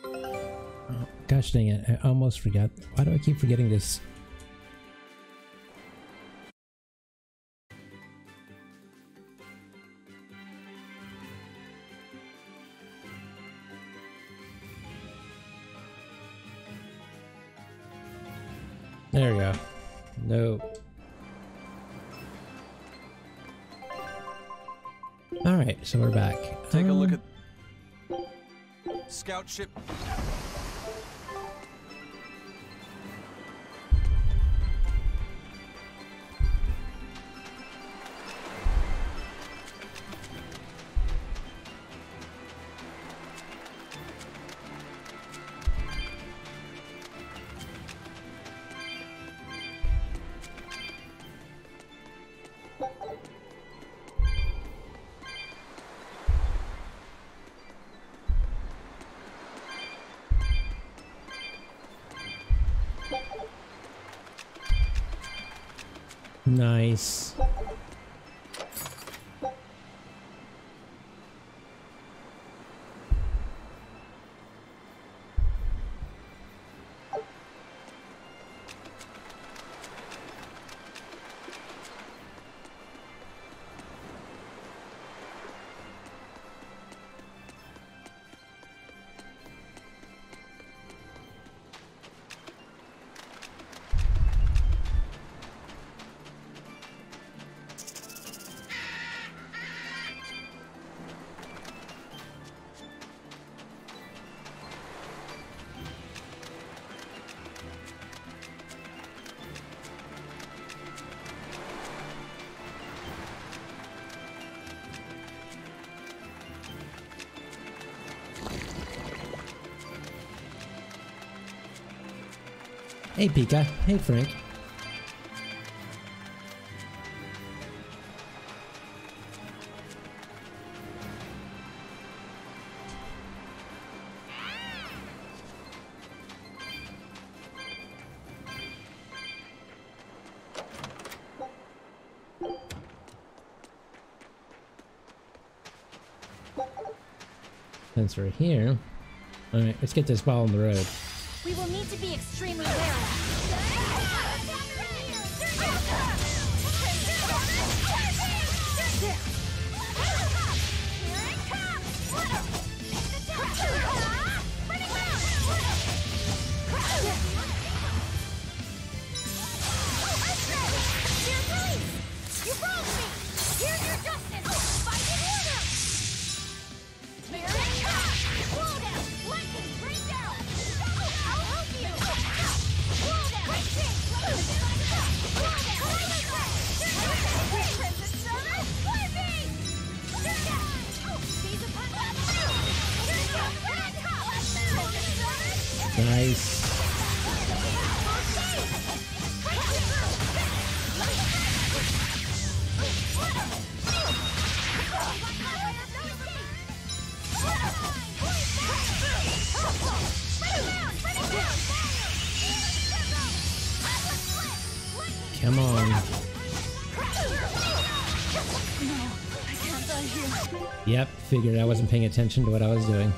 Oh, gosh dang it, I almost forgot. Why do I keep forgetting this? There we go. No. Alright, so we're back. Take a look at scout ship. Nice. Hey Pika. Hey Frank. Since we're here, alright, let's get this ball on the road. We will need to be extremely wary. Nice. Come on. Yep, figured I wasn't paying attention to what I was doing.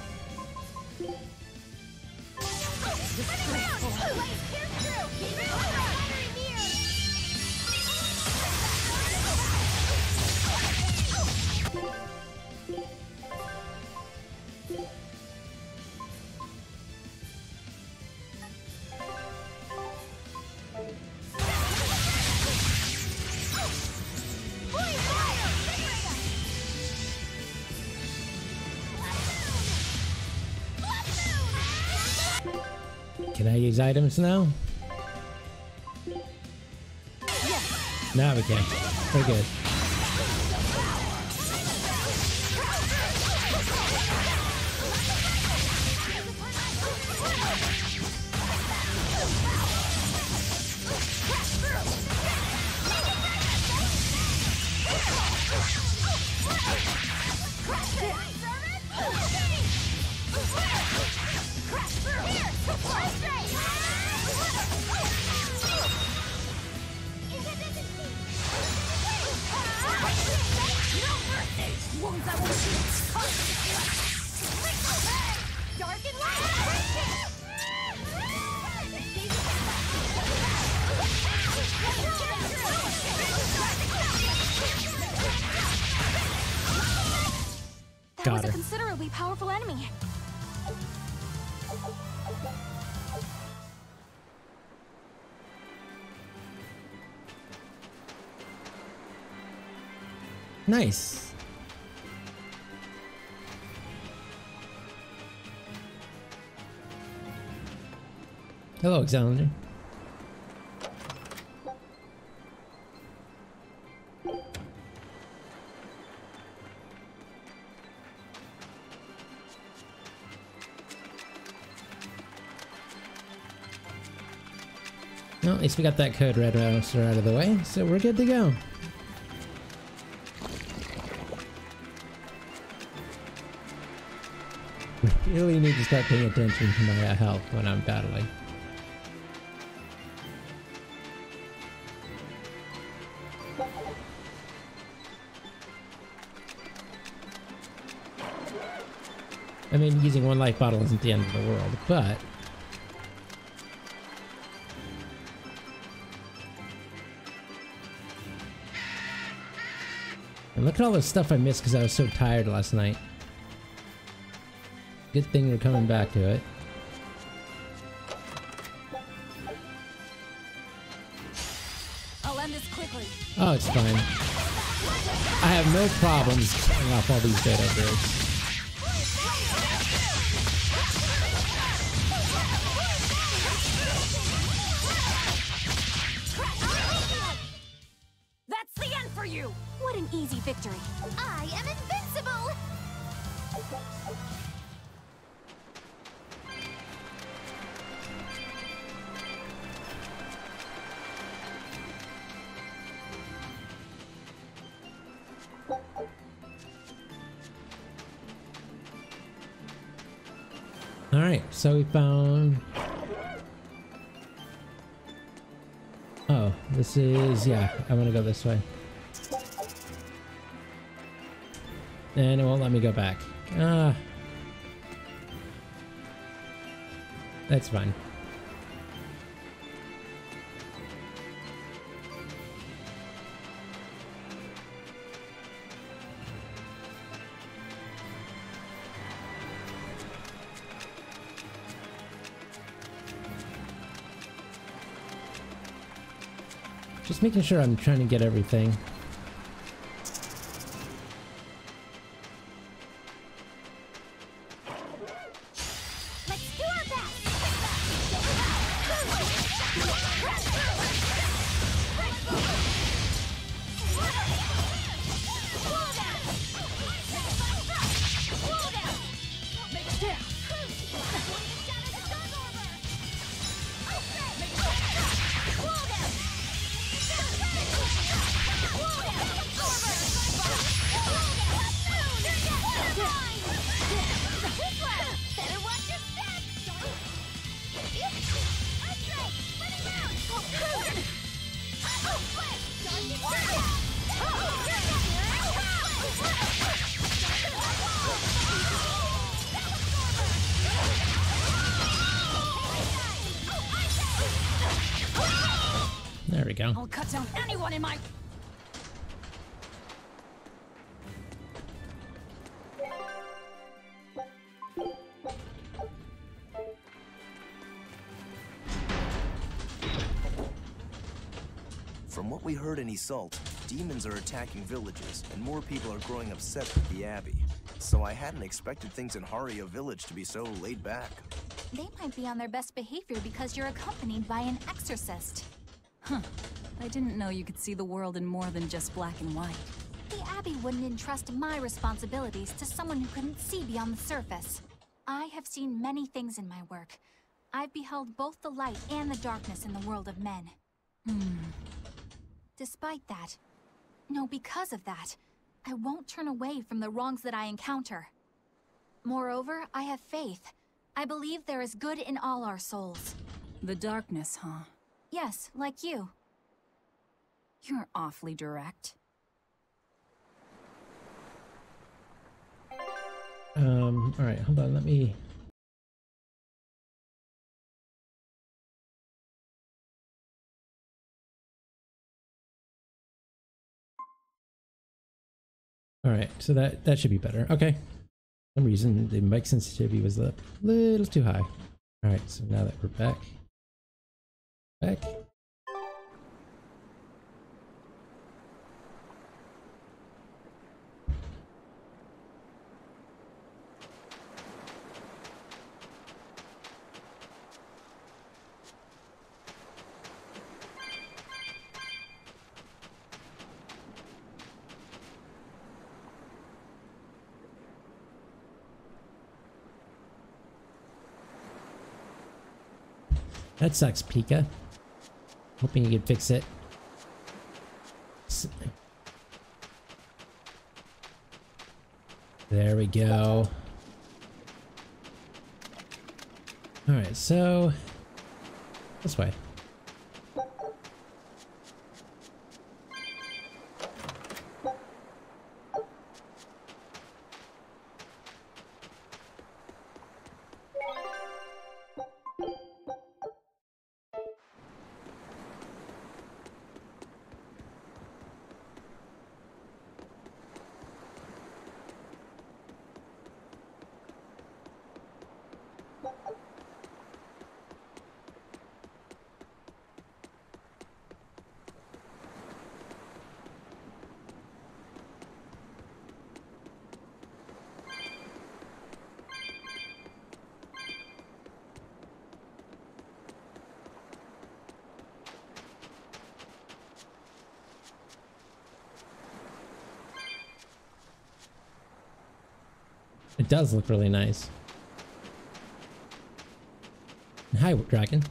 Can I use items now? Now we can. We're good. Dark and light. That Got was a her. considerably powerful enemy. Nice. Hello, Alexander. Well, at least we got that code red monster out of the way, so we're good to go. Really need to start paying attention to my health when I'm battling. I mean, using one life bottle isn't the end of the world, but... And look at all the stuff I missed because I was so tired last night. Good thing we're coming back to it. I'll end this quickly. Oh, it's fine. I have no problems killing off all these data birds. That's the end for you! What an easy victory. I am invincible! Alright, so we found... Oh, this is... yeah, I'm gonna go this way. And it won't let me go back. Ah. That's fine. Just making sure I'm trying to get everything. Let's do our best! Better watch your step! There we go. I'll cut down anyone in my... From what we heard in Iseult, demons are attacking villages, and more people are growing upset with the Abbey. So I hadn't expected things in Haria village to be so laid back. They might be on their best behavior because you're accompanied by an exorcist. Huh. I didn't know you could see the world in more than just black and white. The Abbey wouldn't entrust my responsibilities to someone who couldn't see beyond the surface. I have seen many things in my work. I've beheld both the light and the darkness in the world of men. Despite that, no, because of that, I won't turn away from the wrongs that I encounter. Moreover, I have faith. I believe there is good in all our souls. The darkness, huh? Yes, like you. You're awfully direct. Alright, hold on, let me All right, so that should be better. Okay. For some reason the mic sensitivity was a little too high. All right, so now that we're back. That sucks, Pika. Hoping you can fix it. There we go. Alright, so this way. It does look really nice. Hi, dragon.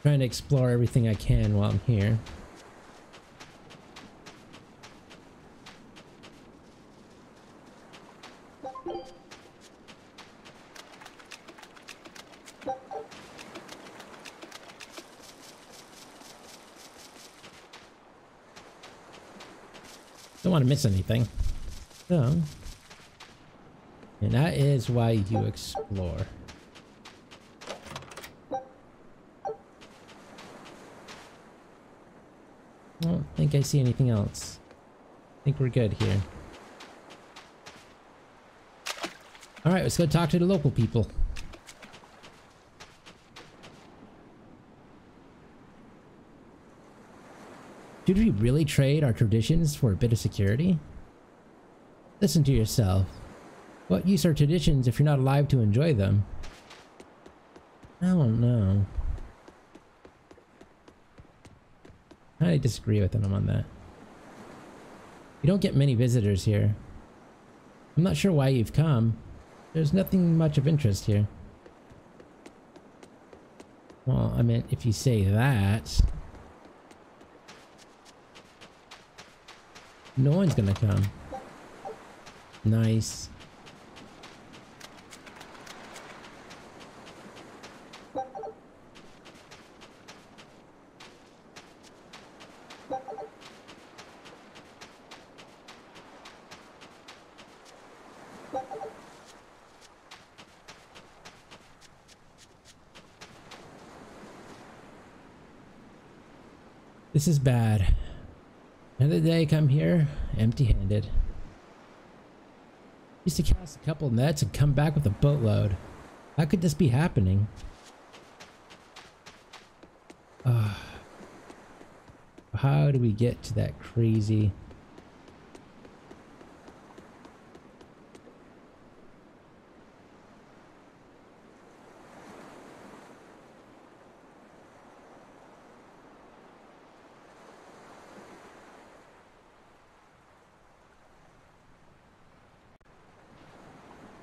Trying to explore everything I can while I'm here. Don't want to miss anything. So, and that is why you explore. I don't think I see anything else. I think we're good here. Alright, let's go talk to the local people. Should we really trade our traditions for a bit of security? Listen to yourself. What use are traditions if you're not alive to enjoy them? I don't know. I disagree with him on that. You don't get many visitors here. I'm not sure why you've come. There's nothing much of interest here. Well, I mean, if you say that... no one's gonna come. Nice. This is bad. Another day come here empty-handed. Used to cast a couple nets and come back with a boatload. How could this be happening? How do we get to that crazy...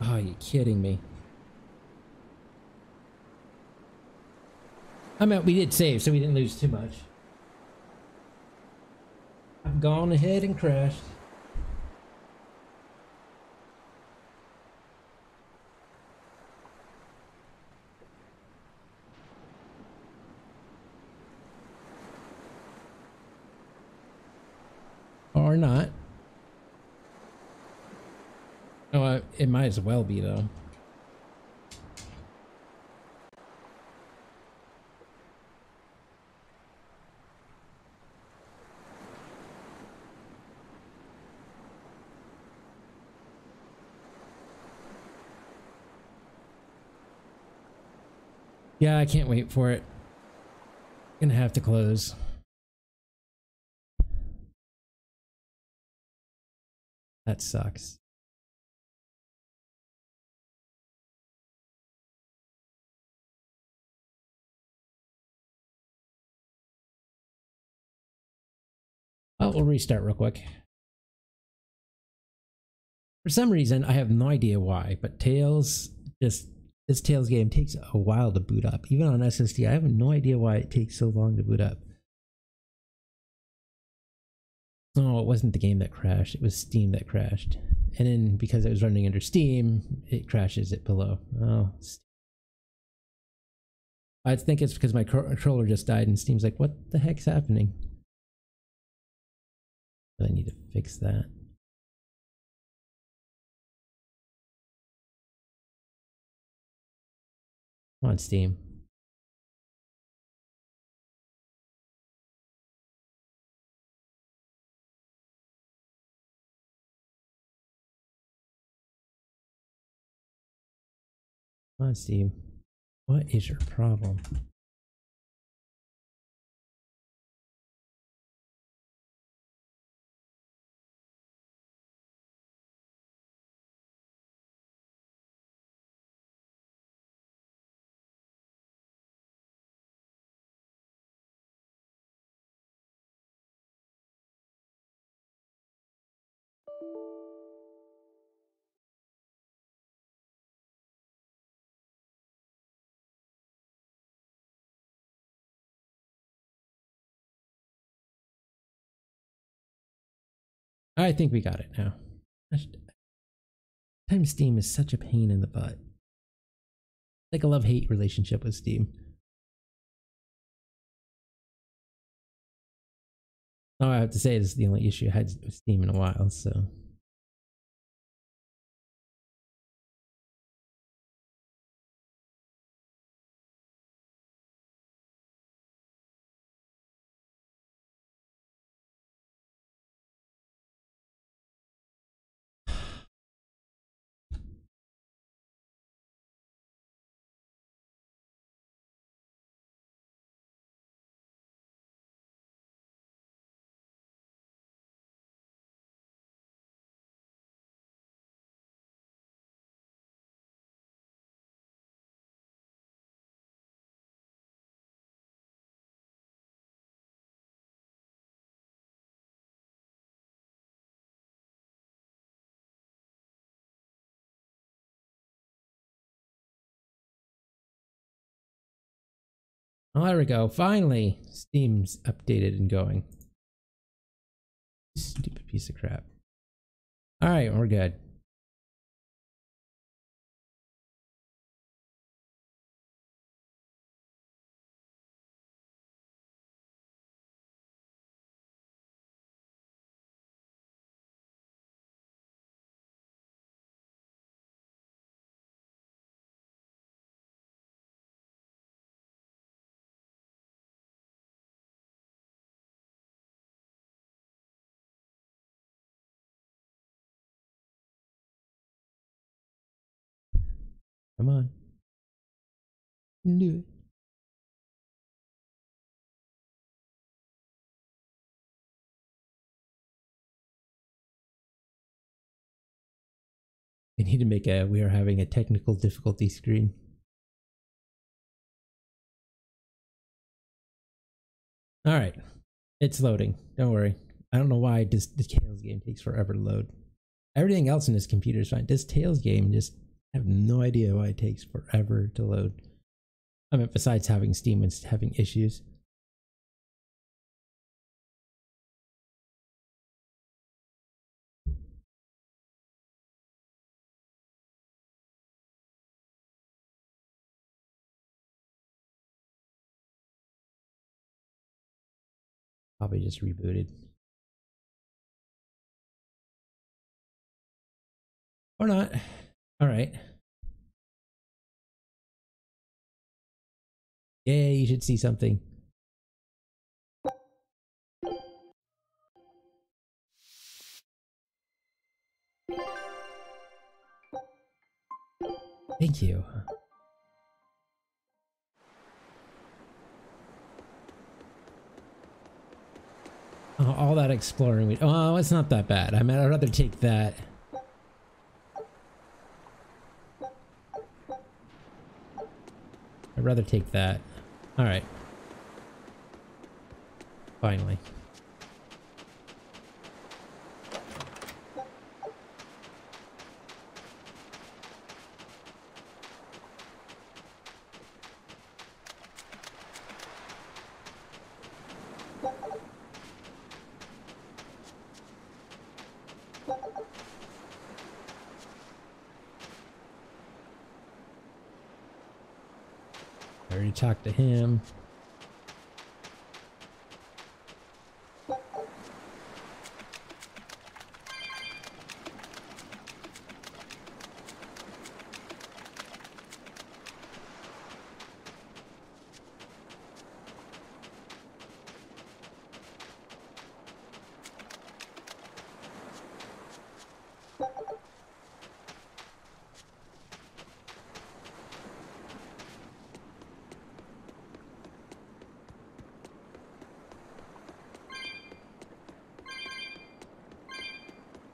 Oh, you're kidding me. I mean, we did save, so we didn't lose too much. I've gone ahead and crashed. Or not. Oh, it might as well be, though. Yeah, I can't wait for it. Gonna have to close. That sucks. Oh, we'll restart real quick. For some reason, I have no idea why, but Tails just... This Tails game takes a while to boot up. Even on SSD, I have no idea why it takes so long to boot up. Oh, it wasn't the game that crashed. It was Steam that crashed. And then because it was running under Steam, it crashes it below. Oh. I think it's because my controller just died and Steam's like, what the heck's happening? I need to fix that. Come on, Steam. Come on, Steam. What is your problem? I think we got it now. Sometimes Steam is such a pain in the butt. Like a love-hate relationship with Steam. All I have to say is the only issue I had with Steam in a while, so. Oh, there we go. Finally, Steam's updated and going. Stupid piece of crap. All right, we're good. Come on. You can do it. I need to make a we are having a technical difficulty screen. All right. It's loading. Don't worry. I don't know why this Tails game takes forever to load. Everything else in this computer is fine. This Tails game just I have no idea why it takes forever to load. I mean, besides having Steam and having issues. Probably just rebooted. Or not. All right. Yay, you should see something. Thank you. all that exploring. Oh, it's not that bad. I mean, I'd rather take that. I'd rather take that. All right. Finally. I already talked to him.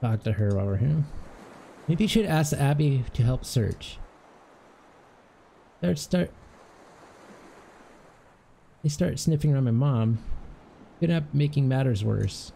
Talk to her while we're here. Maybe you should ask Abby to help search. They start sniffing around my mom. Could end up making matters worse.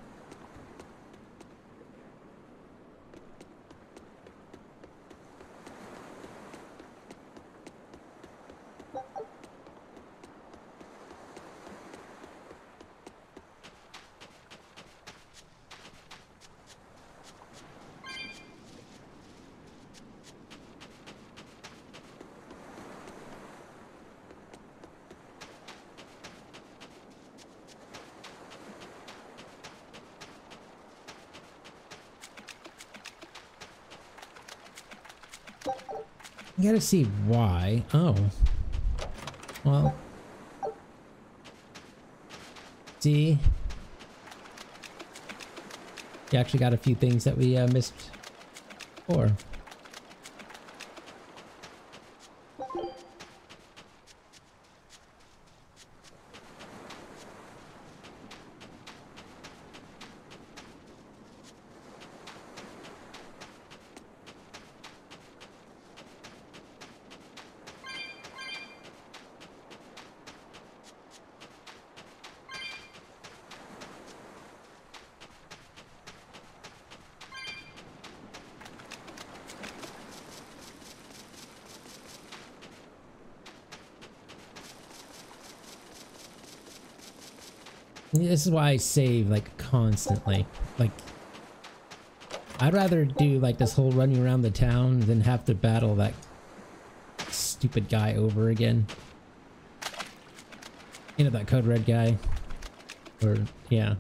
You gotta see why. Oh. Well. See? You actually got a few things that we missed before. This is why I save like constantly. Like, I'd rather do like this whole running around the town than have to battle that stupid guy over again. You know, that Code Red guy. Or, yeah.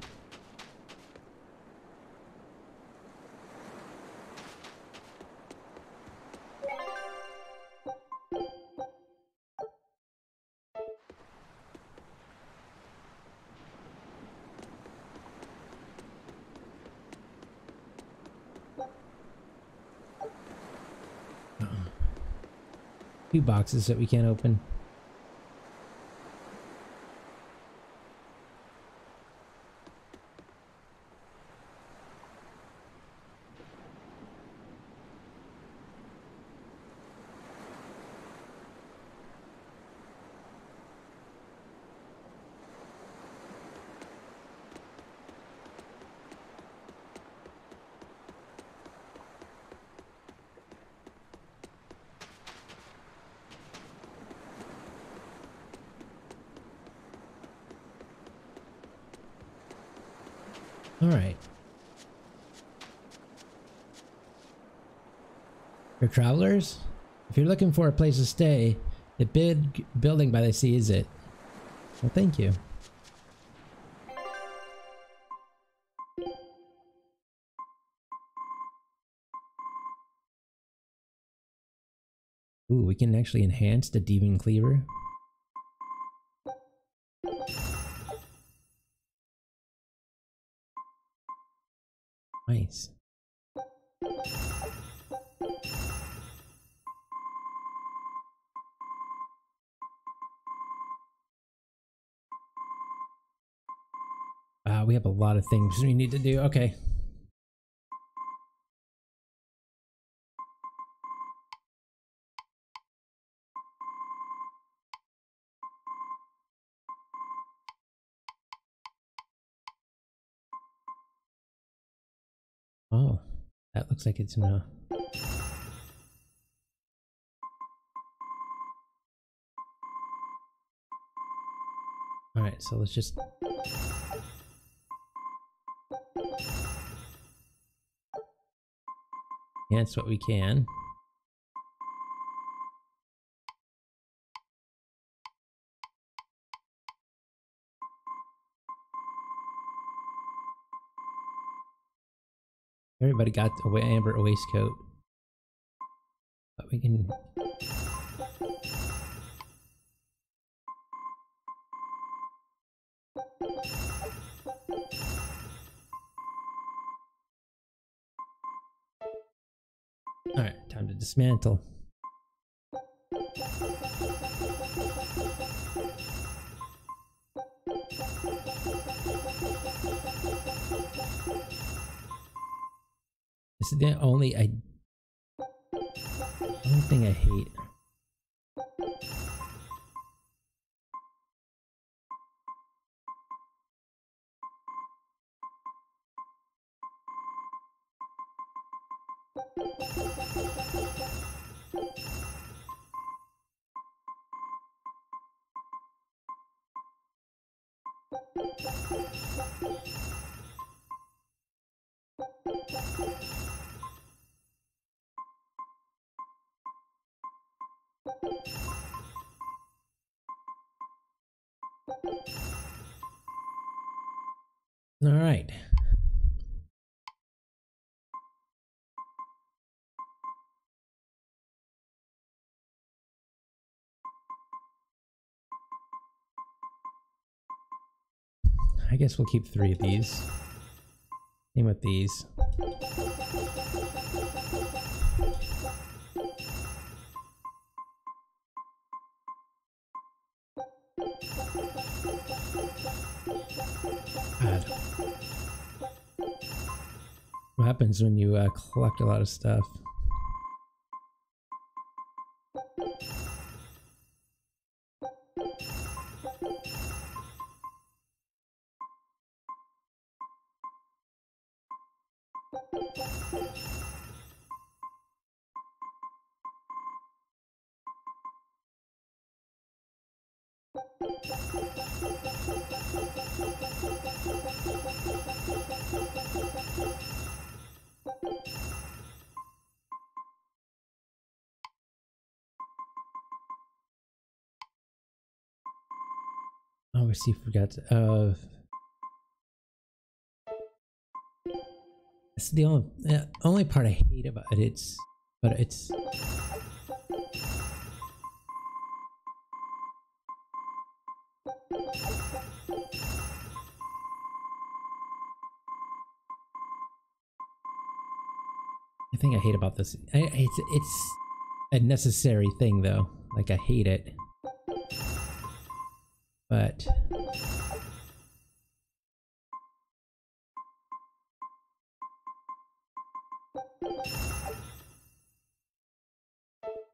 Two boxes that we can't open. All right. For travelers, if you're looking for a place to stay, the big building by the sea is it. Well, thank you. Ooh, we can actually enhance the Demon Cleaver. Nice. We have a lot of things we need to do. Okay. Oh, that looks like it's no. All right, so let's just enhance what we can. Everybody got a amber waistcoat, but we can. All right, time to dismantle. This is the only thing I hate. All right. I guess we'll keep 3 of these. Same with these. God. What happens when you collect a lot of stuff? Oh, we see. Forgot. It's the only part I hate about it. But it's. The thing I hate about this, it's a necessary thing though. Like I hate it, but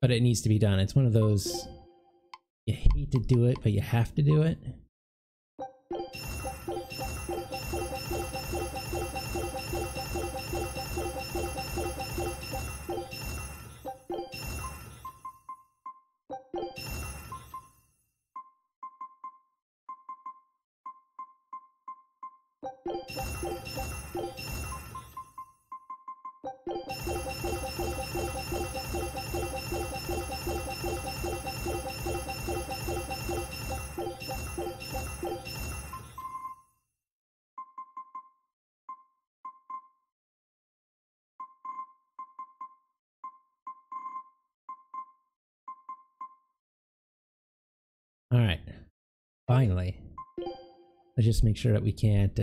it needs to be done. It's one of those you hate to do it, but you have to do it. All right, finally. Let's just make sure that we can't.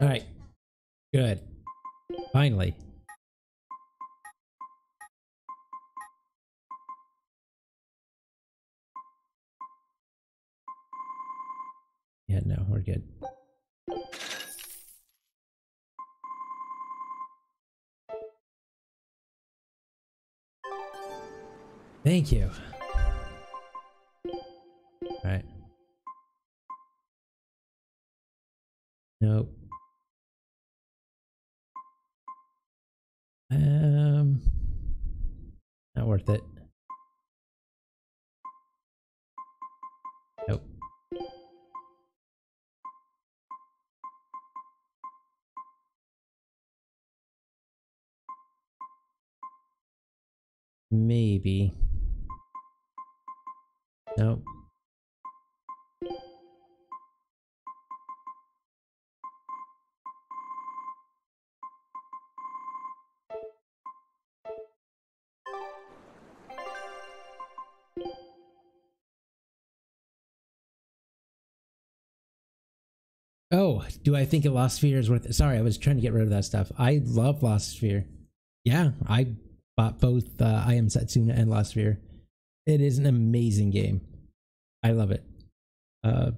All right, good. Finally. Yeah, no, we're good. Thank you. All right. Nope. Not worth it. Nope. Maybe. Nope. Oh, do I think a Lost Sphere is worth it? Sorry, I was trying to get rid of that stuff. I love Lost Sphere. Yeah, I bought both I Am Setsuna and Lost Sphere. It is an amazing game. I love it. I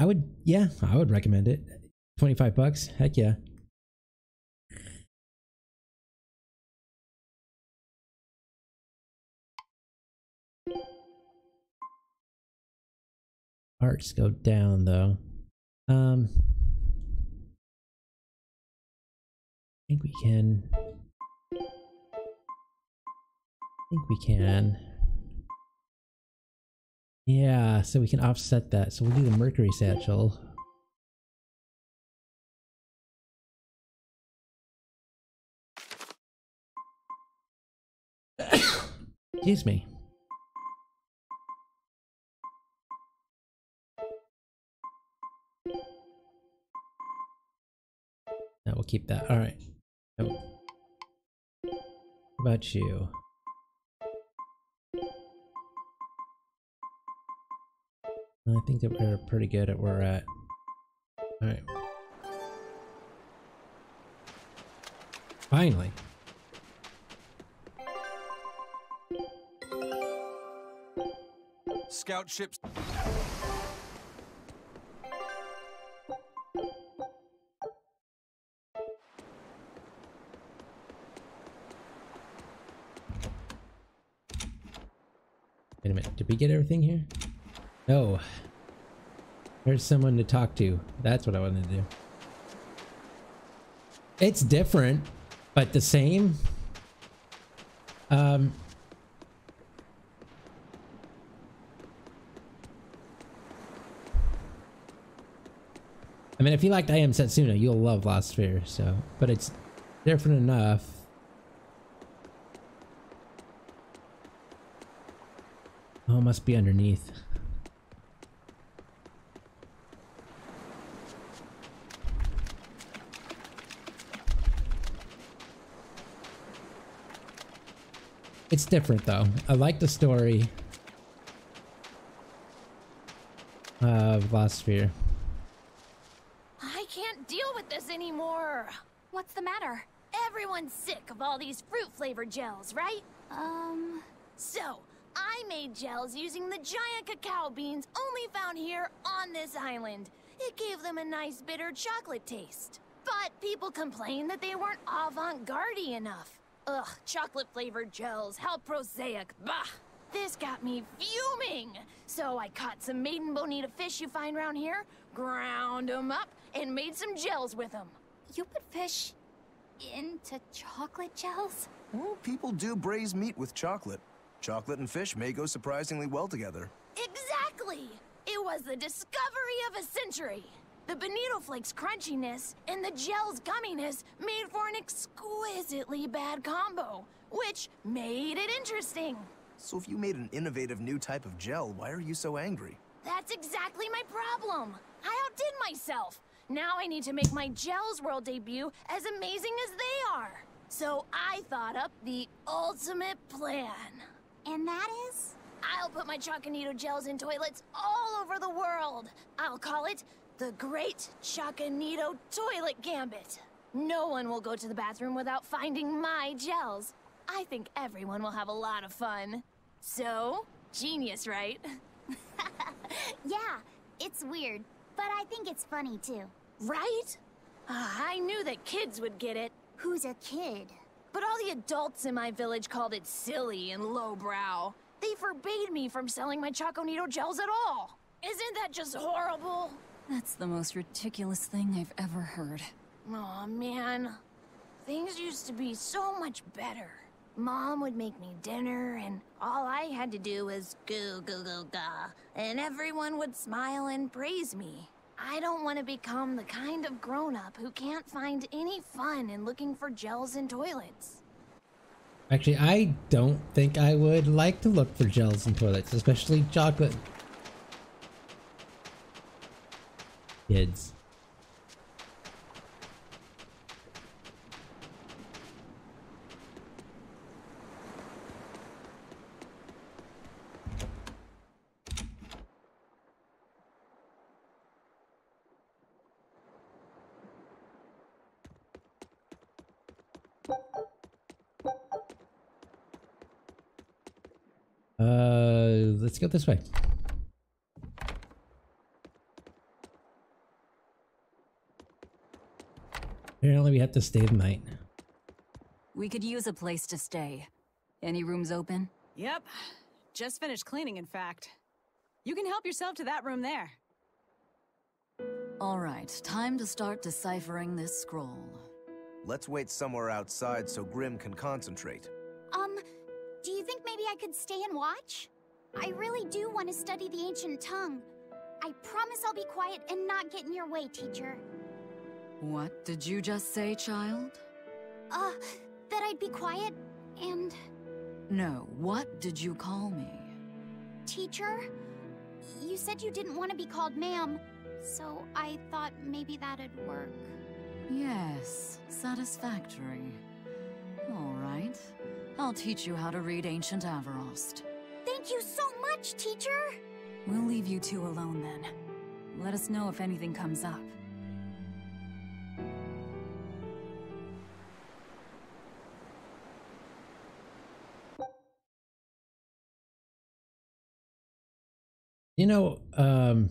would recommend it. $25. Heck yeah. Arts go down though. I think we can. Yeah, so we can offset that. So we'll do the Mercury Satchel. Excuse me. No, we'll keep that. All right. Oh. How about you? I think that we're pretty good at where we're at. All right. Finally. Scout ships. Wait a minute. Did we get everything here? No. There's someone to talk to. That's what I wanted to do. It's different, but the same. I mean, if you liked I Am Setsuna, you'll love Lost Sphere, so, but it's different enough. Oh, it must be underneath. It's different though. I like the story of Lost Sphere. I can't deal with this anymore. What's the matter? Everyone's sick of all these fruit-flavored gels, right? So, I made gels using the giant cacao beans only found here on this island. It gave them a nice bitter chocolate taste. But people complained that they weren't avant-garde enough. Ugh, chocolate-flavored gels, how prosaic, bah! This got me fuming! So I caught some maiden bonita fish you find around here, ground them up, and made some gels with them. You put fish into chocolate gels? Well, people do braise meat with chocolate. Chocolate and fish may go surprisingly well together. Exactly! It was the discovery of a century. The bonito flakes' crunchiness and the gel's gumminess made for an exquisitely bad combo, which made it interesting. So if you made an innovative new type of gel, why are you so angry? That's exactly my problem. I outdid myself. Now I need to make my Gels World debut as amazing as they are. So I thought up the ultimate plan. And that is? I'll put my Choconito gels in toilets all over the world. I'll call it the Great Choconito Toilet Gambit. No one will go to the bathroom without finding my gels. I think everyone will have a lot of fun. So, genius, right? Yeah, it's weird, but I think it's funny too. Right? I knew that kids would get it. Who's a kid? But all the adults in my village called it silly and lowbrow. They forbade me from selling my Choconito gels at all. Isn't that just horrible? That's the most ridiculous thing I've ever heard. Aw, man. Things used to be so much better. Mom would make me dinner, and all I had to do was goo goo goo ga, and everyone would smile and praise me. I don't want to become the kind of grown-up who can't find any fun in looking for gels in toilets. Actually, I don't think I would like to look for gels in toilets, especially chocolate. Kids. Let's go this way. Apparently we have to stay the night. We could use a place to stay. Any rooms open? Yep. Just finished cleaning, in fact. You can help yourself to that room there. All right, time to start deciphering this scroll. Let's wait somewhere outside so Grim can concentrate. Do you think maybe I could stay and watch? I really do want to study the ancient tongue. I promise I'll be quiet and not get in your way, teacher. What did you just say, child? That I'd be quiet and... No, what did you call me? Teacher? You said you didn't want to be called ma'am, so I thought maybe that'd work. Yes, satisfactory. All right. I'll teach you how to read Ancient Avarost. Thank you so much, teacher! We'll leave you two alone then. Let us know if anything comes up. You know, what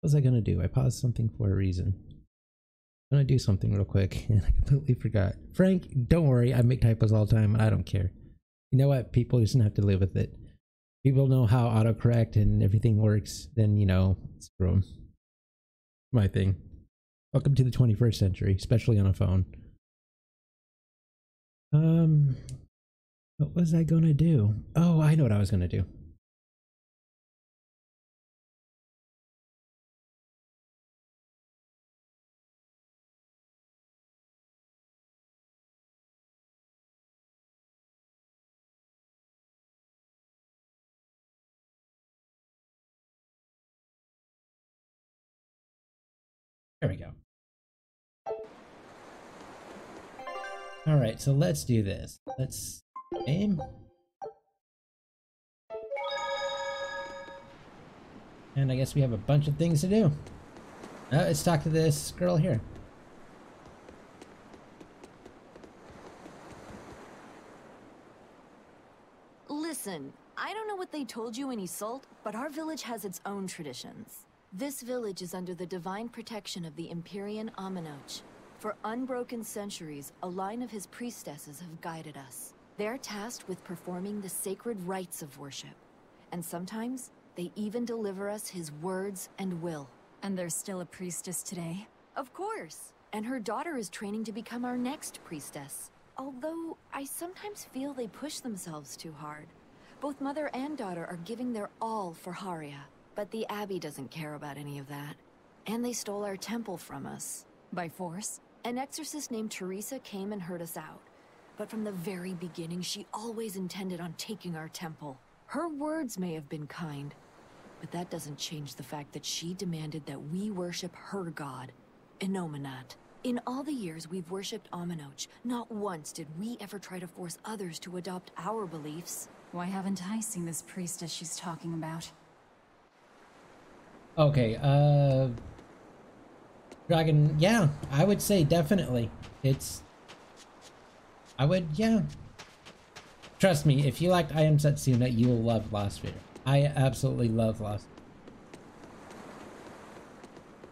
was I gonna do? I paused something for a reason. I'm gonna do something real quick and I completely forgot. Frank, don't worry, I make typos all the time and I don't care. You know what? People just have to live with it. People know how autocorrect and everything works, then you know, screw 'em. My thing. Welcome to the 21st century, especially on a phone. What was I gonna do? Oh, I know what I was gonna do. There we go. Alright, so let's do this. Let's aim. And I guess we have a bunch of things to do. Let's talk to this girl here. Listen, I don't know what they told you in Isolde, but our village has its own traditions. This village is under the divine protection of the Empyrean Aminoch. For unbroken centuries, a line of his priestesses have guided us. They're tasked with performing the sacred rites of worship. And sometimes, they even deliver us his words and will. And there's still a priestess today? Of course! And her daughter is training to become our next priestess. Although, I sometimes feel they push themselves too hard. Both mother and daughter are giving their all for Haria. But the Abbey doesn't care about any of that. And they stole our temple from us. By force? An exorcist named Teresa came and heard us out. But from the very beginning, she always intended on taking our temple. Her words may have been kind, but that doesn't change the fact that she demanded that we worship her god, Inominat. In all the years we've worshipped Aminoch, not once did we ever try to force others to adopt our beliefs. Why haven't I seen this priestess she's talking about? Okay, Dragon, yeah, I would say definitely. Yeah. Trust me, if you liked I Am Setsuna, you will love Lost Sphere. I absolutely love Lost.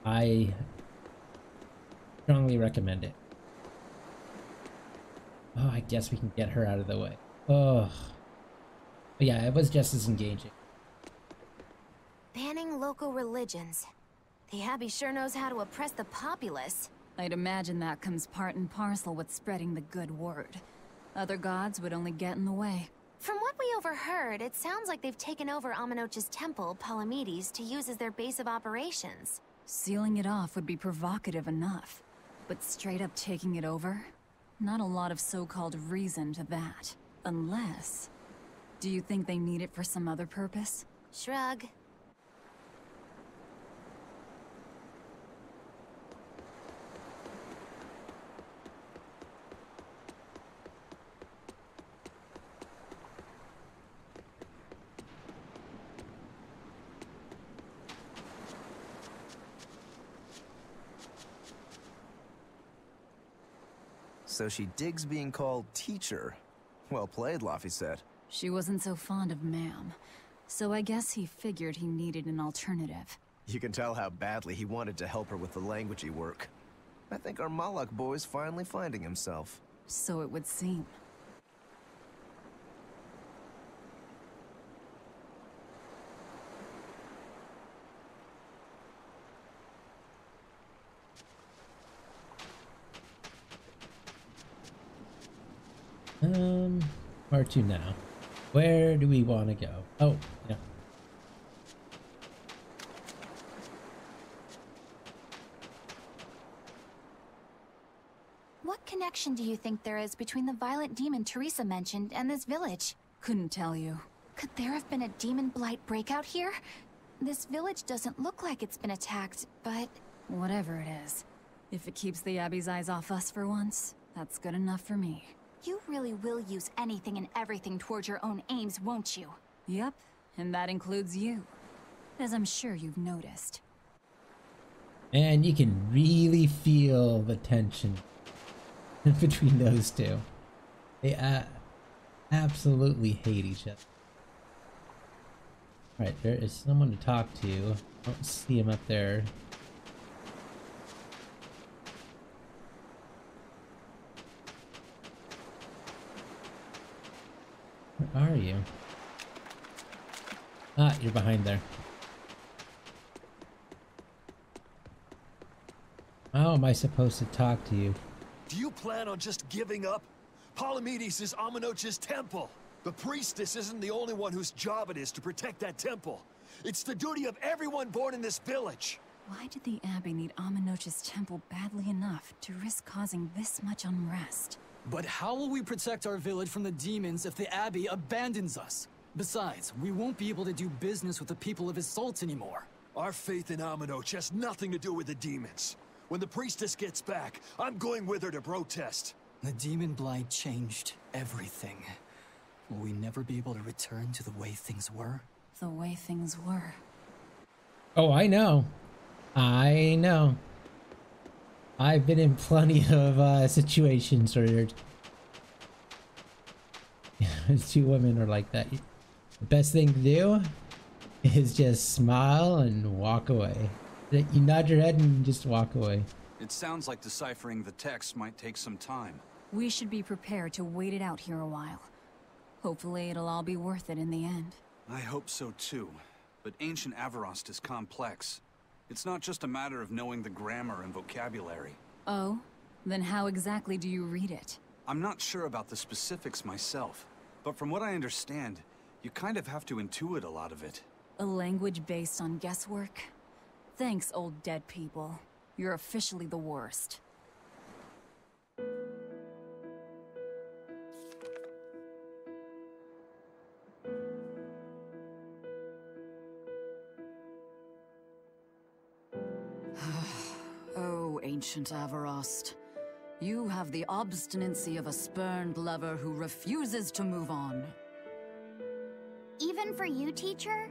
I strongly recommend it. Oh, I guess we can get her out of the way. Oh. But yeah, it was just as engaging. Banning local religions. The Abbey sure knows how to oppress the populace. I'd imagine that comes part and parcel with spreading the good word. Other gods would only get in the way. From what we overheard, it sounds like they've taken over Aminoch's temple, Palamedes, to use as their base of operations. Sealing it off would be provocative enough. But straight up taking it over? Not a lot of so-called reason to that. Unless... Do you think they need it for some other purpose? Shrug. So she digs being called teacher. Well played, Laphicet. She wasn't so fond of ma'am, so I guess he figured he needed an alternative. You can tell how badly he wanted to help her with the languagey work. I think our Malak boy's finally finding himself. So it would seem. Where to now? Where do we want to go? Oh, yeah. What connection do you think there is between the violent demon Teresa mentioned and this village? Couldn't tell you. Could there have been a demon blight breakout here? This village doesn't look like it's been attacked, but... Whatever it is. If it keeps the Abbey's eyes off us for once, that's good enough for me. You really will use anything and everything towards your own aims, won't you? Yep, and that includes you. As I'm sure you've noticed. And you can really feel the tension between those two. They absolutely hate each other. Alright, there is someone to talk to. I don't see him up there. Where are you? Ah, you're behind there. How am I supposed to talk to you? Do you plan on just giving up? Palamedes is Aminoch's temple. The priestess isn't the only one whose job it is to protect that temple. It's the duty of everyone born in this village. Why did the Abbey need Aminoch's temple badly enough to risk causing this much unrest? But how will we protect our village from the demons if the Abbey abandons us? Besides, we won't be able to do business with the people of Isolde anymore. Our faith in Aminoch has nothing to do with the demons. When the priestess gets back, I'm going with her to protest. The demon blight changed everything. Will we never be able to return to the way things were? The way things were. Oh, I know. I know. I've been in plenty of situations where two women are like that. The best thing to do is just smile and walk away. You nod your head and just walk away. It sounds like deciphering the text might take some time. We should be prepared to wait it out here a while. Hopefully it'll all be worth it in the end. I hope so too, but ancient Avarost is complex. It's not just a matter of knowing the grammar and vocabulary. Oh? Then how exactly do you read it? I'm not sure about the specifics myself, but from what I understand, you kind of have to intuit a lot of it. A language based on guesswork? Thanks, old dead people. You're officially the worst. Oh, ancient Avarost. You have the obstinacy of a spurned lover who refuses to move on. Even for you, teacher?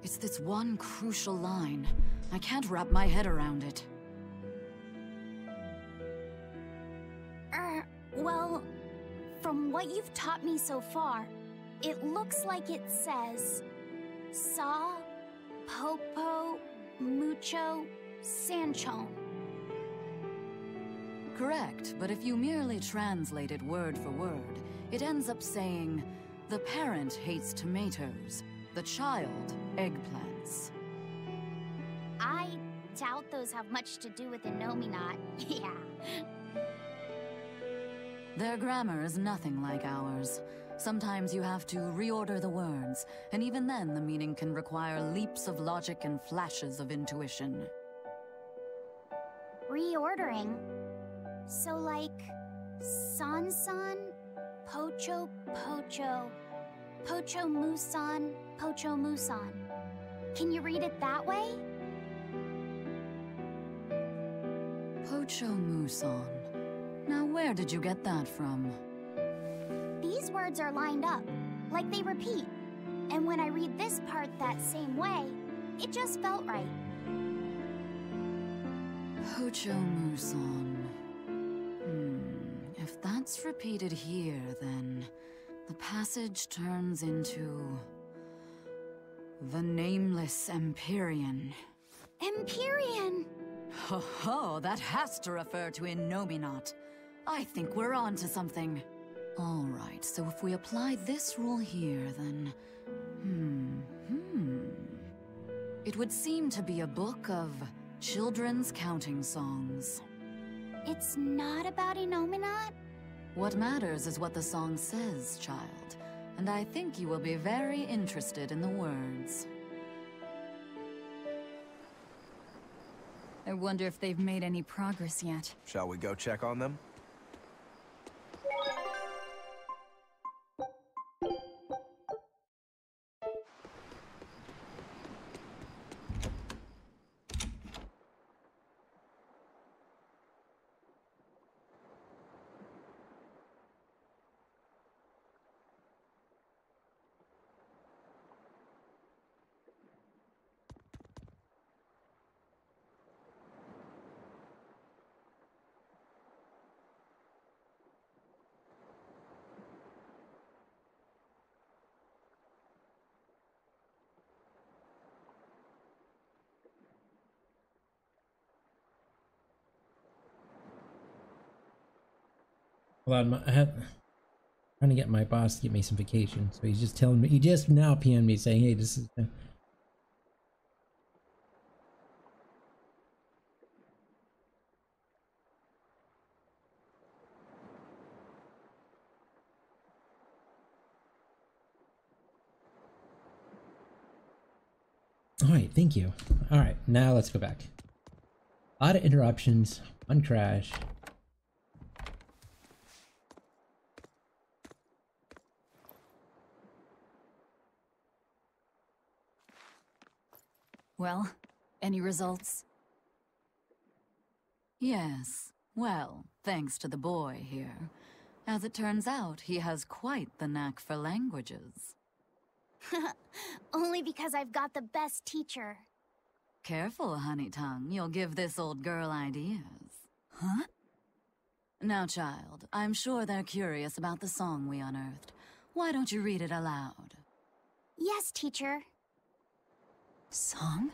It's this one crucial line. I can't wrap my head around it. Well, from what you've taught me so far, it looks like it says... Saw, Popo, Mucho, Sanchon. Correct, but if you merely translate it word for word, it ends up saying, the parent hates tomatoes, the child eggplants. I doubt those have much to do with Innominat. Yeah. Their grammar is nothing like ours. Sometimes you have to reorder the words, and even then the meaning can require leaps of logic and flashes of intuition. Reordering? So like... San-san, Pocho Pocho, Pocho Musan, Pocho Musan. Can you read it that way? Pocho Musan. Now where did you get that from? These words are lined up, like they repeat. And when I read this part that same way, it just felt right. Pocho Musan. If that's repeated here, then the passage turns into... the Nameless Empyrean. Empyrean! Ho ho, that has to refer to Innominat. I think we're on to something. Alright, so if we apply this rule here, then... It would seem to be a book of children's counting songs. It's not about Innominat? What matters is what the song says, child. And I think you will be very interested in the words. I wonder if they've made any progress yet. Shall we go check on them? Hold on, trying to get my boss to give me some vacation. So he's just telling me, he just now PM'd me saying, hey, this is... Alright, thank you. Alright, now let's go back. A lot of interruptions, one crash. Well, any results? Yes. Well, thanks to the boy here. As it turns out, he has quite the knack for languages. Only because I've got the best teacher. Careful, honey tongue. You'll give this old girl ideas. Huh? Now, child, I'm sure they're curious about the song we unearthed. Why don't you read it aloud? Yes, teacher. Song?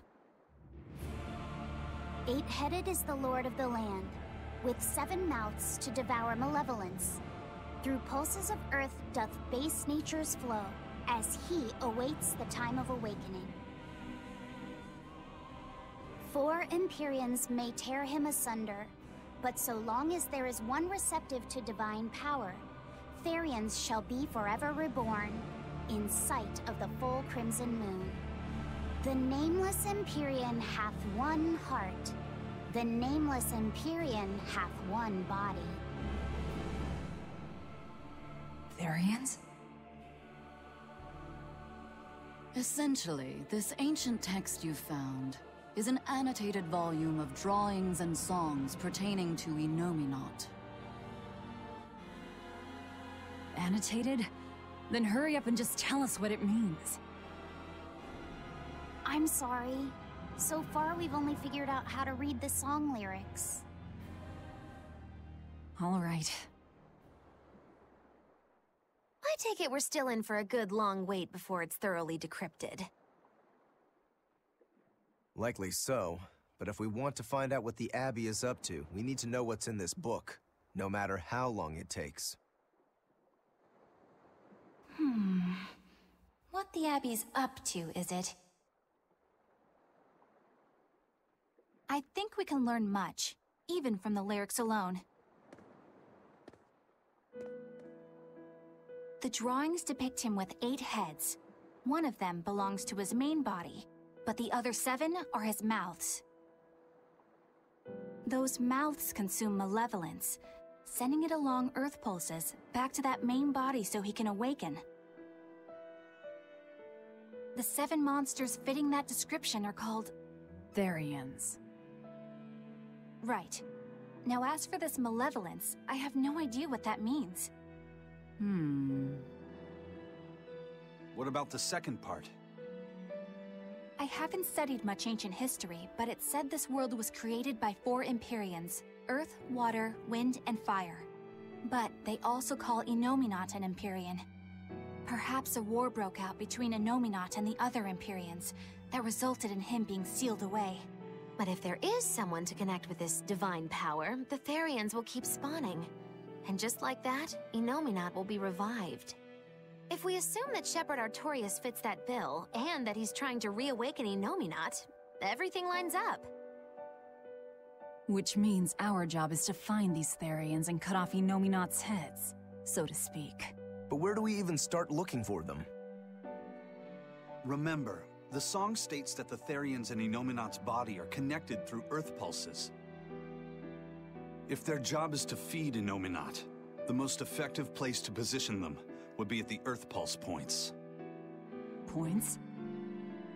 Eight-headed is the lord of the land, with 7 mouths to devour malevolence. Through pulses of earth doth base nature's flow, as he awaits the time of awakening. 4 Empyreans may tear him asunder, But so long as there is one receptive to divine power, Therians shall be forever reborn, in sight of the full crimson moon. The nameless Empyrean hath one heart. The nameless Empyrean hath one body. Therians? Essentially, this ancient text you found is an annotated volume of drawings and songs pertaining to Innominat. Annotated? Then hurry up and just tell us what it means. I'm sorry. So far, we've only figured out how to read the song lyrics. All right. I take it we're still in for a good long wait before it's thoroughly decrypted. Likely so, but if we want to find out what the Abbey is up to, we need to know what's in this book, no matter how long it takes. What the Abbey's up to, is it? I think we can learn much, even from the lyrics alone. The drawings depict him with 8 heads. One of them belongs to his main body, but the other 7 are his mouths. Those mouths consume malevolence, sending it along Earth pulses back to that main body so he can awaken. The 7 monsters fitting that description are called Therians. Right. Now as for this malevolence, I have no idea what that means. What about the second part? I haven't studied much ancient history, but it said this world was created by 4 Empyreans: Earth, Water, Wind, and Fire. But they also call Innominat an Empyrean. Perhaps a war broke out between Innominat and the other Empyreans that resulted in him being sealed away. But if there is someone to connect with this divine power, the Therians will keep spawning. And just like that, Innominat will be revived. If we assume that Shepard Artorius fits that bill, and that he's trying to reawaken Innominat, everything lines up. Which means our job is to find these Therians and cut off Innominat's heads, so to speak. But where do we even start looking for them? Remember, the song states that the Therians in Innominat's body are connected through Earth pulses. If their job is to feed Innominat, the most effective place to position them would be at the Earth pulse points. Points?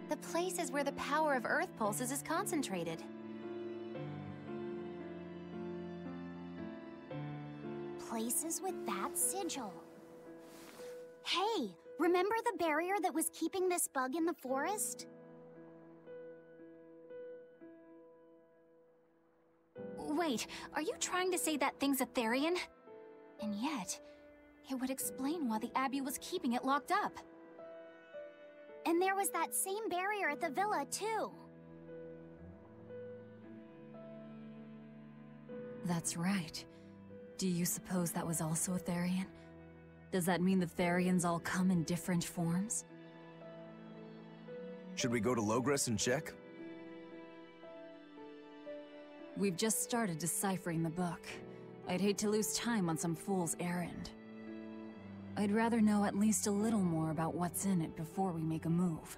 The places where the power of Earth pulses is concentrated. Places with that sigil. Hey, remember the barrier that was keeping this bug in the forest? Wait, are you trying to say that thing's a Therian? And yet, it would explain why the Abbey was keeping it locked up. And there was that same barrier at the villa, too. That's right. Do you suppose that was also a Therian? Does that mean the Therians all come in different forms? Should we go to Logres and check? We've just started deciphering the book. I'd hate to lose time on some fool's errand. I'd rather know at least a little more about what's in it before we make a move.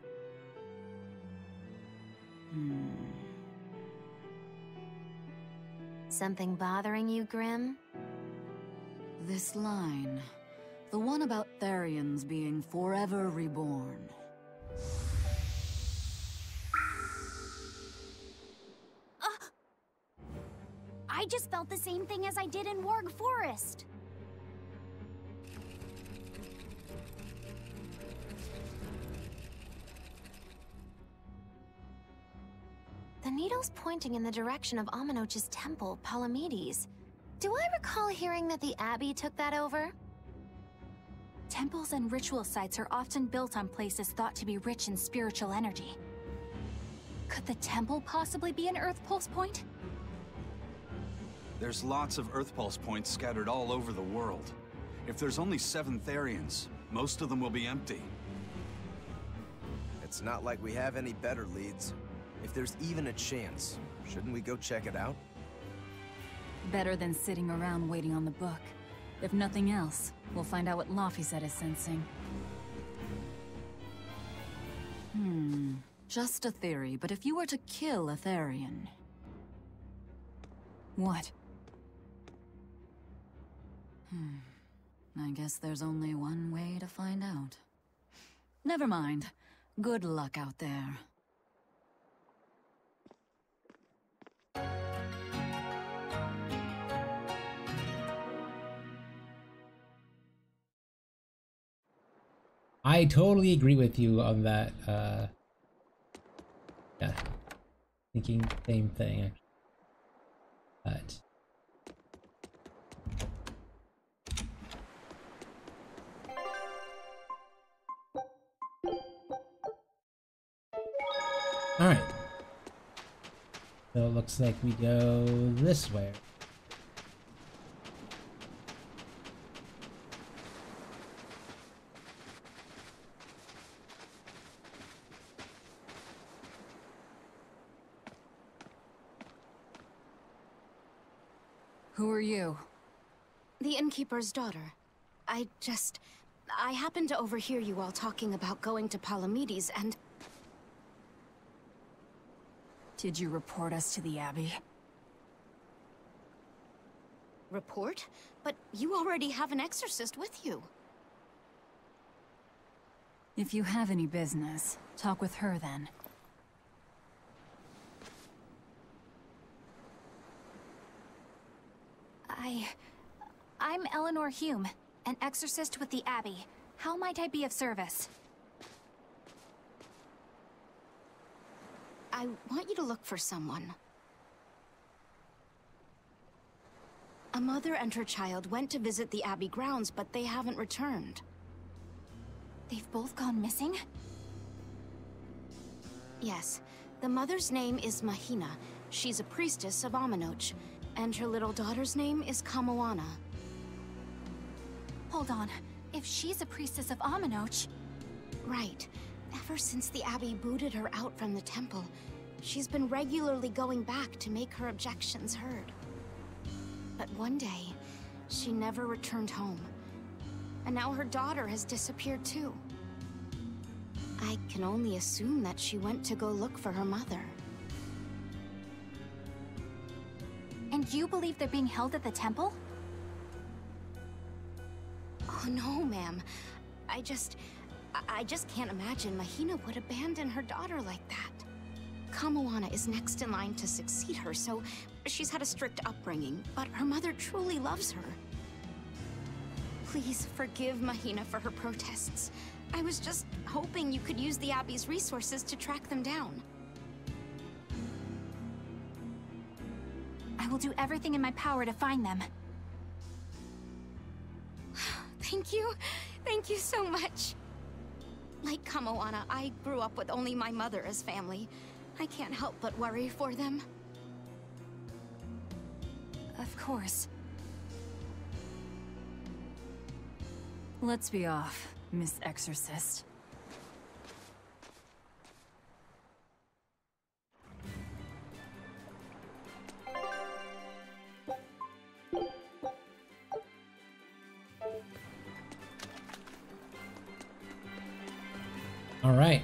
Something bothering you, Grim? This line. The one about Therians being forever reborn. I just felt the same thing as I did in Warg Forest. The needle's pointing in the direction of Aminoch's temple, Palamedes. Do I recall hearing that the Abbey took that over? Temples and ritual sites are often built on places thought to be rich in spiritual energy. Could the temple possibly be an Earth pulse point? There's lots of Earth pulse points scattered all over the world. If there's only 7 Therians, most of them will be empty. It's not like we have any better leads. If there's even a chance, shouldn't we go check it out? Better than sitting around waiting on the book. If nothing else, we'll find out what Laphicet is sensing. Just a theory, but if you were to kill a Therian... What? I guess there's only one way to find out. Never mind. Good luck out there. I totally agree with you on that. Yeah, thinking the same thing. But all right. So it looks like we go this way. Who are you? The innkeeper's daughter. I happened to overhear you all talking about going to Palamedes, and... Did you report us to the Abbey? Report? But you already have an exorcist with you. If you have any business, talk with her then. I'm Eleanor Hume, an exorcist with the Abbey. How might I be of service? I want you to look for someone. A mother and her child went to visit the Abbey grounds, but they haven't returned. They've both gone missing? Yes. The mother's name is Mahina. She's a priestess of Aminoch. And her little daughter's name is Kamoana. Hold on. If she's a priestess of Aminoch... Right. Ever since the Abbey booted her out from the temple, she's been regularly going back to make her objections heard. But one day, she never returned home. And now her daughter has disappeared too. I can only assume that she went to go look for her mother. And you believe they're being held at the temple? Oh no, ma'am. I just can't imagine Mahina would abandon her daughter like that. Kamoana is next in line to succeed her, so she's had a strict upbringing, but her mother truly loves her. Please forgive Mahina for her protests. I was just hoping you could use the Abbey's resources to track them down. I will do everything in my power to find them. Thank you. Thank you so much. Like Kamoana, I grew up with only my mother as family. I can't help but worry for them. Of course. Let's be off, Miss Exorcist. All right.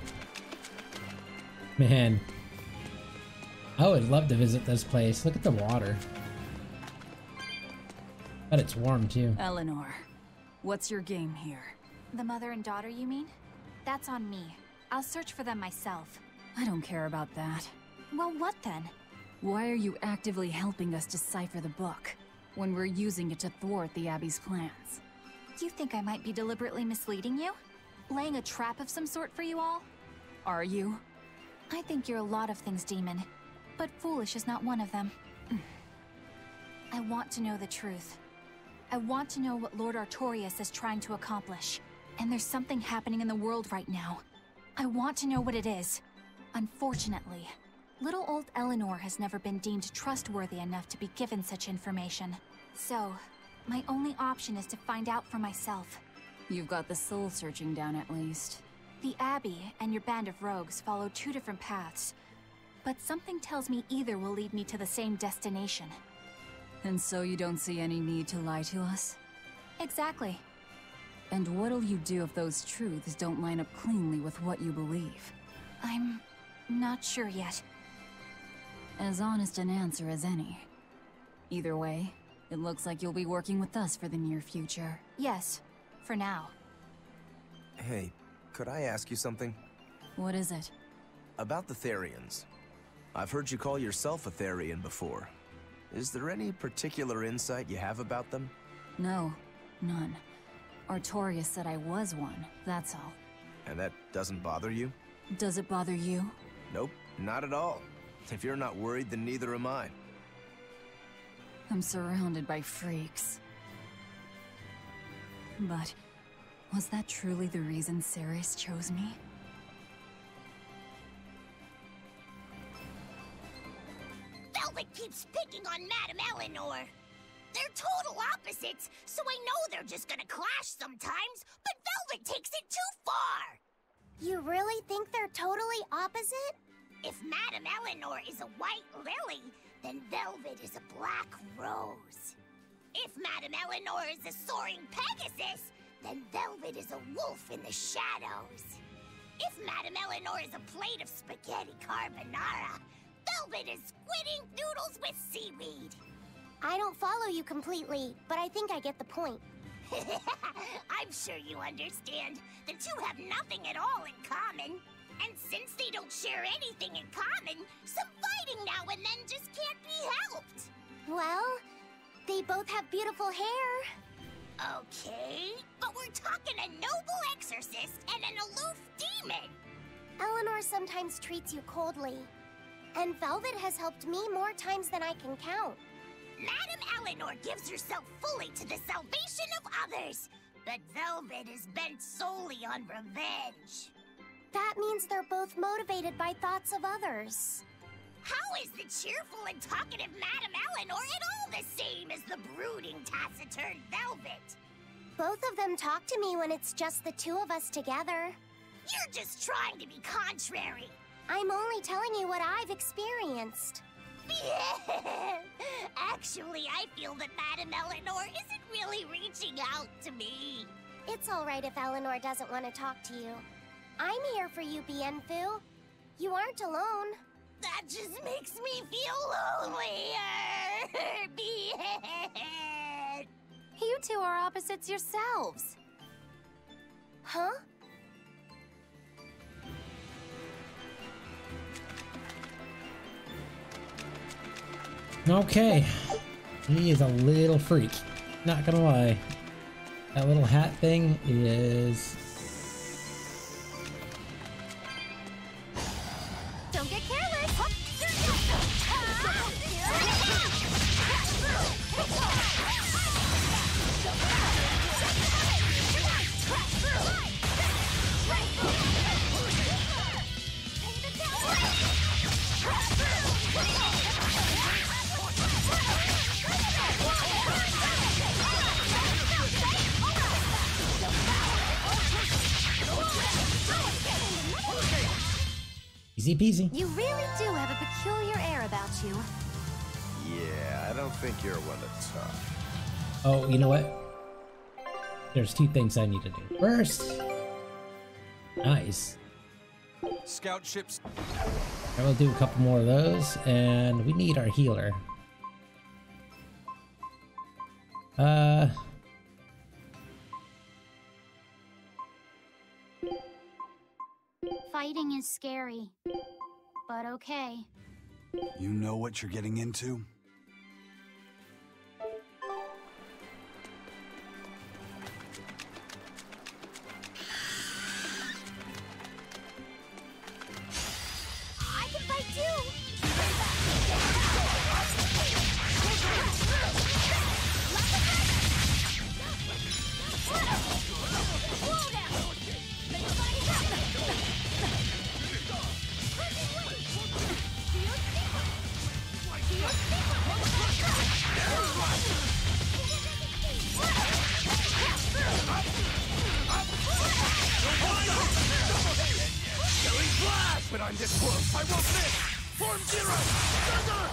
Man, I would love to visit this place. Look at the water. But it's warm too. Eleanor, what's your game here? The mother and daughter, you mean? That's on me. I'll search for them myself. I don't care about that. Well, what then? Why are you actively helping us decipher the book, when we're using it to thwart the Abbey's plans? You think I might be deliberately misleading you? Laying a trap of some sort for you all? Are you? I think you're a lot of things, Demon. But foolish is not one of them. I want to know the truth. I want to know what Lord Artorias is trying to accomplish. And there's something happening in the world right now. I want to know what it is. Unfortunately, little old Eleanor has never been deemed trustworthy enough to be given such information. So, my only option is to find out for myself. You've got the soul searching down at least. The Abbey and your band of rogues follow two different paths. But something tells me either will lead me to the same destination. And so you don't see any need to lie to us? Exactly. And what'll you do if those truths don't line up cleanly with what you believe? I'm not sure yet. As honest an answer as any. Either way, it looks like you'll be working with us for the near future. Yes, for now. Hey, could I ask you something? What is it? About the Therians. I've heard you call yourself a Therian before. Is there any particular insight you have about them? No, none. Artorias said I was one, that's all. And that doesn't bother you? Does it bother you? Nope, not at all. If you're not worried, then neither am I. I'm surrounded by freaks. But was that truly the reason Ceres chose me? Velvet keeps picking on Madame Eleanor. They're total opposites, so I know they're just gonna clash sometimes, but Velvet takes it too far! You really think they're totally opposite? If Madame Eleanor is a white lily, then Velvet is a black rose. If Madame Eleanor is a soaring Pegasus, then Velvet is a wolf in the shadows. If Madame Eleanor is a plate of spaghetti carbonara, Velvet is squidding noodles with seaweed. I don't follow you completely, but I think I get the point. I'm sure you understand. The two have nothing at all in common. And since they don't share anything in common, some fighting now and then just can't be helped. Well, they both have beautiful hair. Okay, but we're talking a noble exorcist and an aloof demon. Eleanor sometimes treats you coldly. And Velvet has helped me more times than I can count. Madame Eleanor gives herself fully to the salvation of others, but Velvet is bent solely on revenge. That means they're both motivated by thoughts of others. How is the cheerful and talkative Madame Eleanor at all the same as the brooding, taciturn Velvet? Both of them talk to me when it's just the two of us together. You're just trying to be contrary. I'm only telling you what I've experienced. Actually, I feel that Madame Eleanor isn't really reaching out to me. It's all right if Eleanor doesn't want to talk to you. I'm here for you, Bienfu. You aren't alone. That just makes me feel lonelier. You two are opposites yourselves. Huh? Okay. He is a little freak. Not gonna lie. That little hat thing is... Don't get careless! Easy peasy. You really do have a peculiar air about you. Yeah, I don't think you're one to talk. Oh, you know what? There's two things I need to do. First, nice. Scout ships. I will do a couple more of those, and we need our healer. Fighting is scary, but okay. You know what you're getting into? I can fight too! But I'm this close, I won't miss! Form zero! Thunder!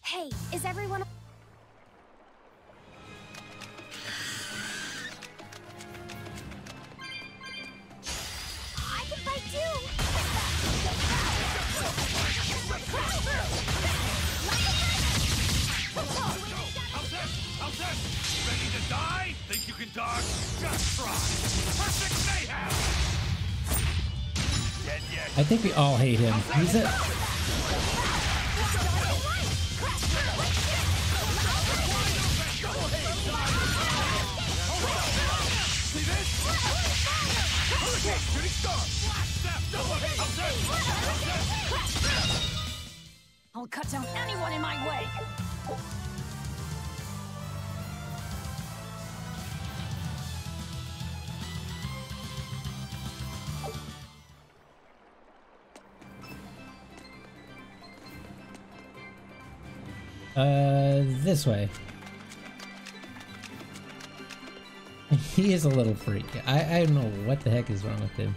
Hey, is everyone... I can fight too! How's this? Ready to die? Think you can dodge? Just try. Perfect mayhem! Dead yet? I think we all hate him. He's a... See this? Hurricane! Shooting star! Snap! Double hit! How's this? I'll cut down anyone in my way! This way. He is a little freak. I don't know what the heck is wrong with him.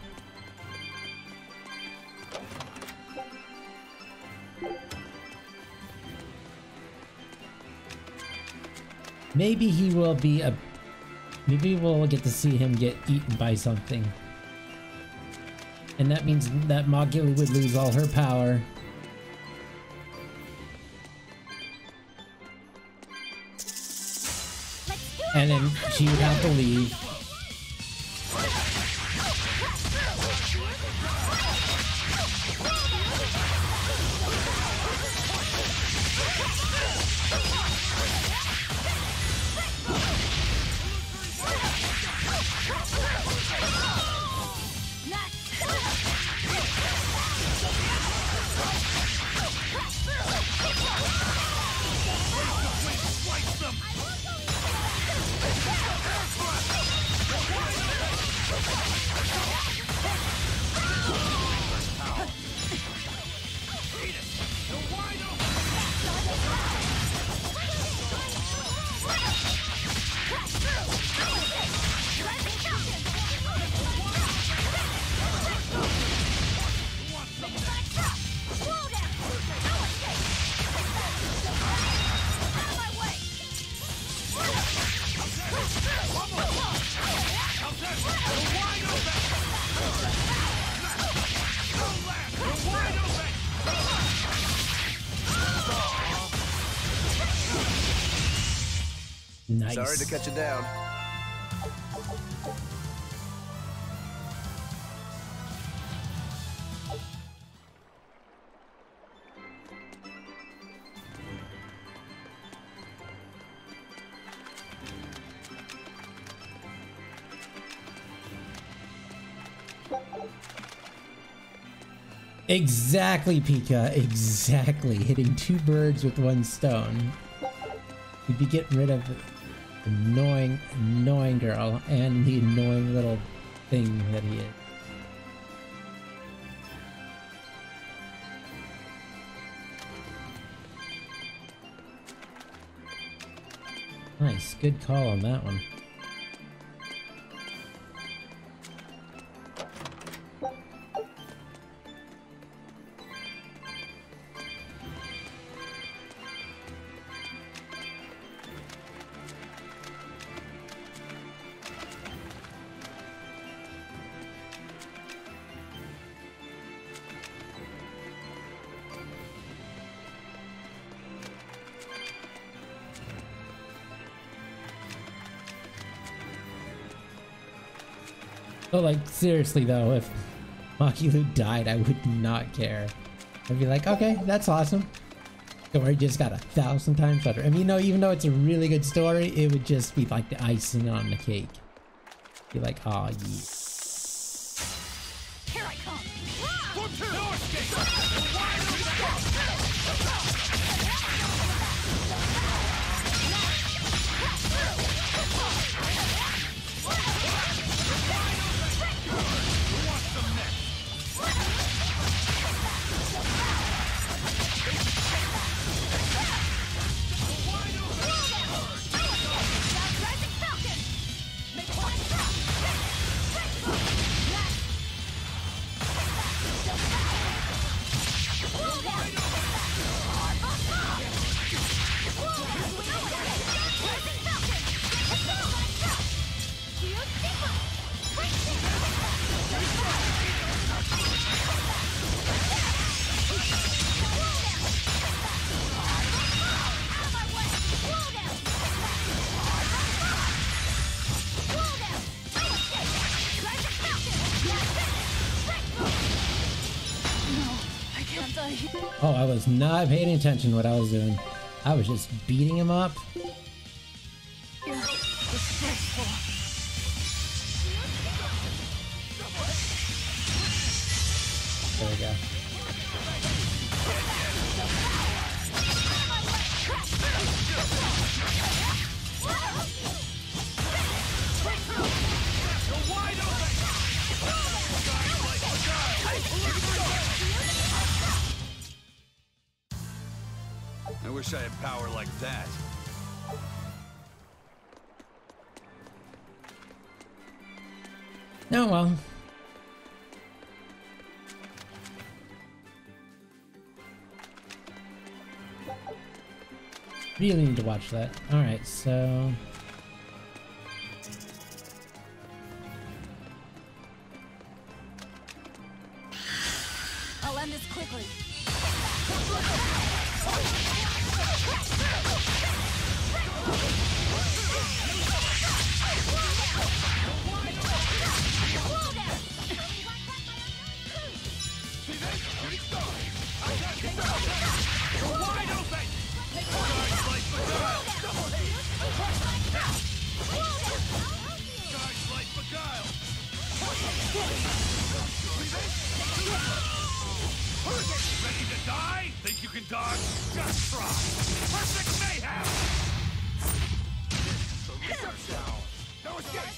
Maybe he will be a... Maybe we'll get to see him get eaten by something. And that means that Mogula would lose all her power. And then she would have to leave. Nice. Sorry to cut you down. Exactly, Pika. Exactly. Hitting two birds with one stone. We'd be getting rid of the annoying girl and the annoying little thing that he is. Nice. Good call on that one. But like, seriously though, if Mogula died, I would not care. I'd be like, okay, that's awesome. Story just got 1,000 times better. I mean, no, even though it's a really good story, it would just be like the icing on the cake. Be like, oh yeah. Here I come. No escape. Oh, I was not paying attention to what I was doing. I was just beating him up. You're disgraceful. There we go. I wish I had power like that. Oh well. Really need to watch that. Alright, so... I'll end this quickly. Ready to die? Think you can dodge? Just try. Perfect mayhem! No escape!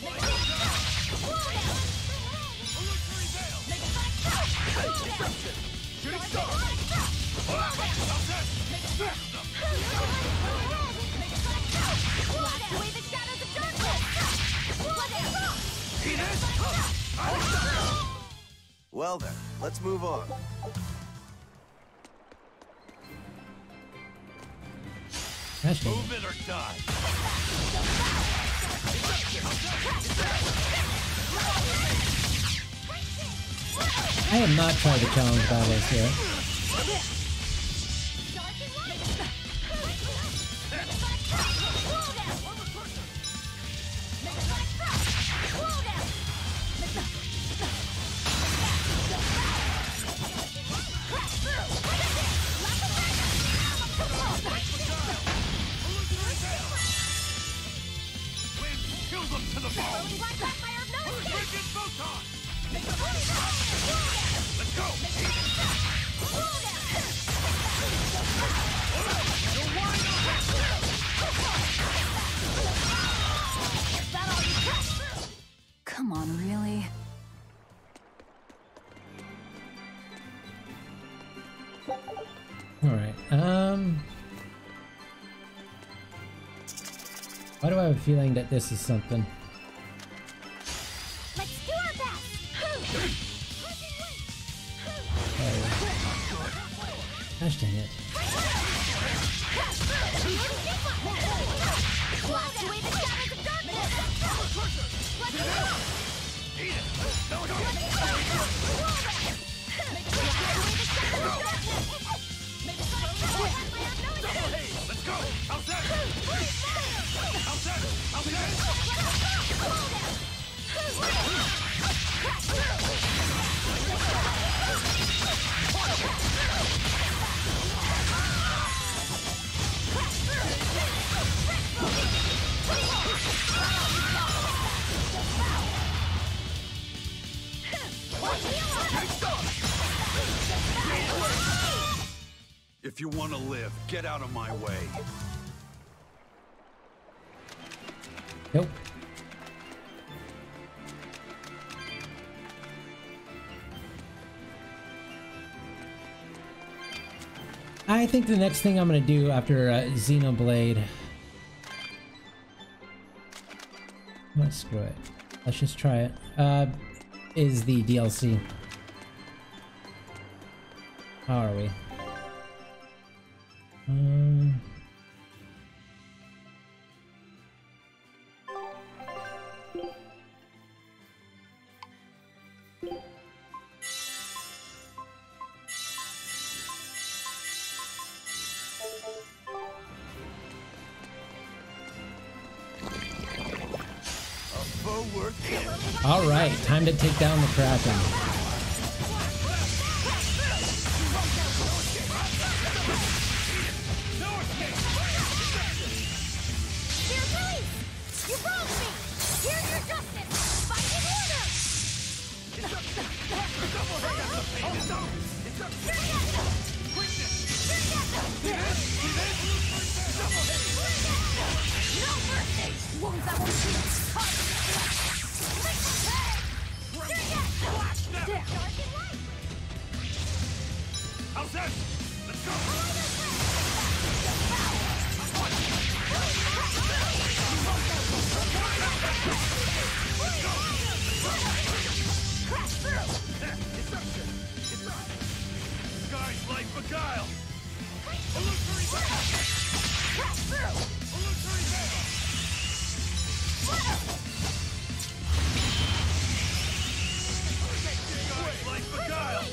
Shooting star! Well then, let's move on. Move it or die. I have not tried the challenge battles yet. Come on, really? Alright, why do I have a feeling that this is something? Let's do our best. Gosh dang it. Blast away the shadows of darkness. Let's go. Let's go! How's that? How's that? How's that? If you want to live, get out of my way. Nope. I think the next thing I'm gonna do after Xenoblade... Well, screw it. Let's just try it. Is the DLC. How are we? All right, time to take down the Kraken. How's this? Let's go! Crash through! Deception! It's up! Sky's light beguile! Illusory veil! Crash through! Illusory veil! Sky's light beguile!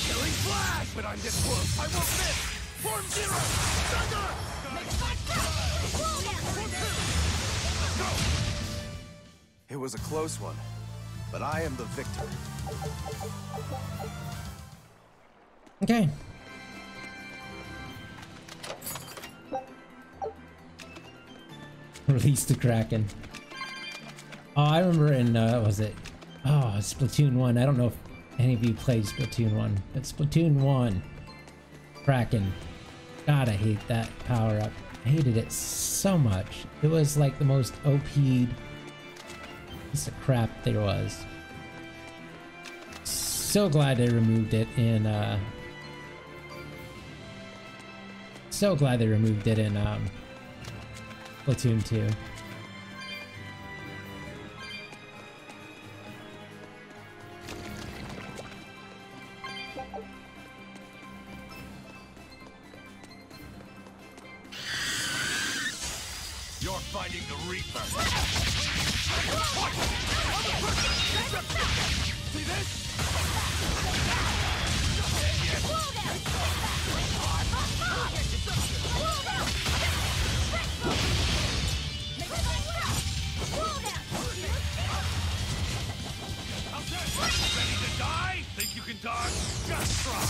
Killing flash! But I'm this close, I won't miss! Form zero! Thunder! It was a close one, but I am the victor. Okay. Release the Kraken. Oh, I remember in, was it? Oh, Splatoon 1. I don't know if any of you played Splatoon 1, but Splatoon 1. Kraken. God, I hate that power-up. I hated it so much. It was like the most OP'd piece of crap there was. So glad they removed it in, so glad they removed it in, Splatoon 2. You're fighting the Reaper! See this? Ready to die? Think you can dodge? Just try!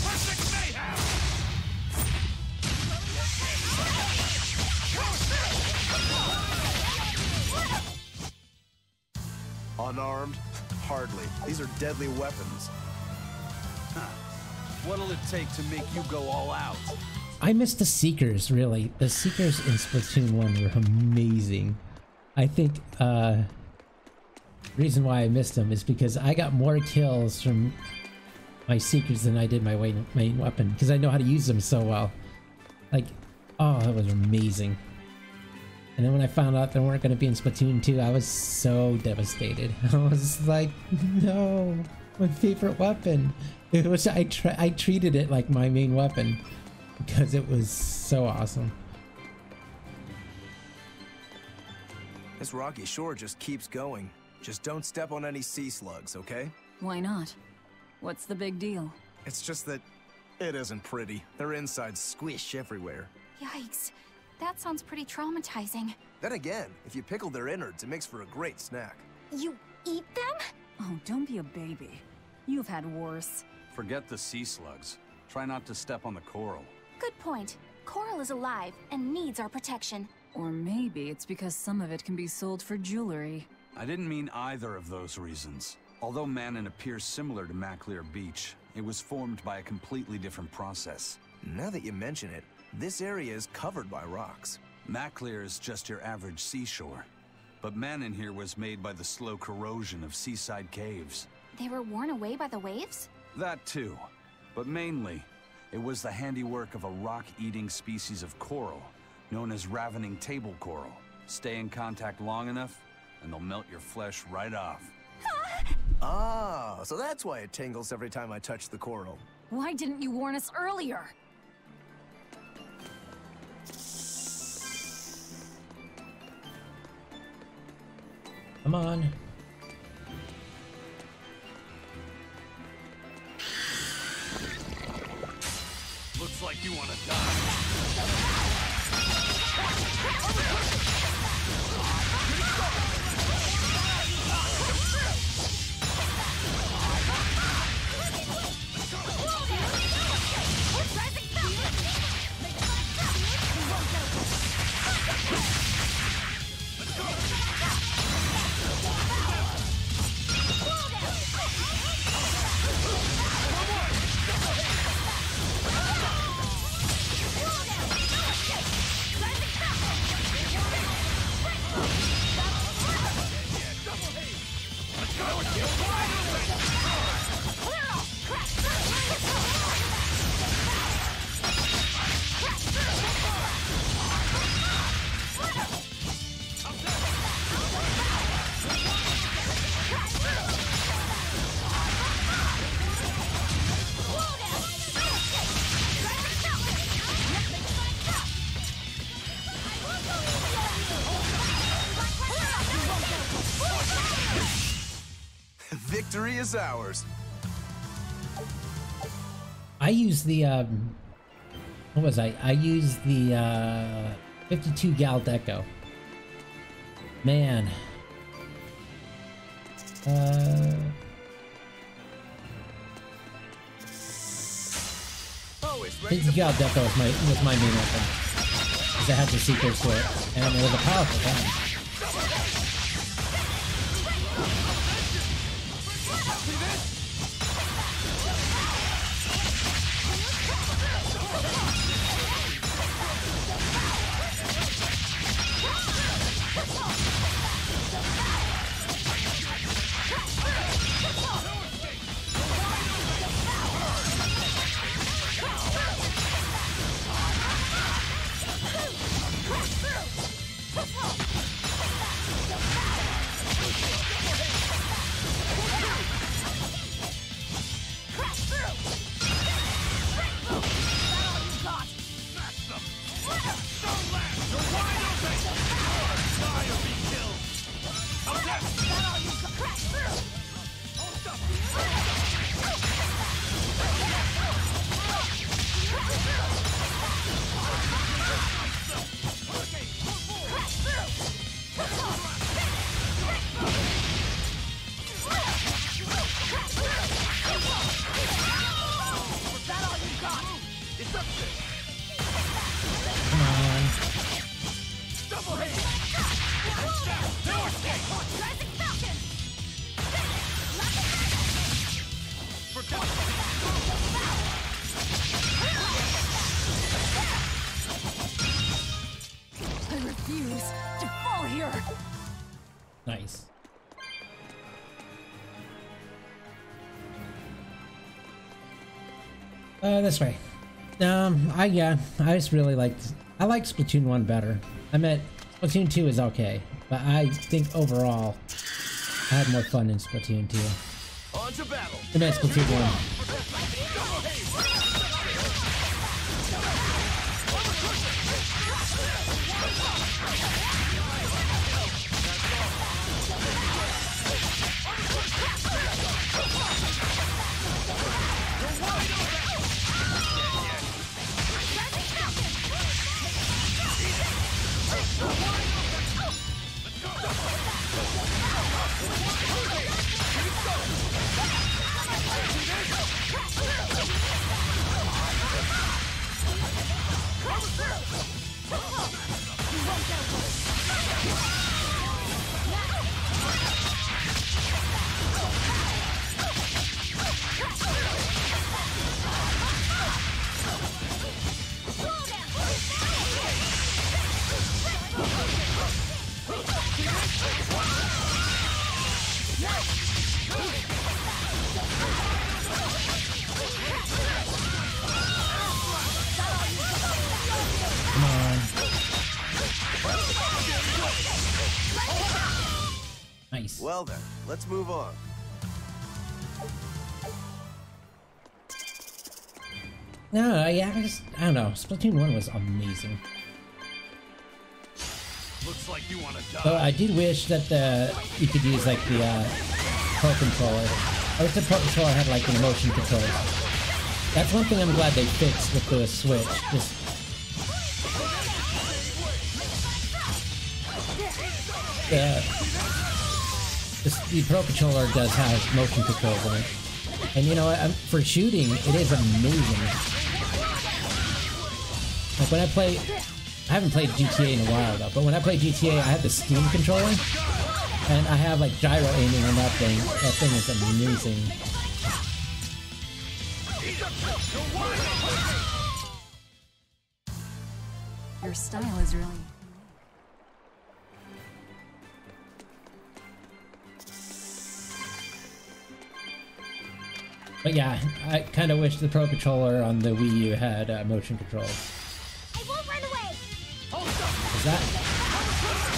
Perfect mayhem! Unarmed? Hardly. These are deadly weapons. Huh. What'll it take to make you go all out? I miss the Seekers, really. The Seekers in Splatoon 1 were amazing. I think, reason why I missed them is because I got more kills from my Seekers than I did my main weapon, because I know how to use them so well. Like, oh, that was amazing. And then when I found out they weren't going to be in Splatoon 2, I was so devastated. I was like, no, my favorite weapon. It was, I treated it like my main weapon because it was so awesome. This rocky shore just keeps going. Just don't step on any sea slugs, okay? Why not? What's the big deal? It's just that it isn't pretty. Their insides squish everywhere. Yikes. That sounds pretty traumatizing. Then again, if you pickle their innards, it makes for a great snack. You eat them? Oh, don't be a baby. You've had worse. Forget the sea slugs. Try not to step on the coral. Good point. Coral is alive and needs our protection. Or maybe it's because some of it can be sold for jewelry. I didn't mean either of those reasons. Although Manon appears similar to Maclear Beach, it was formed by a completely different process. Now that you mention it, this area is covered by rocks. Maclear is just your average seashore. But Manon here was made by the slow corrosion of seaside caves. They were worn away by the waves? That too. But mainly, it was the handiwork of a rock-eating species of coral, known as ravening table coral. Stay in contact long enough, and they'll melt your flesh right off. Ah, so that's why it tingles every time I touch the coral. Why didn't you warn us earlier? Come on. Looks like you want to die. is ours. I use the what was I used the 52 gal deco. Man. 52 gal deco was my main weapon. Because it had the secrets to it. And it was a powerful gun. Nice. This way. I just really liked. I like Splatoon 1 better. I meant Splatoon 2 is okay, but I think overall I had more fun in Splatoon 2. On to battle. I meant Splatoon 1. Nice. Well then, let's move on. No, yeah, I don't know. Splatoon 1 was amazing. Looks like you want to die. So I did wish that you could use like the Pro Controller. I wish the Pro Controller had like the motion controls. That's one thing I'm glad they fixed with the Switch. The Pro Controller does have motion controls in it. And you know what, for shooting, it is amazing. Like when I play, I haven't played GTA in a while though, but when I play GTA, I have the Steam controller, and I have like gyro aiming on that thing. That thing is amazing. Your style is really... But yeah, I kind of wish the Pro Controller on the Wii U had motion controls. I won't run away. Cause that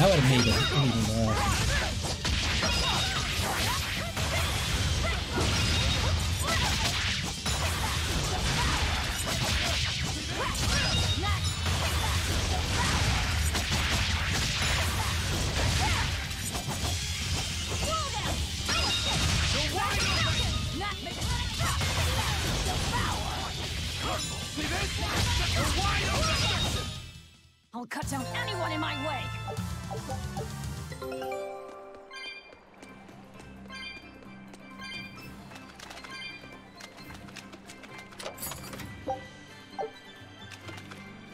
would have made it even more awesome. See this? You're wide open! I'll cut down anyone in my way!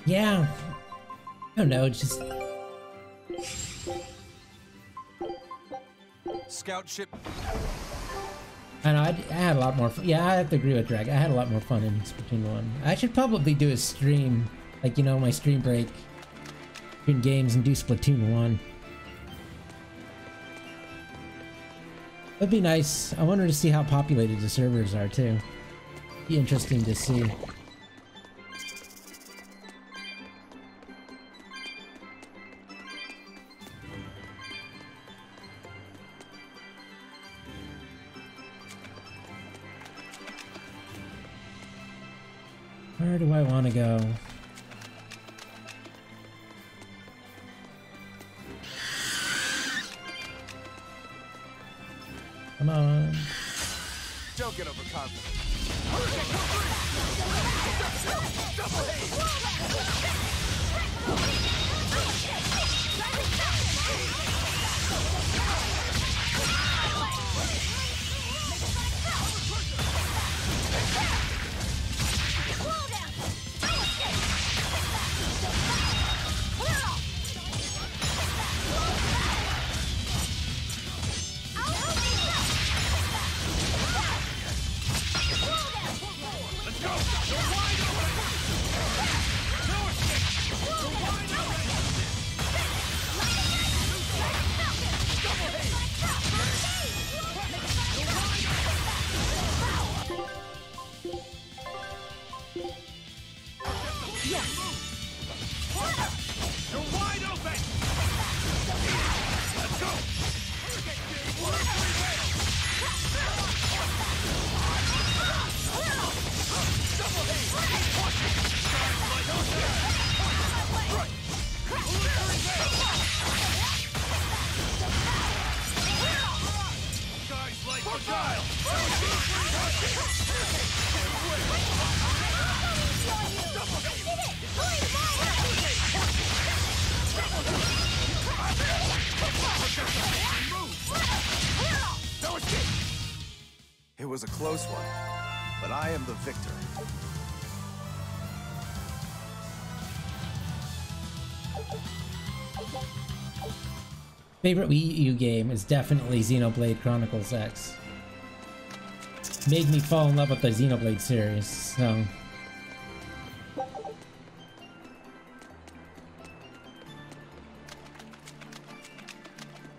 Yeah. I don't know, just... Scout ship. I know, I had a lot more fun. Yeah, I have to agree with Drag. I had a lot more fun in Splatoon 1. I should probably do a stream, like, you know, my stream break between games and do Splatoon 1. That'd be nice. I wanted to see how populated the servers are, too. Be interesting to see. Where do I want to go? Come on. Don't get overconfident. It was a close one, but I am the victor. Favorite Wii U game is definitely Xenoblade Chronicles X. Made me fall in love with the Xenoblade series, so...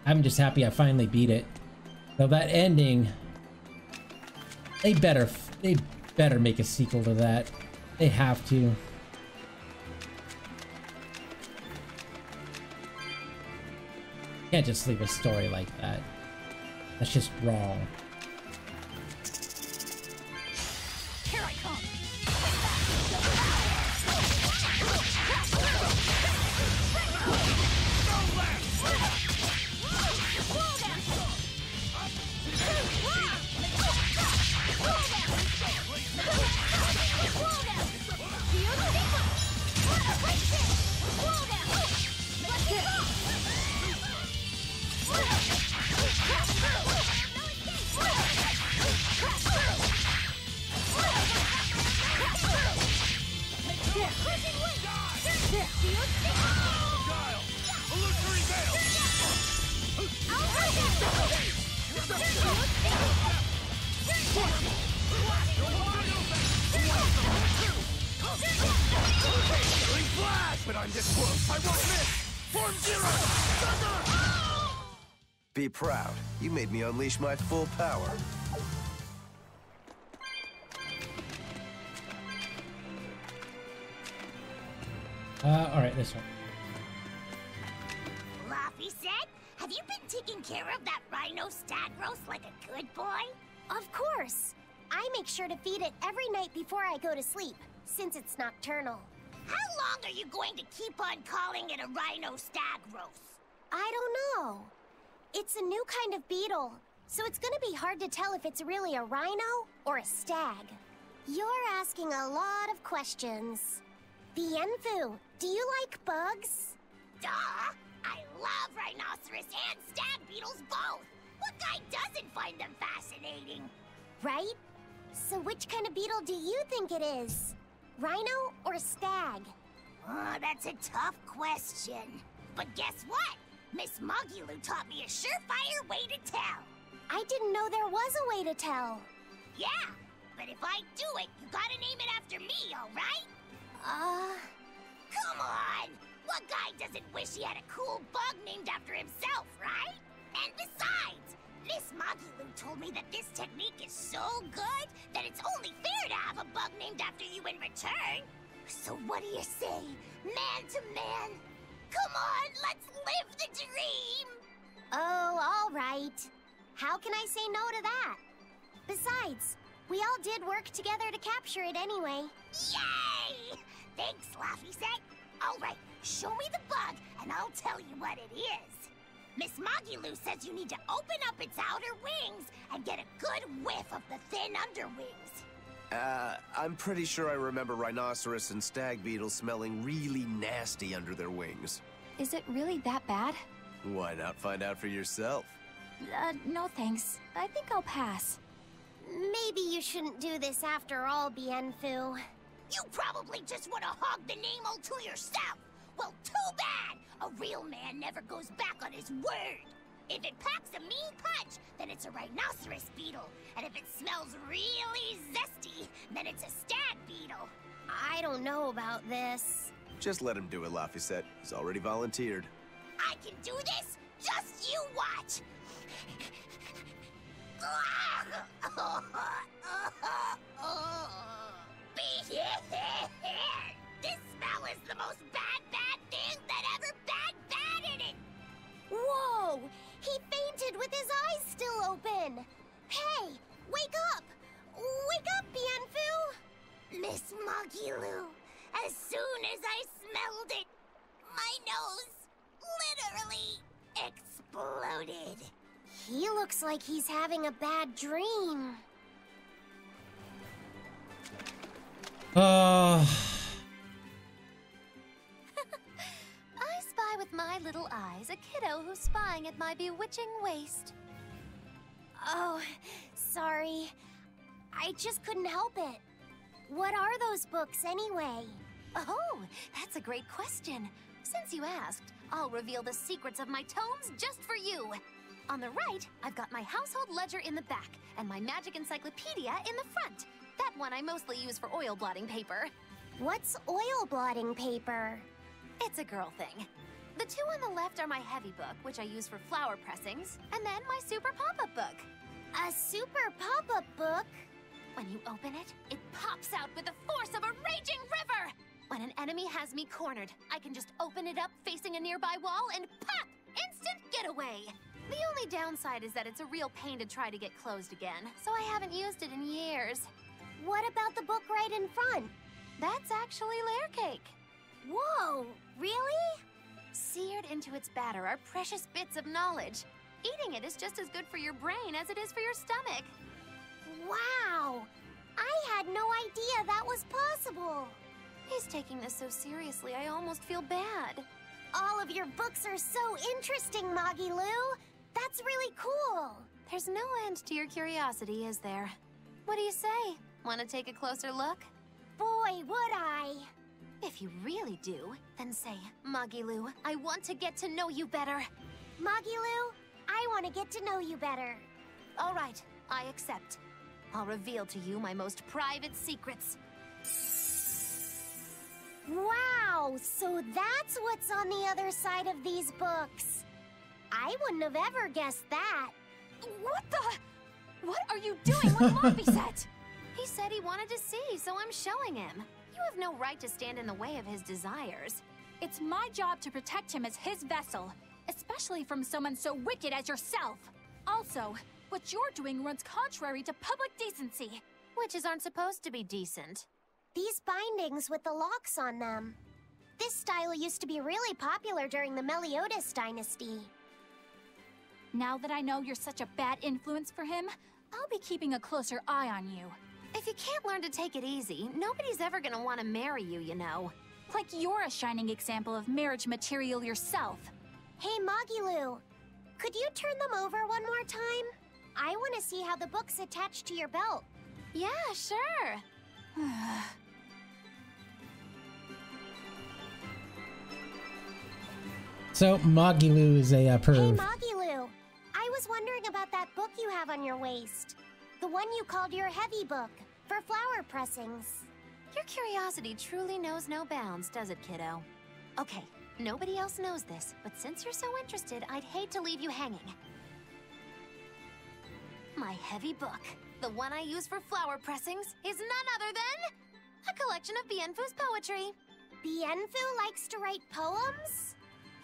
I'm just happy I finally beat it. So that ending... They better make a sequel to that. They have to. Can't just leave a story like that. That's just wrong. Here I come! But I'm this close, I won't miss! Form Zero! Thunder! Be proud. You made me unleash my full power. Alright, this one. Laffy said, have you been taking care of that rhino stag roast like a good boy? Of course. I make sure to feed it every night before I go to sleep, since it's nocturnal. How long are you going to keep on calling it a rhino stag roast? I don't know. It's a new kind of beetle, so it's gonna be hard to tell if it's really a rhino or a stag. You're asking a lot of questions. Bienfu, do you like bugs? Duh! I love rhinoceros and stag beetles both! What guy doesn't find them fascinating? Right? So which kind of beetle do you think it is? Rhino or stag? Oh, that's a tough question. But guess what? Miss Mogulu taught me a surefire way to tell. I didn't know there was a way to tell. Yeah, but if I do it, you gotta name it after me, alright? Come on! What guy doesn't wish he had a cool bug named after himself, right? And besides, Miss Mogulu told me that this technique is so good that it's only fair to have a bug named after you in return. So what do you say, man to man? Come on, let's live the dream! Oh, all right. How can I say no to that? Besides, we all did work together to capture it anyway. Yay! Thanks, Laffy-set. All right, show me the bug, and I'll tell you what it is. Miss Mogulu says you need to open up its outer wings and get a good whiff of the thin underwings. I'm pretty sure I remember rhinoceros and stag beetles smelling really nasty under their wings. Is it really that bad? Why not find out for yourself? No thanks. I think I'll pass. Maybe you shouldn't do this after all, Bienfu. You probably just want to hog the name all to yourself. Well, too bad! A real man never goes back on his word. If it packs a mean punch, then it's a rhinoceros beetle. And if it smells really zesty, then it's a stag beetle. I don't know about this. Just let him do it, Laffy-set. He's already volunteered. I can do this? Just you watch! This smell is the most bad thing that ever bad in it! Whoa! He fainted with his eyes still open! Hey! Wake up! Wake up, Bienfu! Miss Mogulu, as soon as I smelled it, my nose literally exploded. He looks like he's having a bad dream. I spy with my little eyes a kiddo who's spying at my bewitching waist. Oh, sorry. I just couldn't help it. What are those books anyway? Oh, that's a great question. Since you asked, I'll reveal the secrets of my tomes just for you. On the right, I've got my household ledger in the back, and my magic encyclopedia in the front. That one I mostly use for oil blotting paper. What's oil blotting paper? It's a girl thing. The two on the left are my heavy book, which I use for flower pressings, and then my super pop-up book. A super pop-up book? When you open it, it pops out with the force of a raging river! When an enemy has me cornered, I can just open it up facing a nearby wall and pop! Instant getaway! The only downside is that it's a real pain to try to get closed again, so I haven't used it in years. What about the book right in front? That's actually layer cake. Whoa, really? Seared into its batter are precious bits of knowledge. Eating it is just as good for your brain as it is for your stomach. Wow! I had no idea that was possible. He's taking this so seriously, I almost feel bad. All of your books are so interesting, Mogulu. That's really cool. There's no end to your curiosity, is there? What do you say? Want to take a closer look? Boy, would I. If you really do, then say, Mogulu, I want to get to know you better. Mogulu, I want to get to know you better. All right, I accept. I'll reveal to you my most private secrets. Wow, so that's what's on the other side of these books. I wouldn't have ever guessed that. What the? What are you doing with Laffy-set? He said he wanted to see, so I'm showing him. You have no right to stand in the way of his desires. It's my job to protect him as his vessel, especially from someone so wicked as yourself. Also, what you're doing runs contrary to public decency. Witches aren't supposed to be decent. These bindings with the locks on them. This style used to be really popular during the Meliodas dynasty. Now that I know you're such a bad influence for him, I'll be keeping a closer eye on you. If you can't learn to take it easy, nobody's ever gonna want to marry you, you know. Like you're a shining example of marriage material yourself. Hey, Magilu, could you turn them over one more time? I want to see how the book's attached to your belt. Yeah, sure. So Magilu is a Hey, perv. Magilu, I was wondering about that book you have on your waist. The one you called your heavy book, for flower pressings. Your curiosity truly knows no bounds, does it, kiddo? Okay, nobody else knows this, but since you're so interested, I'd hate to leave you hanging. My heavy book, the one I use for flower pressings, is none other than a collection of Bienfu's poetry. Bienfu likes to write poems?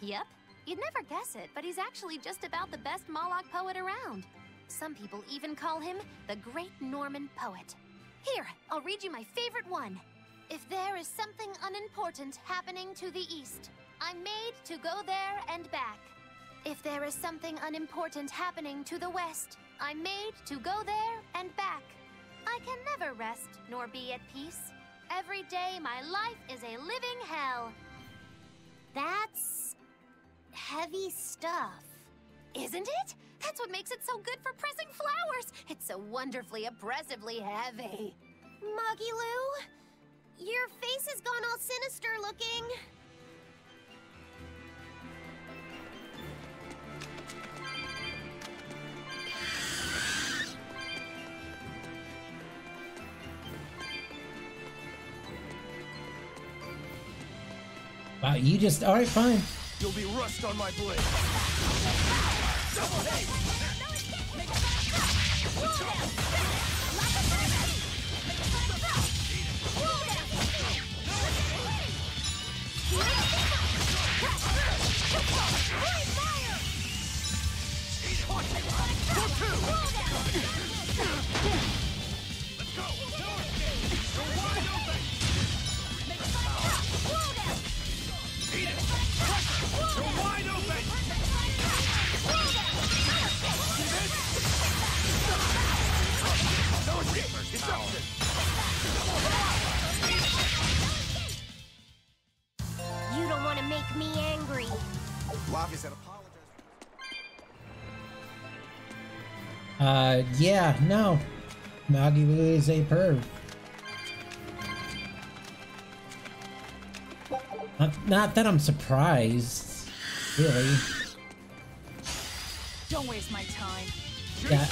Yep. You'd never guess it, but he's actually just about the best Moloch poet around. Some people even call him the Great Norman Poet. Here, I'll read you my favorite one. If there is something unimportant happening to the east, I'm made to go there and back. If there is something unimportant happening to the west, I'm made to go there and back. I can never rest nor be at peace. Every day my life is a living hell. That's heavy stuff. Isn't it? That's what makes it so good for pressing flowers. It's so wonderfully oppressively heavy. Magilu, your face has gone all sinister looking. Wow, you just alright, fine. You'll be rust on my blade. Double hate. Let's go! You're wide open! Eat it! You're wide open! No reaper's power! You don't want to make me angry. Lavi said apologize. Yeah, no. Magilu is a perv. Not that I'm surprised, really. Don't waste my time. Yeah.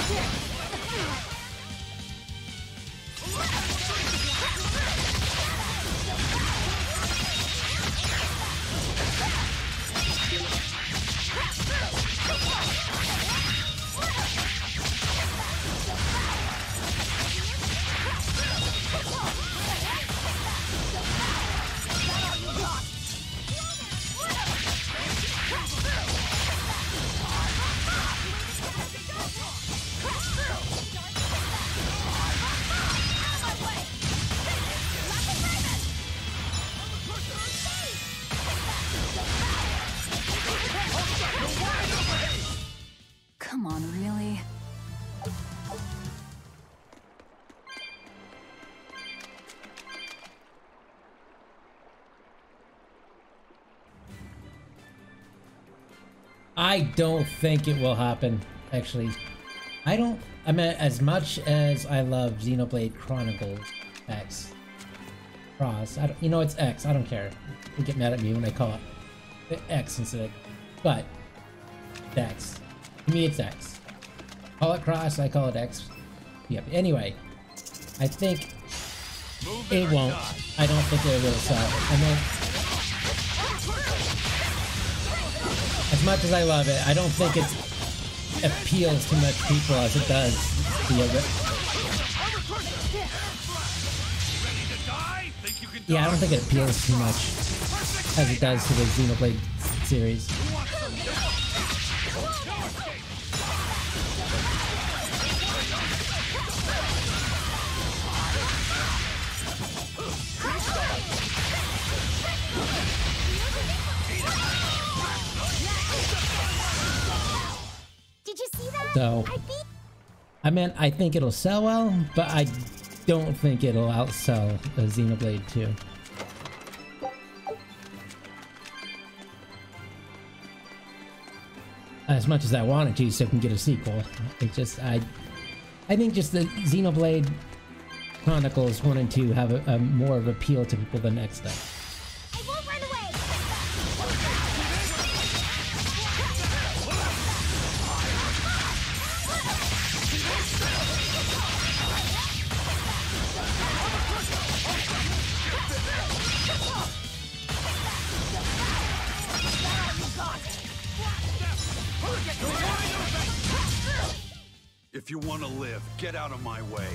Come on, really? I don't think it will happen, actually. I mean, as much as I love Xenoblade Chronicles X Cross, you know, it's X, I don't care. They get mad at me when I call it X instead of, but it's X. To me, it's X. Call it Cross, I call it X. Yep, anyway, I think it won't. I don't think it will sell. I mean, as much as I love it, I don't think it appeals to much people as it does the other. Yeah, I don't think it appeals too much as it does to the Xenoblade series. Did you see that? So, I mean, I think it'll sell well, but I don't think it'll outsell a Xenoblade 2. As much as I wanted to, so I can get a sequel. It just, I think just the Xenoblade Chronicles 1 and 2 have a more of appeal to people than X does. I won't run away. If you want to live, get out of my way.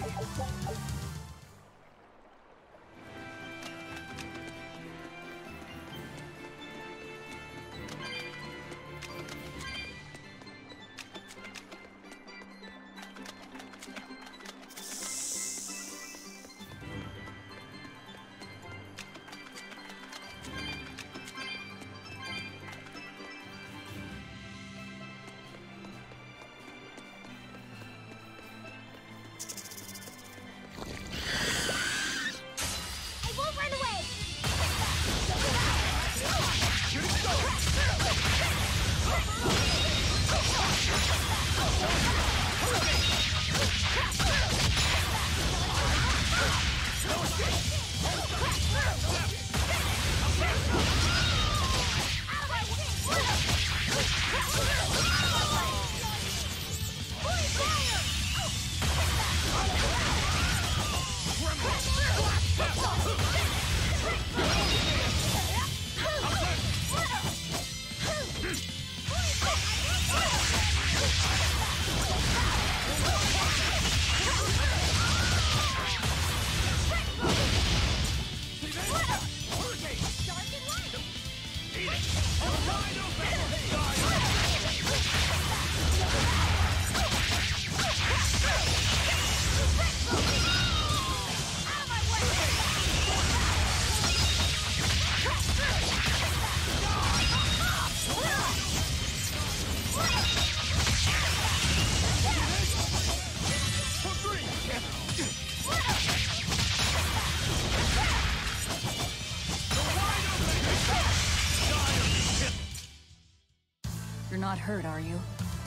You're not hurt, are you?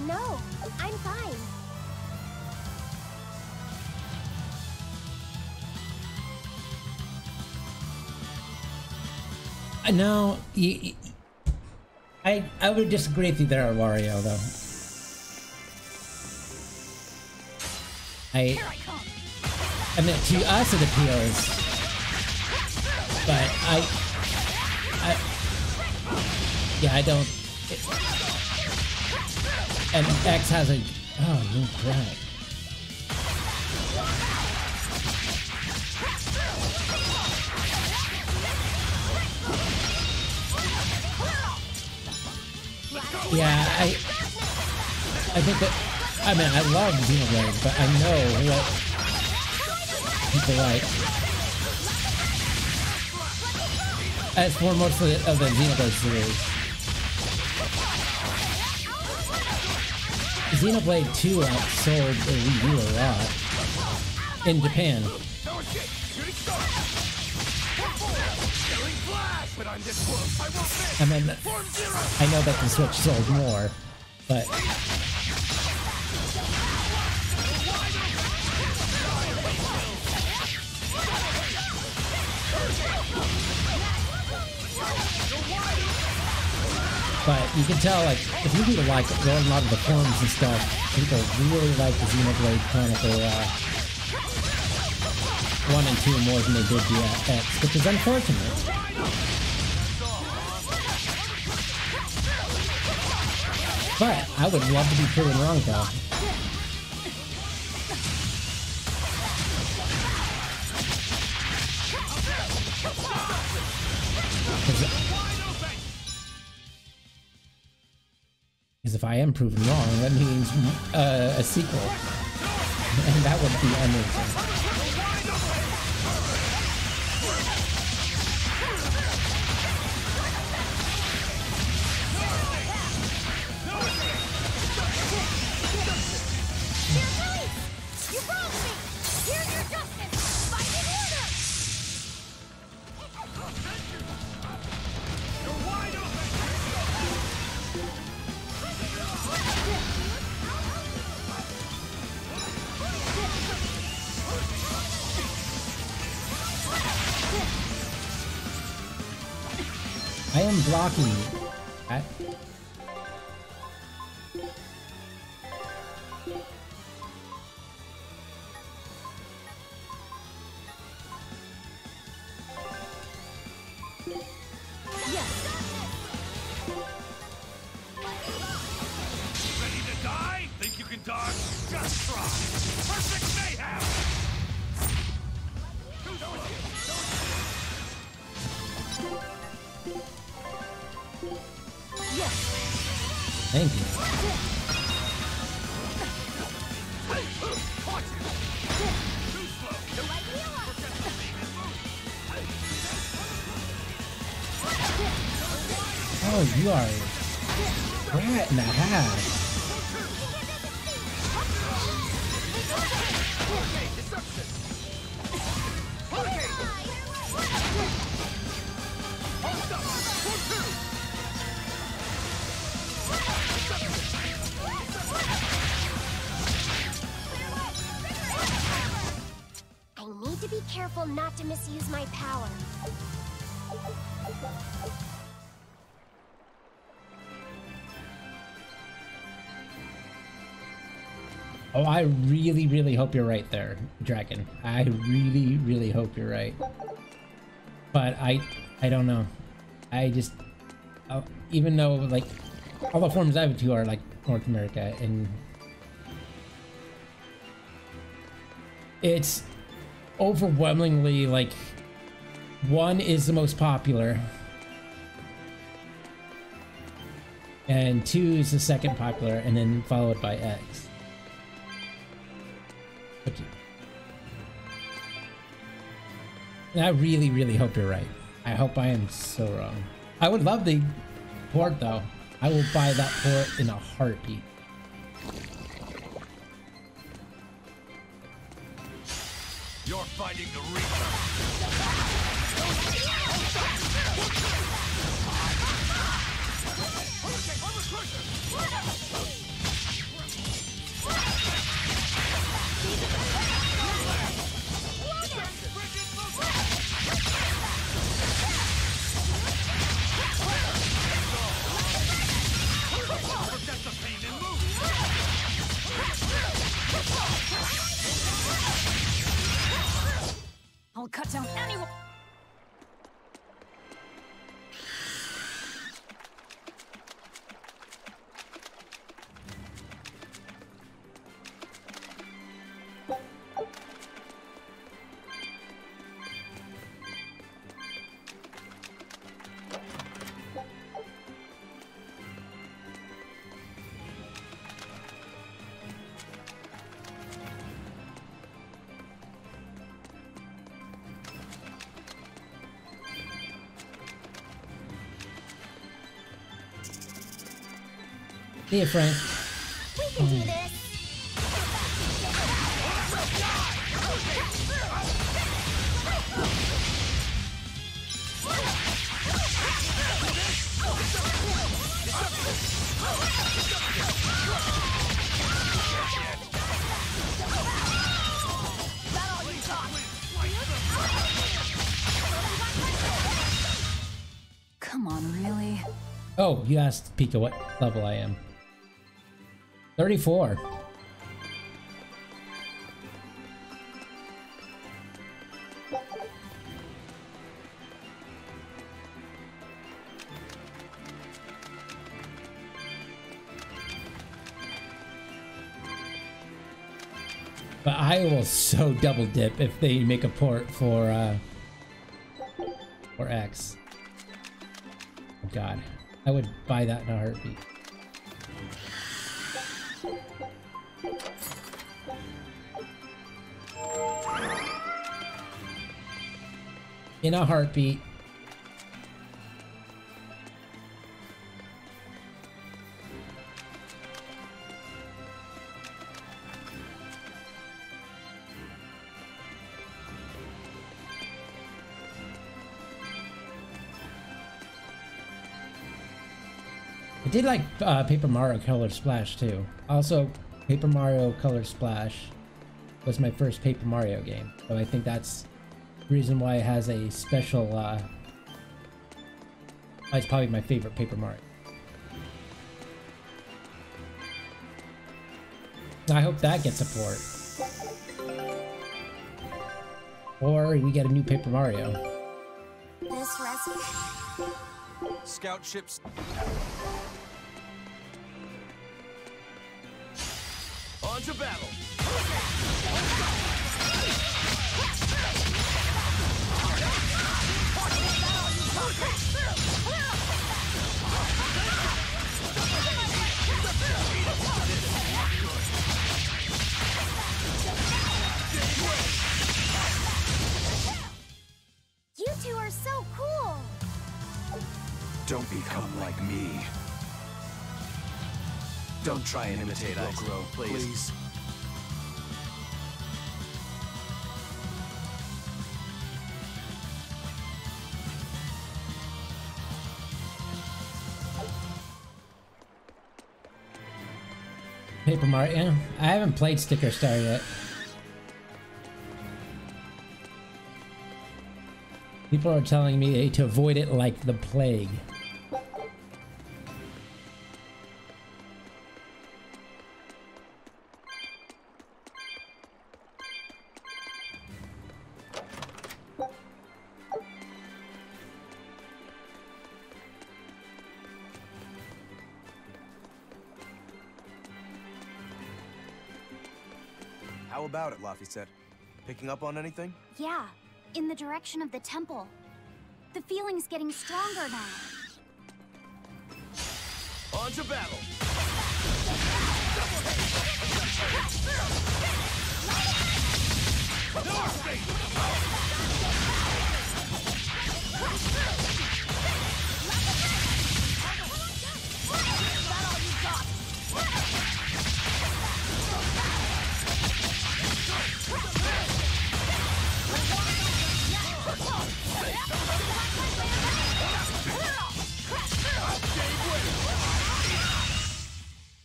No, I'm fine. No, I would disagree with you there, Wario, though. I mean, to us it appeals, but yeah, I don't. And X has a, oh, no crap. Yeah, I think that, I mean, I love Xenoblade, but I know what people like. As for most of the Xenoblade series. Xenoblade 2 outsold the Wii U a lot. In Japan. I mean, I know that the Switch sold more, but you can tell, like, if you read like going a lot of the forums and stuff, people really like the Xenoblade Chronicle 1 and 2 more than they did the X, which is unfortunate. But I would love to be proven wrong, though. Because if I am proven wrong, that means a sequel, and that would be amazing. I am blocking you. Ready to die? Think you can dodge? Just try. Perfect mayhem! Thank you. Oh, you are a rat in a hat. I need to be careful not to misuse my power. Oh, I really, really hope you're right there, Dragon. I really, really hope you're right. But I don't know. I just, even though like all the forms I have to are like North America, and it's overwhelmingly like 1 is the most popular and 2 is the second popular, and then followed by X. And I really, really hope you're right. I hope I am so wrong. I would love the port though. I will buy that port in a heartbeat. You're fighting the Reaper. I'll cut down anyone. See you, Frank. We can do this. Come on, really? Oh, you asked Pika what level I am. 34. But I will so double dip if they make a port for X. Oh God, I would buy that in a heartbeat. In a heartbeat. I did like Paper Mario Color Splash too. Also, Paper Mario Color Splash was my first Paper Mario game, so I think that's the reason why it has a special It's probably my favorite Paper Mario. I hope that gets support. Or we get a new Paper Mario. This recipe. Scout ships. On to battle. You two are so cool. Don't become like me. Don't try and imitate us, please. Paper Mario. I haven't played Sticker Star yet. People are telling me to avoid it like the plague. How about it, Laphicet? Picking up on anything? Yeah, in the direction of the temple. The feeling's getting stronger now. On to battle.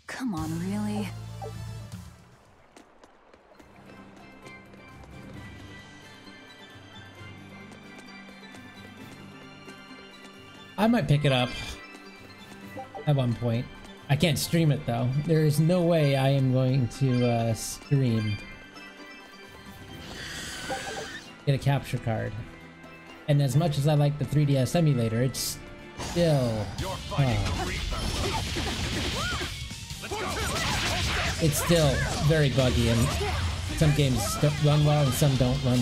Come on, really? I might pick it up at one point. I can't stream it though. There is no way I am going to stream. Get a capture card. And as much as I like the 3DS emulator, it's still... it's still very buggy, and some games run well and some don't run.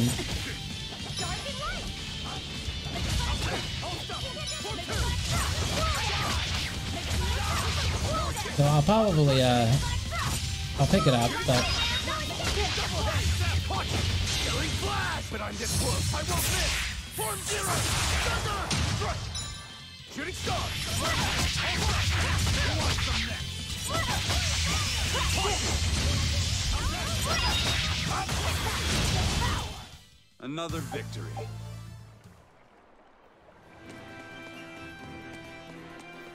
So I'll probably, I'll pick it up, but... But I'm this close. I won't miss. Form zero. Thunder. Shooting star. Who wants some next? Another victory.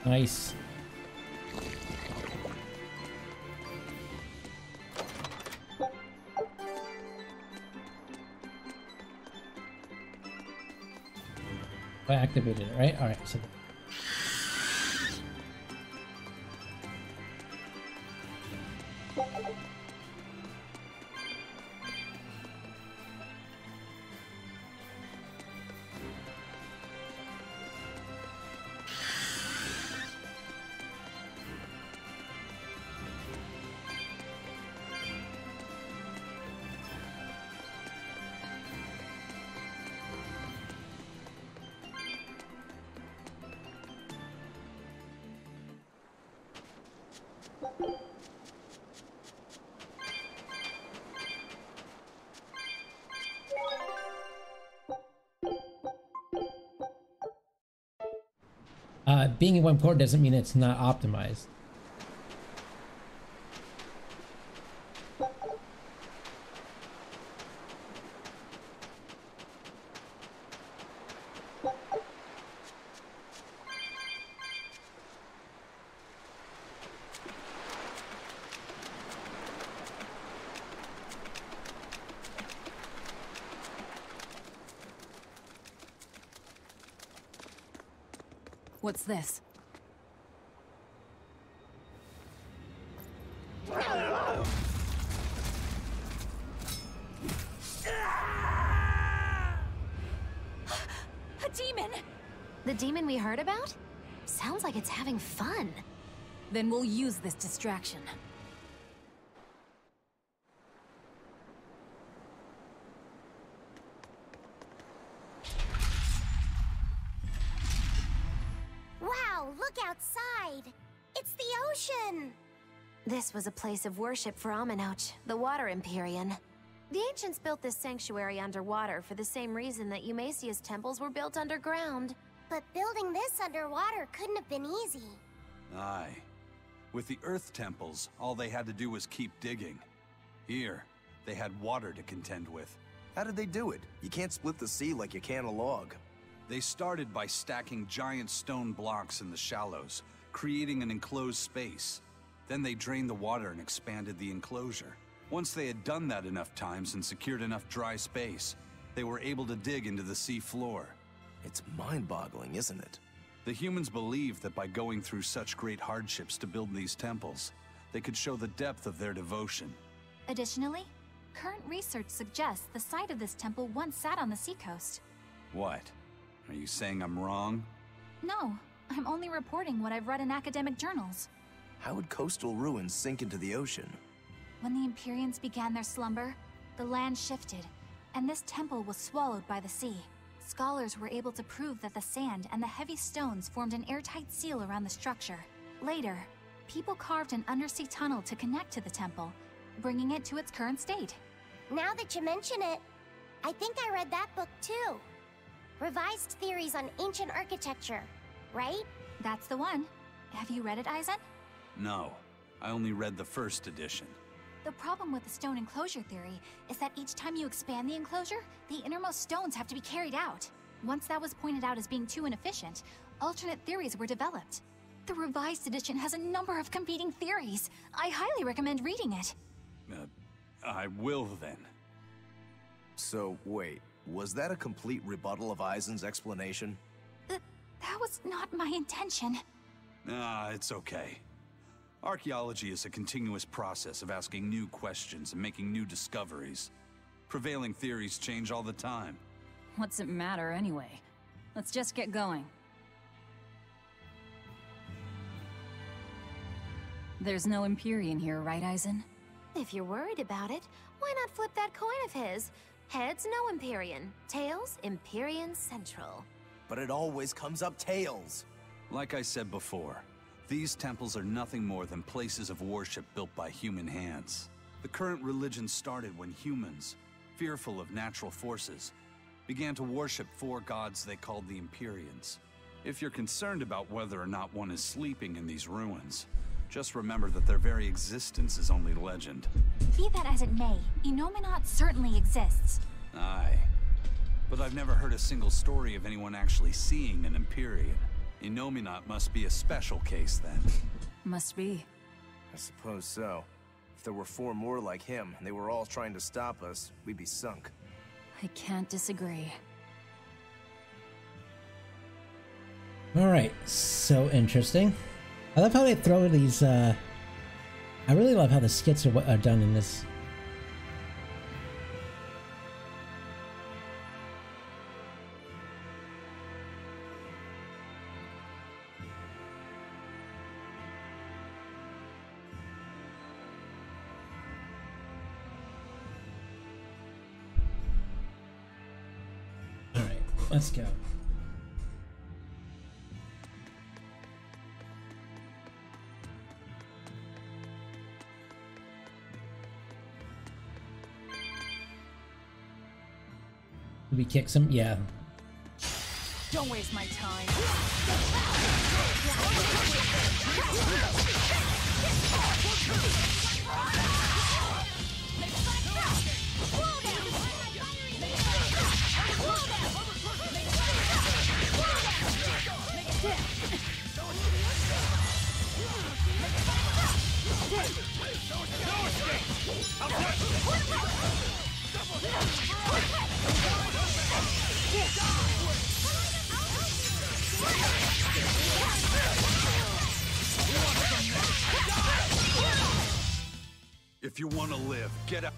Nice. I activated it, right? All right. So. Being in one core doesn't mean it's not optimized. What's this? A demon! The demon we heard about? Sounds like it's having fun. Then we'll use this distraction. Wow, look outside! It's the ocean! This was a place of worship for Aminoch, the Water Empyrean. The ancients built this sanctuary underwater for the same reason that Eumasia's temples were built underground. But building this underwater couldn't have been easy. Aye. With the Earth temples, all they had to do was keep digging. Here, they had water to contend with. How did they do it? You can't split the sea like you can a log. They started by stacking giant stone blocks in the shallows, creating an enclosed space. Then they drained the water and expanded the enclosure. Once they had done that enough times and secured enough dry space, they were able to dig into the sea floor. It's mind-boggling, isn't it? The humans believed that by going through such great hardships to build these temples, they could show the depth of their devotion. Additionally, current research suggests the site of this temple once sat on the seacoast. What? Are you saying I'm wrong? No, I'm only reporting what I've read in academic journals. How would coastal ruins sink into the ocean? When the Empyreans began their slumber, the land shifted, and this temple was swallowed by the sea. Scholars were able to prove that the sand and the heavy stones formed an airtight seal around the structure. Later, people carved an undersea tunnel to connect to the temple, bringing it to its current state. Now that you mention it, I think I read that book too. Revised Theories on Ancient Architecture, right? That's the one. Have you read it, Aizen? No, I only read the first edition. The problem with the stone enclosure theory is that each time you expand the enclosure, the innermost stones have to be carried out. Once that was pointed out as being too inefficient, alternate theories were developed. The revised edition has a number of competing theories. I highly recommend reading it. I will then. So, wait, was that a complete rebuttal of Aizen's explanation? That was not my intention. It's okay. Archaeology is a continuous process of asking new questions and making new discoveries. Prevailing theories change all the time. What's it matter anyway? Let's just get going. There's no Empyrean here, right, Aizen? If you're worried about it, why not flip that coin of his? Heads, no Empyrean. Tails, Empyrean Central. But it always comes up tails. Like I said before, these temples are nothing more than places of worship built by human hands. The current religion started when humans, fearful of natural forces, began to worship four gods they called the Empyreans. If you're concerned about whether or not one is sleeping in these ruins, just remember that their very existence is only legend. Be that as it may, Innominat certainly exists. Aye. But I've never heard a single story of anyone actually seeing an Empyrean. Innominat must be a special case, then. Must be. I suppose so. If there were four more like him, and they were all trying to stop us, we'd be sunk. I can't disagree. Alright, so interesting. I love how they throw these, I really love how the skits are done in this. Alright, let's go. Did we kick some? Yeah. Don't waste my time. If you want to live, get out.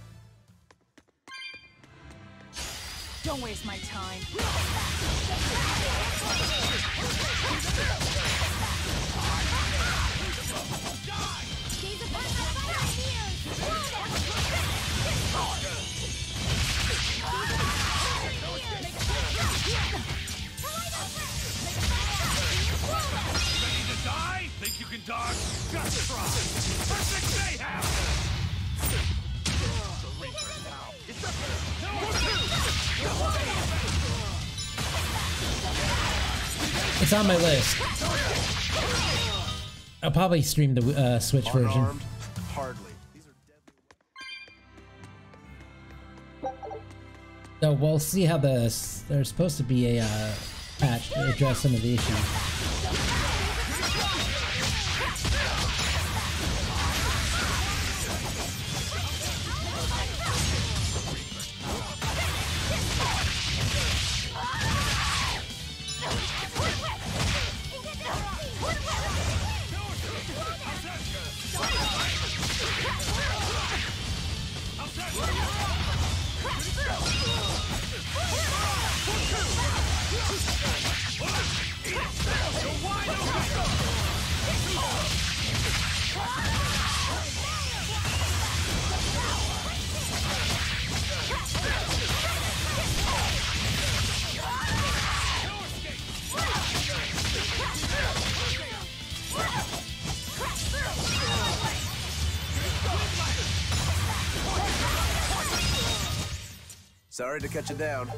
Don't waste my time. Ready to die? Think you can dodge? Just try. Perfect mayhem! The Reaper's now. It's up there. It's on my list. I'll probably stream the Switch version. Unarmed? Hardly. These are deadly. So we'll see how there's supposed to be a patch to address some of the issues. Sorry to cut you down.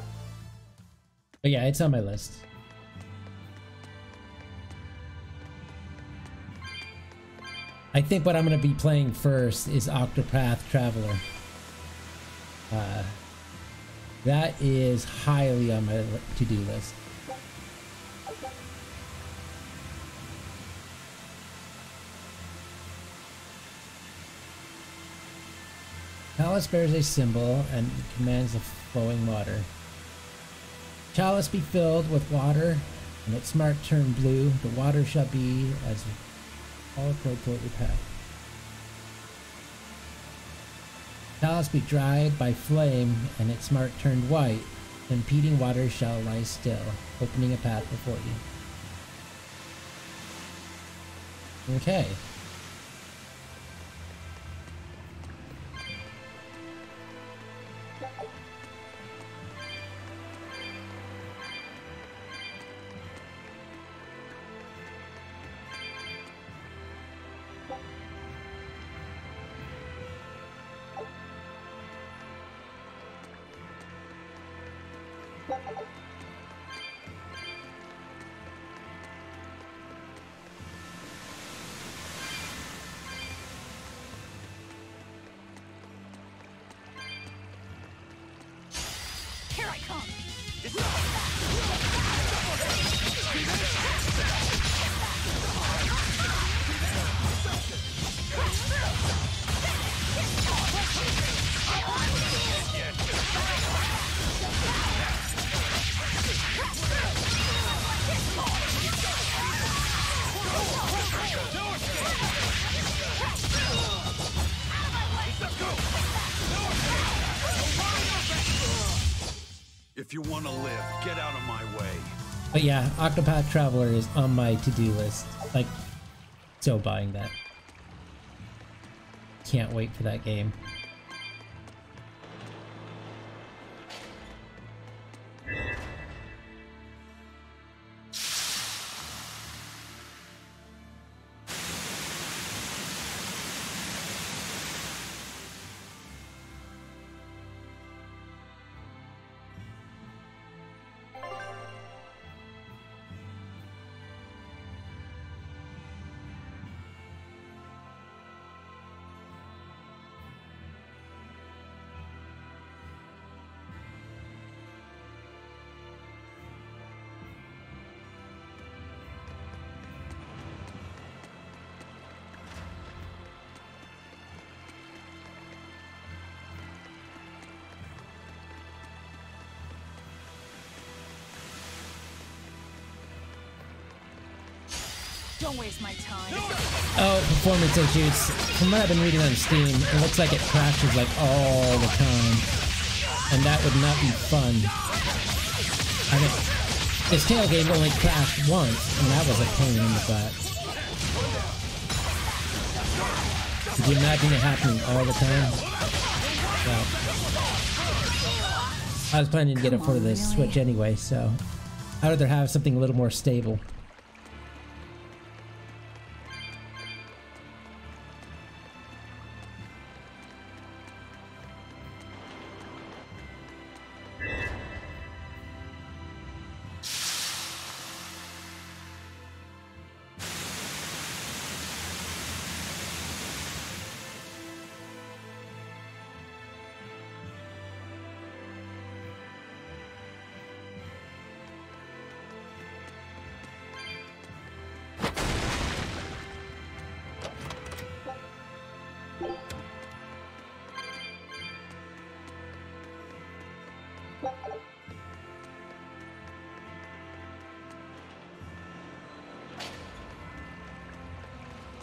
But yeah, it's on my list. I think what I'm going to be playing first is Octopath Traveler. That is highly on my to-do list. Chalice bears a symbol and commands the flowing water. Chalice be filled with water, and its mark turn blue. The water shall be as all toward your path. Chalice be dried by flame, and its mark turned white. Impeding water shall lie still, opening a path before you. Okay. Here I come! If you want to live, get out of my way. But yeah, Octopath Traveler is on my to-do list. Like, so buying that. Can't wait for that game. Don't waste my time. Oh, performance issues. From what I've been reading on Steam, it looks like it crashes like all the time. And that would not be fun. I mean, this tailgate only crashed once, and that was a pain in the butt. Could you imagine it happening all the time? Well, I was planning to get it for the Switch anyway, so I'd rather have something a little more stable.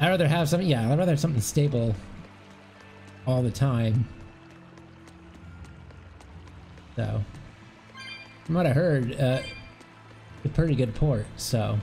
I'd rather have something, yeah, I'd rather have something stable all the time. So, from what I heard, a pretty good port, so.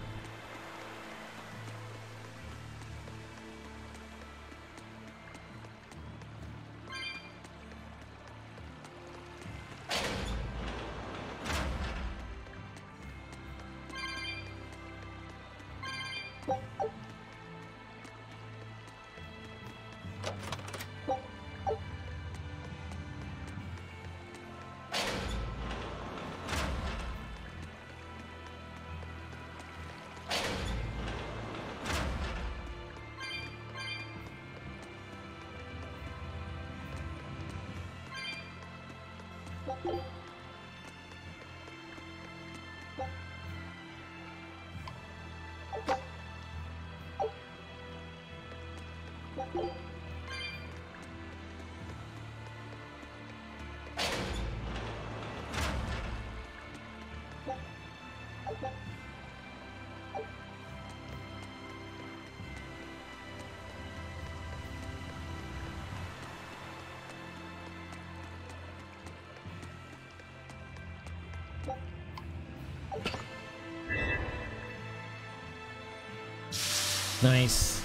Nice.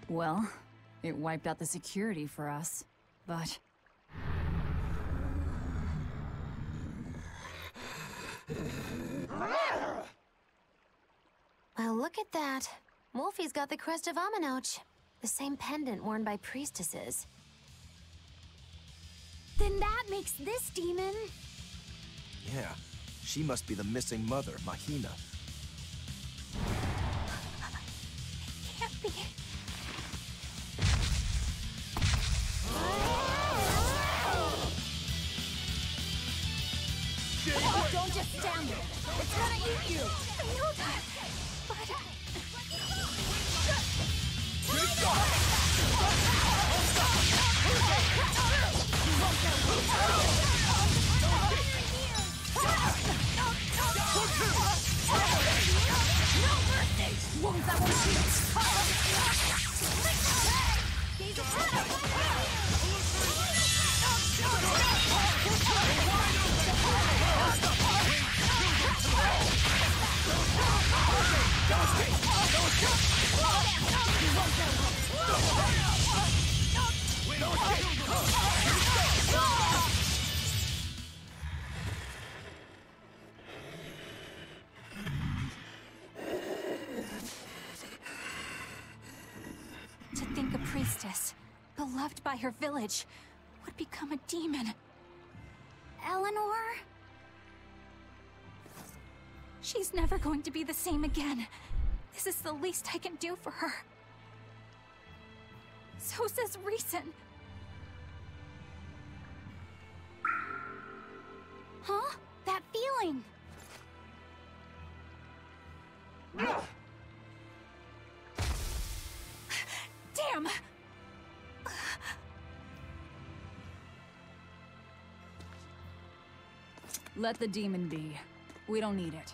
Well, it wiped out the security for us, but... Well, look at that. Wolfie's got the crest of Aminoch. The same pendant worn by priestesses. Then that makes this demon... Yeah, she must be the missing mother, Mahina. Can't be... Oh, don't just stand there. It's gonna eat you. I know that, but... Wounds that will To think a priestess, beloved by her village, would become a demon. Eleanor? She's never going to be the same again. This is the least I can do for her. So says reason. Huh? That feeling! Damn! Let the demon be. We don't need it.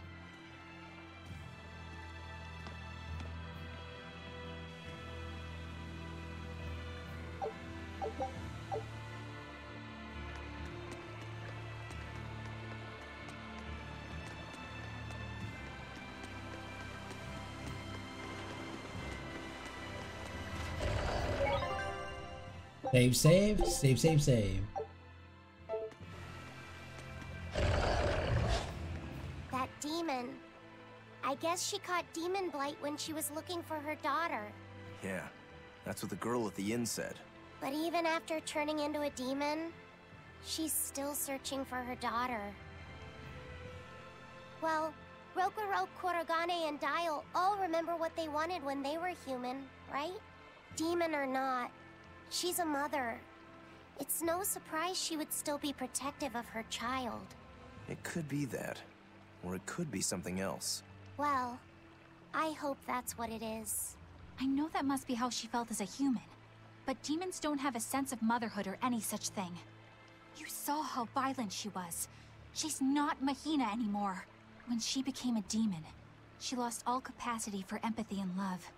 Save, save, save, save, save. That demon. I guess she caught demon blight when she was looking for her daughter. Yeah, that's what the girl at the inn said. But even after turning into a demon, she's still searching for her daughter. Well, Rokurok, Korogane, and Dial all remember what they wanted when they were human, right? Demon or not, she's a mother. It's no surprise she would still be protective of her child. It could be that, or it could be something else. Well, I hope that's what it is. I know that must be how she felt as a human. But demons don't have a sense of motherhood or any such thing. You saw how violent she was. She's not Mahina anymore. When she became a demon, she lost all capacity for empathy and love.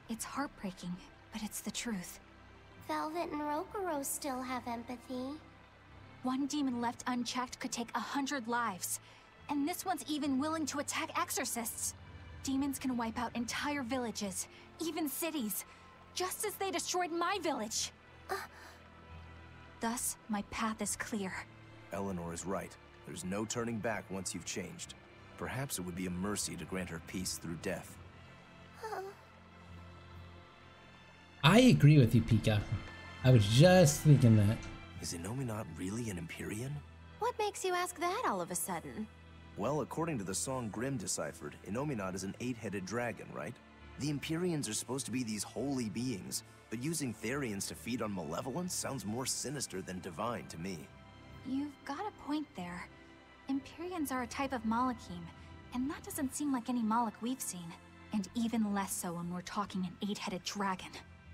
It's heartbreaking, but it's the truth. Velvet and Rokuro still have empathy. One demon left unchecked could take 100 lives. And this one's even willing to attack exorcists. Demons can wipe out entire villages, even cities, just as they destroyed my village. Thus, my path is clear. Eleanor is right. There's no turning back once you've changed. Perhaps it would be a mercy to grant her peace through death. I agree with you, Pika. I was just thinking that. Is Innominat really an Empyrean? What makes you ask that all of a sudden? Well, according to the song Grimm deciphered, Innominat is an 8-headed dragon, right? The Empyreans are supposed to be these holy beings, but using Therians to feed on malevolence sounds more sinister than divine to me. You've got a point there. Empyreans are a type of Malakim, and that doesn't seem like any Moloch we've seen. And even less so when we're talking an 8-headed dragon.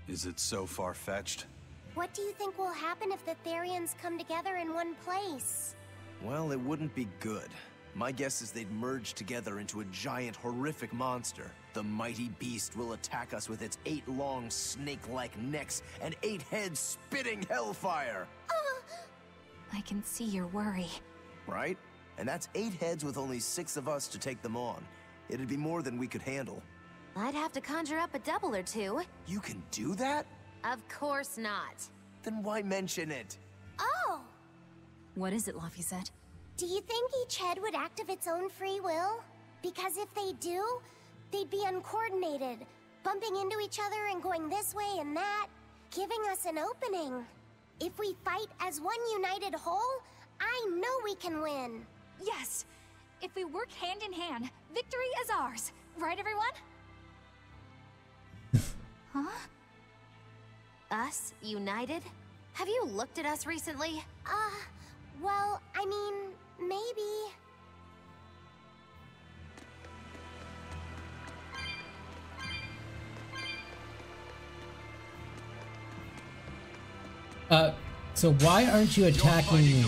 Is it so far-fetched? What do you think will happen if the Therians come together in one place? Well, it wouldn't be good. My guess is they'd merge together into a giant, horrific monster. The mighty beast will attack us with its 8 long, snake-like necks and 8 heads spitting hellfire! I can see your worry. Right? And that's 8 heads with only 6 of us to take them on. It'd be more than we could handle. I'd have to conjure up a double or two. You can do that? Of course not. Then why mention it? Oh! What is it, Laphicet? Do you think each head would act of its own free will? Because if they do, they'd be uncoordinated, bumping into each other and going this way and that, giving us an opening. If we fight as one united whole, I know we can win. Yes! If we work hand in hand, victory is ours. Right, everyone? Huh? Us? United? Have you looked at us recently? Well, I mean, maybe. So why aren't you attacking me?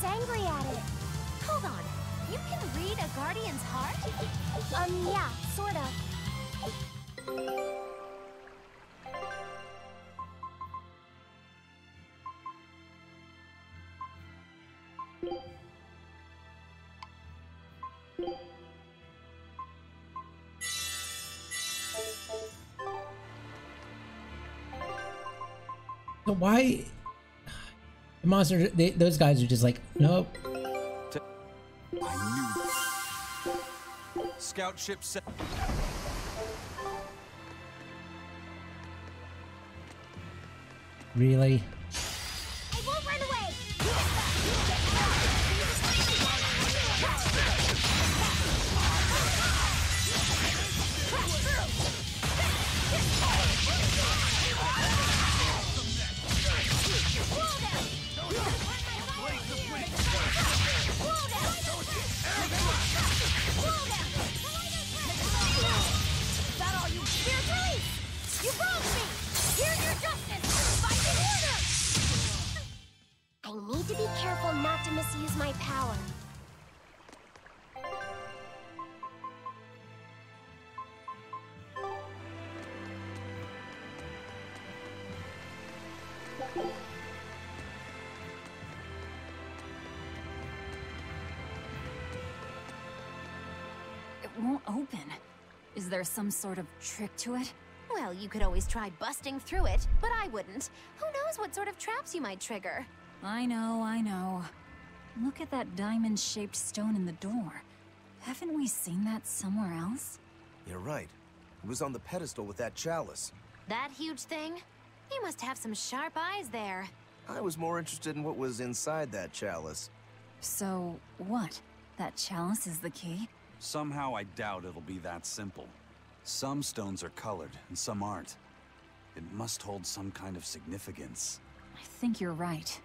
angry at it. Hold on. You can read a Guardian's heart? Yeah, sorta. So why the monsters? Those guys are just like, nope. I knew that. Scout ship set. Really? I won't run away! Is that all you fear, police? You wronged me! Here's your justice! Find the order! I need to be careful not to misuse my power. It won't open. Is there some sort of trick to it? Well, you could always try busting through it, but I wouldn't. Who knows what sort of traps you might trigger? I know, I know. Look at that diamond-shaped stone in the door. Haven't we seen that somewhere else? You're right. It was on the pedestal with that chalice. That huge thing? You must have some sharp eyes there. I was more interested in what was inside that chalice. So, what? That chalice is the key? Somehow I doubt it'll be that simple. Some stones are colored, and some aren't. It must hold some kind of significance. I think you're right.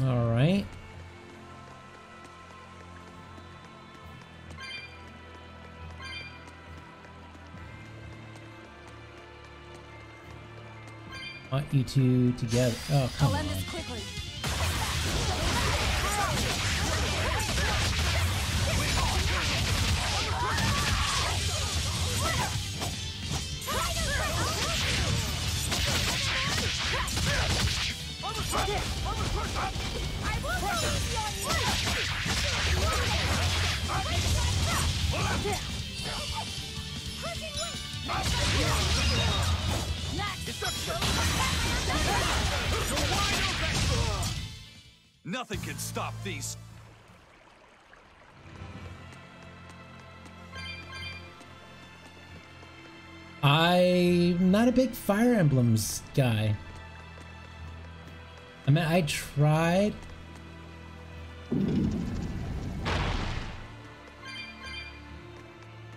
All right. Want you two together. Oh, come I'll on. end this quickly. Nothing can stop these. I'm not a big Fire Emblems guy. I mean, I tried.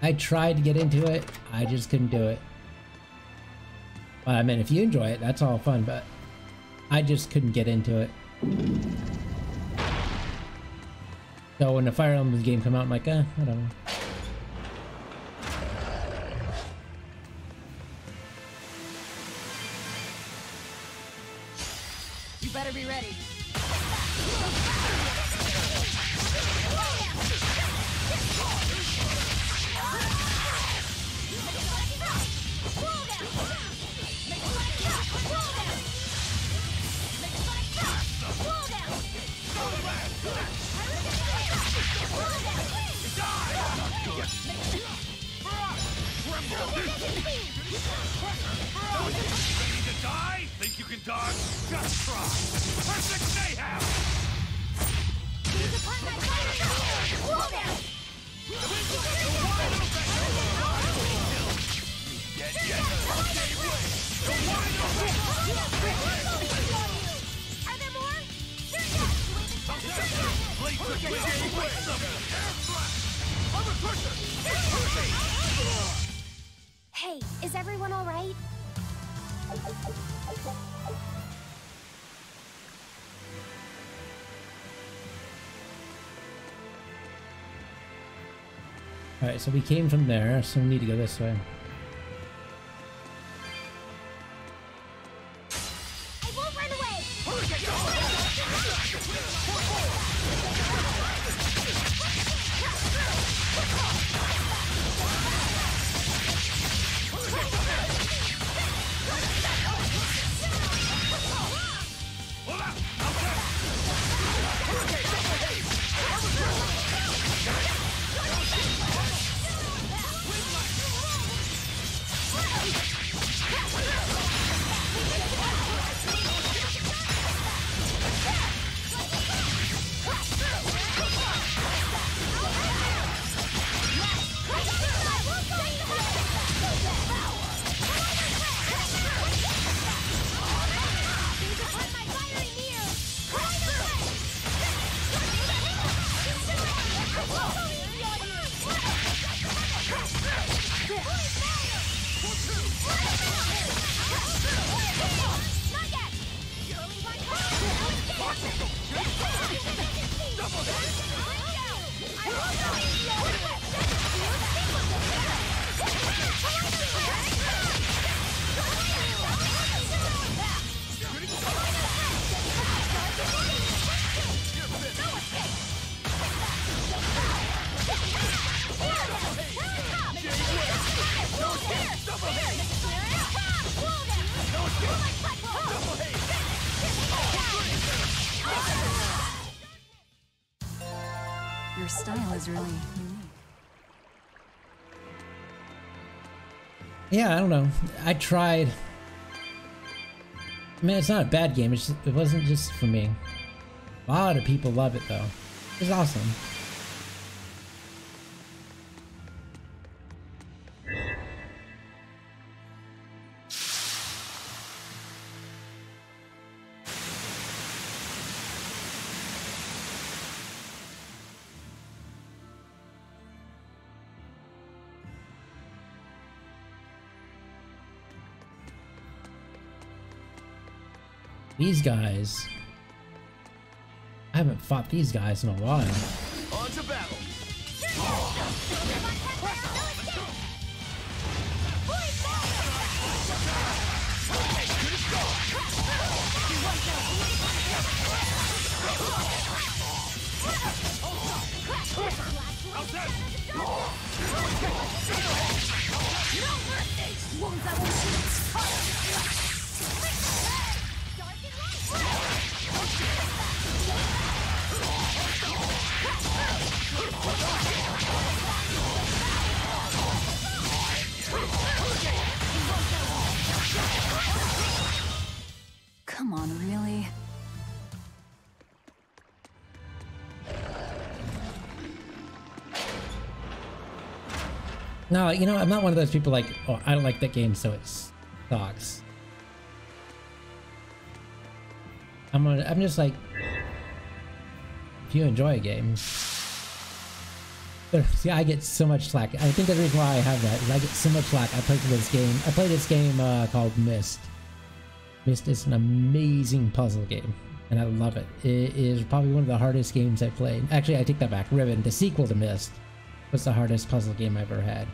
I tried to get into it. I just couldn't do it. Well, I mean, if you enjoy it, that's all fun, but I just couldn't get into it. So when the Fire Emblems game came out, I'm like, whatever. You better be ready. Ready to die? Think you can dodge? Just try! Perfect mayhem! Are there more? Hey, is everyone all right? Alright, so we came from there, so we need to go this way. style is really unique. Yeah, I don't know. I tried. I mean, it's not a bad game. It wasn't just for me. A lot of people love it though. It's awesome. These guys. I haven't fought these guys in a while. On to battle. Come on, really? No, you know, I'm not one of those people like, oh, I don't like that game, so it sucks. I'm just like, if you enjoy a game. See, I get so much slack. I think the reason why I have that is I get so much slack. I played this game called Myst. Myst is an amazing puzzle game, and I love it. It is probably one of the hardest games I've played. Actually, I take that back. Riven, the sequel to Myst, was the hardest puzzle game I've ever had.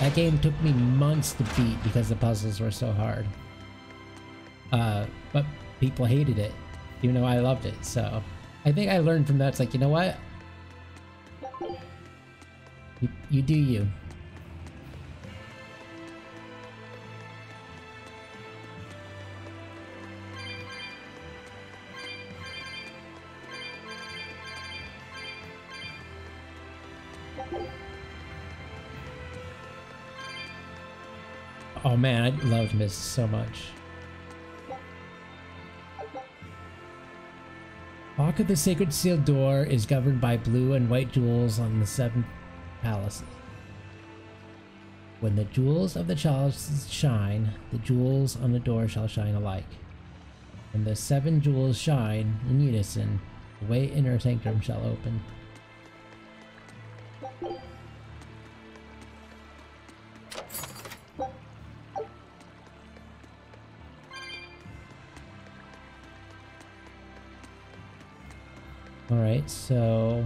That game took me months to beat because the puzzles were so hard. But people hated it, even though I loved it. So I think I learned from that. It's like, you know what? You do you. Oh man, I loved Myst so much. Lock of the Sacred Sealed Door is governed by blue and white jewels on the 7 palaces. When the jewels of the chalices shine, the jewels on the door shall shine alike. When the 7 jewels shine in unison, the way inner sanctum shall open. Alright, so...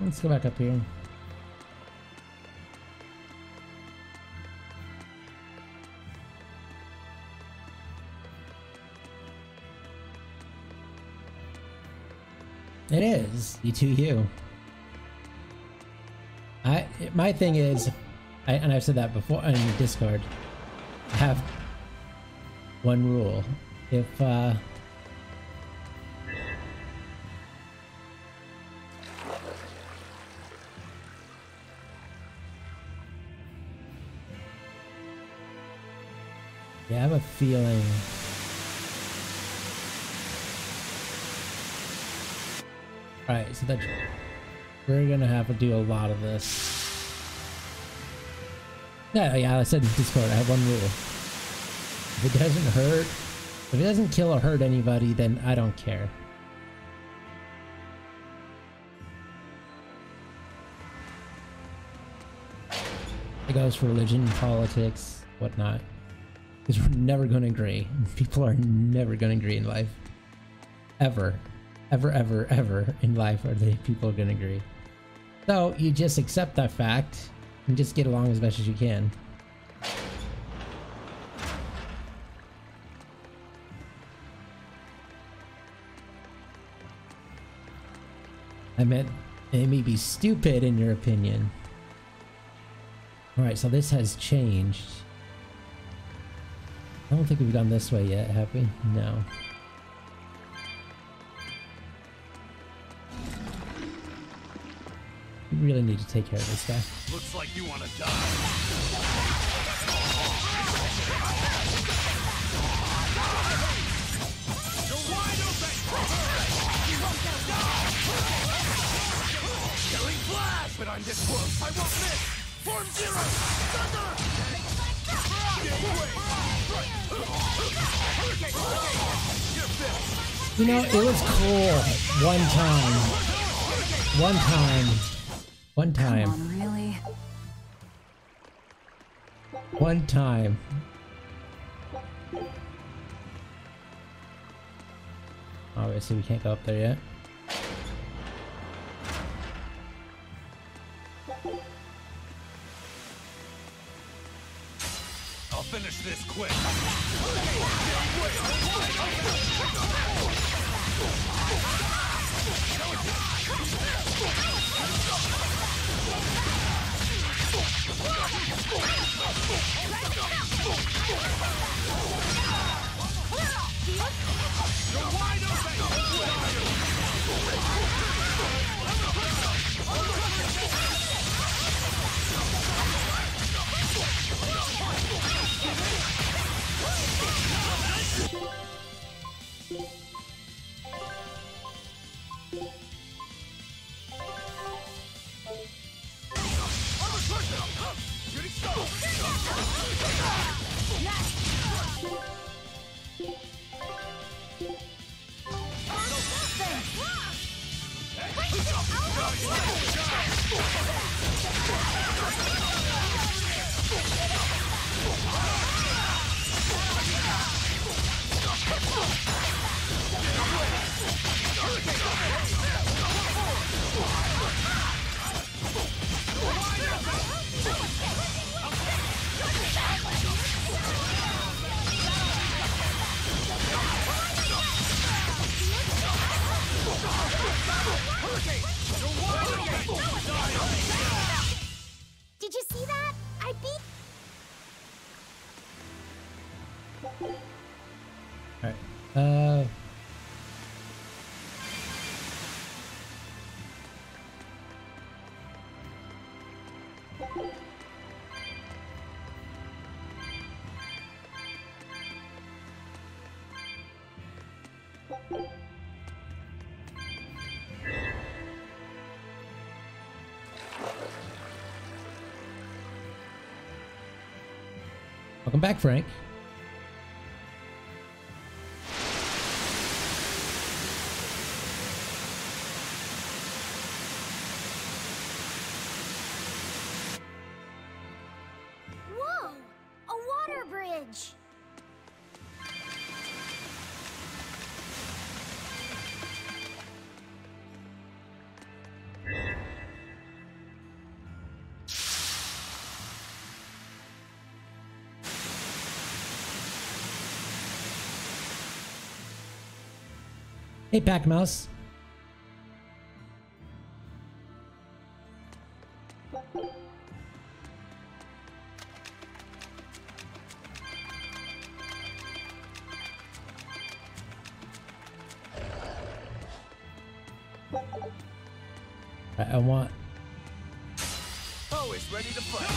let's go back up here. It is. You do you. My thing is, and I've said that before in Discord, I have one rule. If I have a feeling Alright, so we're gonna have to do a lot of this. Yeah, I said in Discord, I have one rule. If it doesn't hurt, if it doesn't kill or hurt anybody, then I don't care. It goes for religion, politics, whatnot. Because we're never gonna agree. People are never gonna agree in life. Ever. Ever in life are they people gonna agree. So you just accept that fact and just get along as best as you can. I meant it may be stupid in your opinion. Alright, so this has changed. I don't think we've gone this way yet, have we? No. We really need to take care of this guy. Looks like you want to die. You're wide open! Killing flash! But I'm this close, I won't miss! Form zero! Thunder! You know, it was cool one time. One time. One time. Come on, really? One time. Obviously, we can't go up there yet. I'll finish this quick. You're wide open! Did you see that? I beat. Alright. Welcome back, Frank. Whoa! A water bridge! Hey, Pac Mouse. I want. Always ready to fight.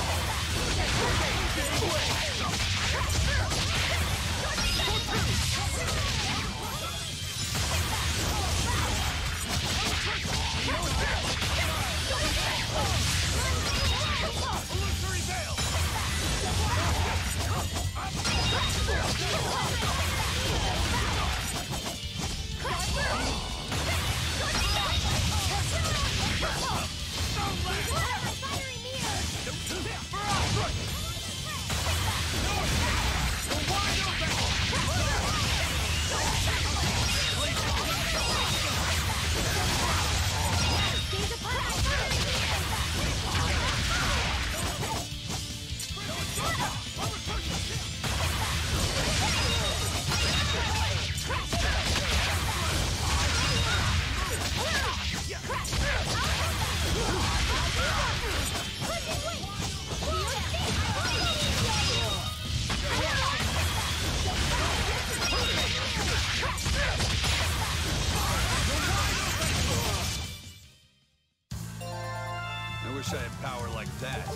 wish I had power like that.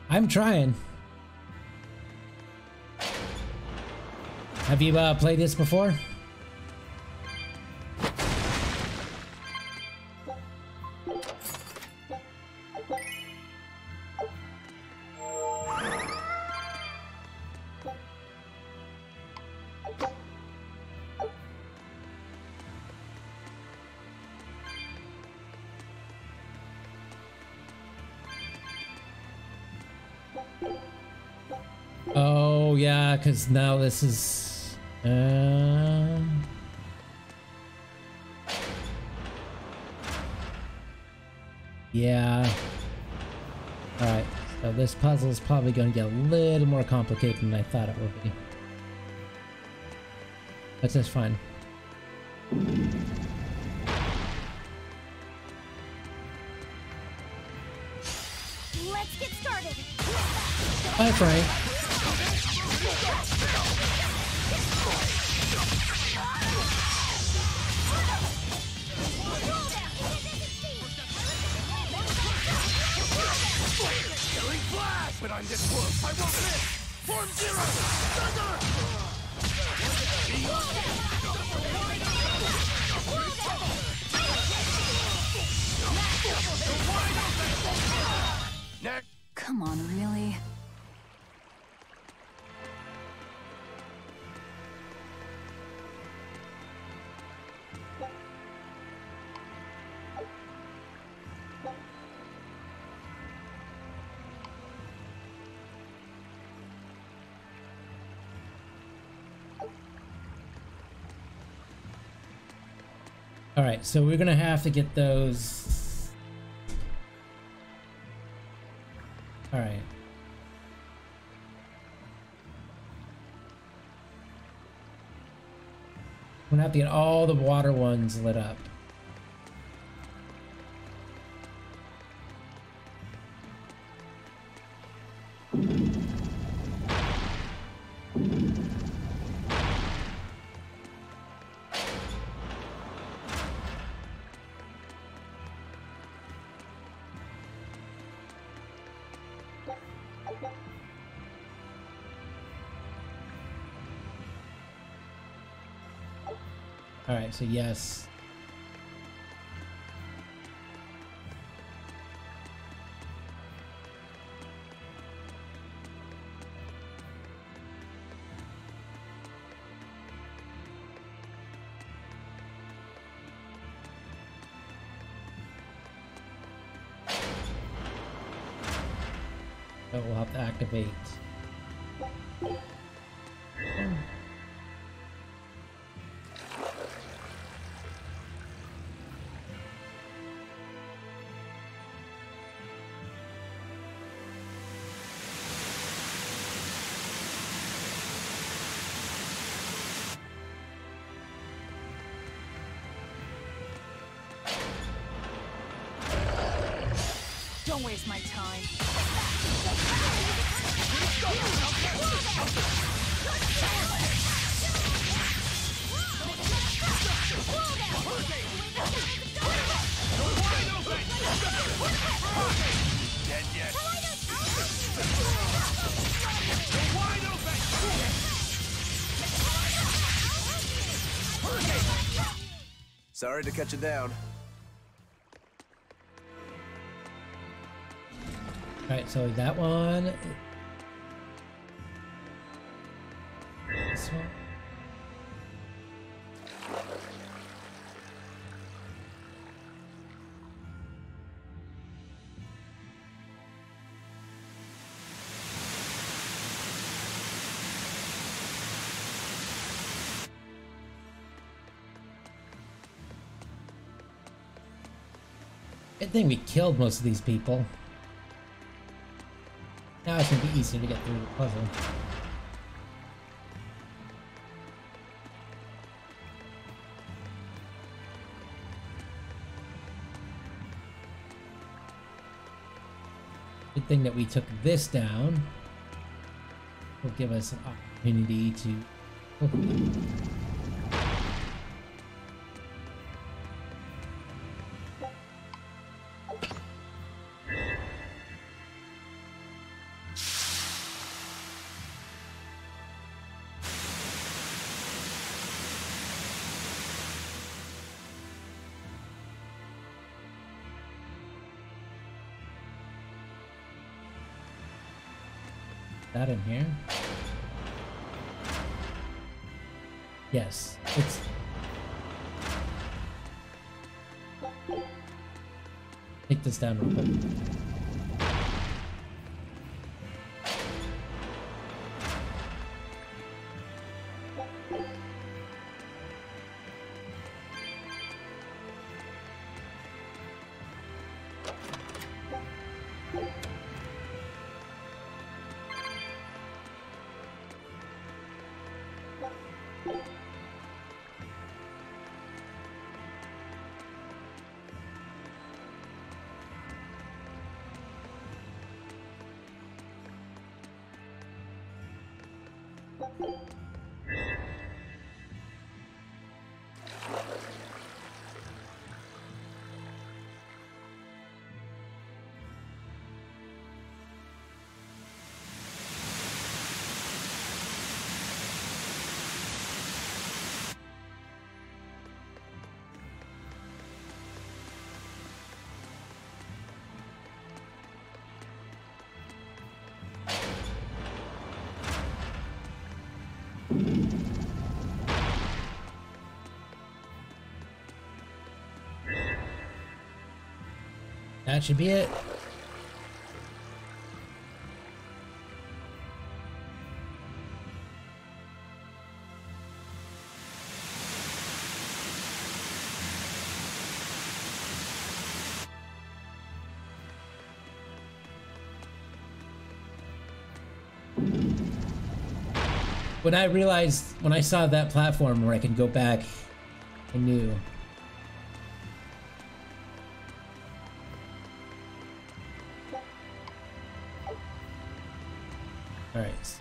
I'm trying. Have you played this before? Oh yeah, because now this is yeah. Alright, so this puzzle is probably going to get a little more complicated than I thought it would be. That's just fine. Let's get started. Bye, Frank. Killing flash! But I'm this close, I won't miss! Form zero! Thunder! Come on, really? All right, so we're gonna have to get those. All right. We're gonna have to get all the water ones lit up. All right, so yes. So we'll have to activate. Don't waste my time. Dead yet? Sorry to cut you down. Alright, so that one. This one. Good thing we killed most of these people. Now it's gonna be easier to get through the puzzle. Good thing that we took this down. Will give us an opportunity to That in here? Yes, it's... Take this down real quick. That should be it. When I realized, when I saw that platform where I could go back, I knew. All right.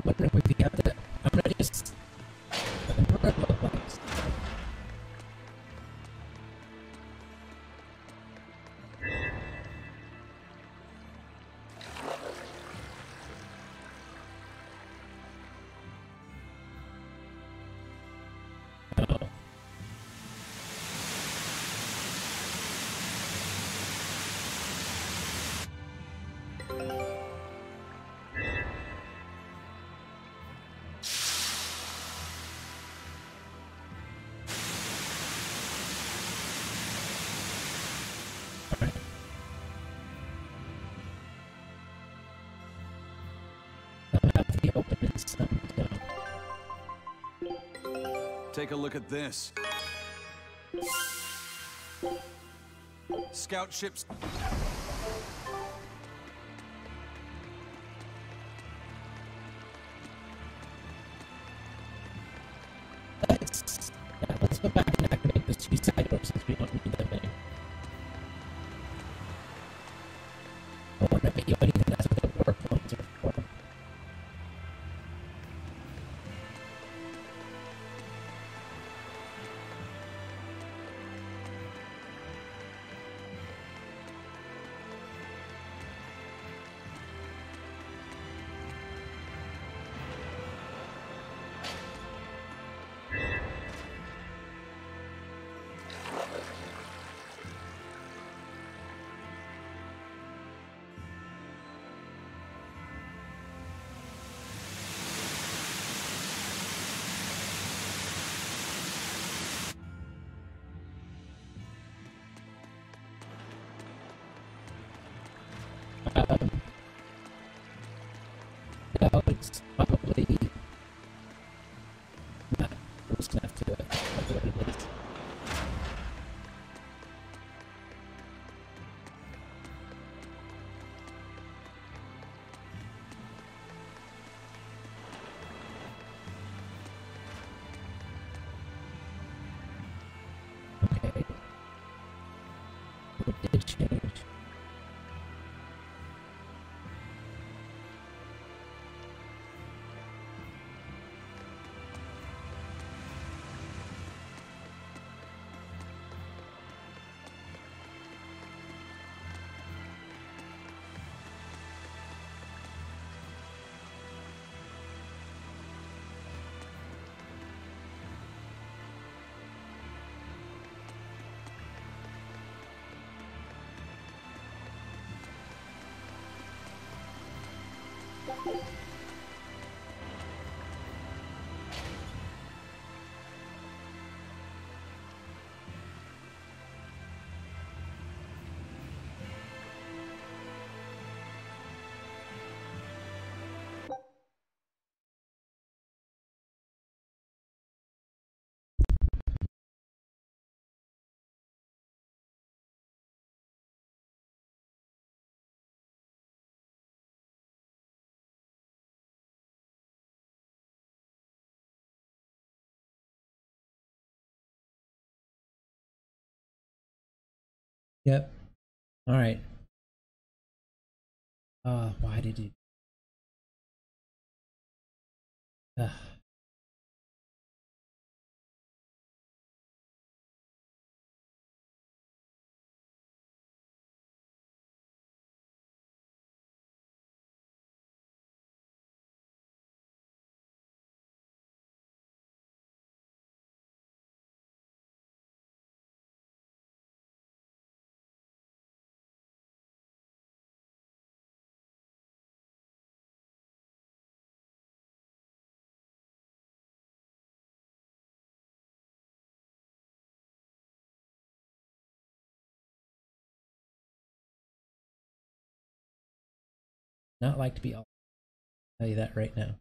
Wonder if we got that. I'm gonna just. Take a look at this. Scout ships. Let's go back and activate this two side door since we don't need that many. I wonder if you anything that's what the war points are for. No, it's probably not close enough to it. What it is. Yep. All right. Why did you? Not like to be all. Tell you that right now.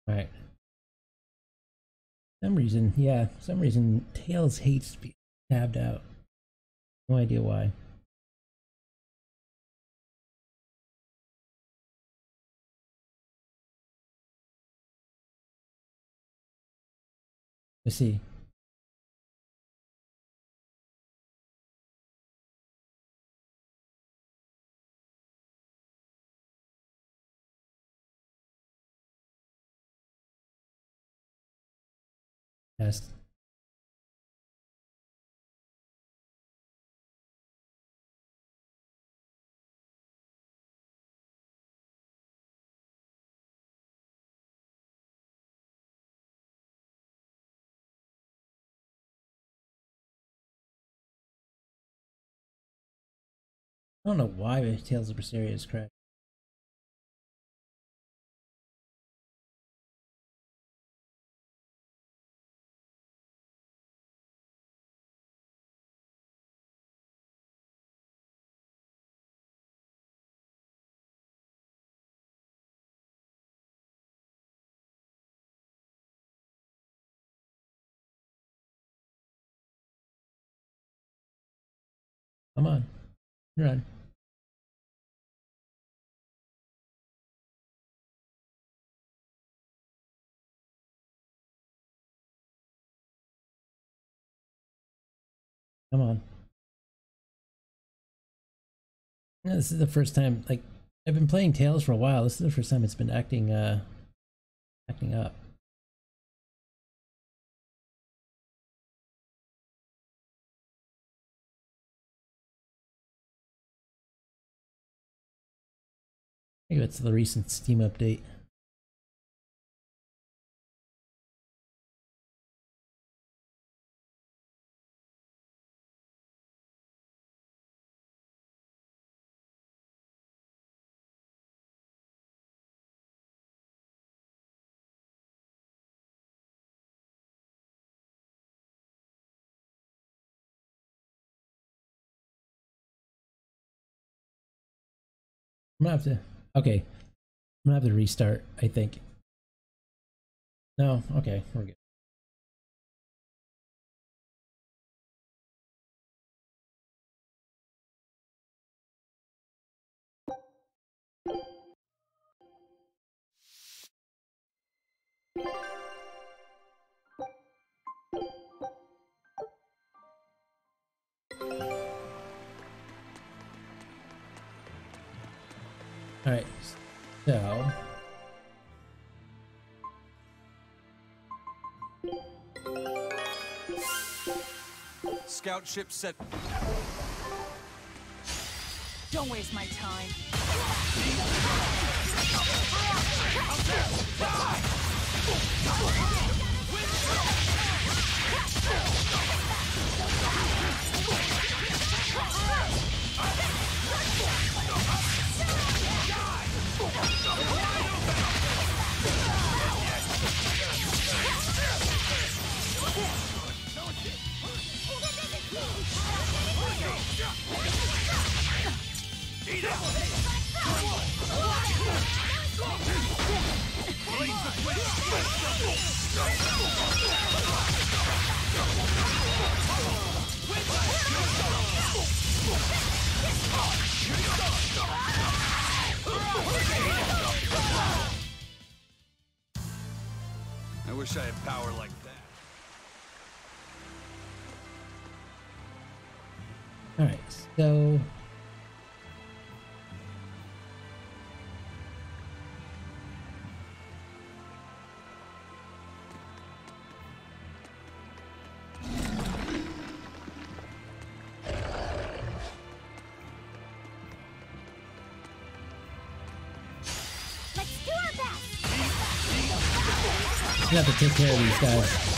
All right. Some reason, yeah, some reason Tails hates to be tabbed out. No idea why. Let's see. Test. I don't know why Tales of Berseria is crashed. Come on, run. Come on. Yeah, this is the first time, like, I've been playing Tales for a while. This is the first time it's been acting up. Maybe it's the recent Steam update. I'm gonna have to. Okay, I'm gonna have to restart, I think. No, okay, we're good. So Scout ship set. Don't waste my time. I wish I had power like that. all right, so Let's do our best! you have to take care of these guys.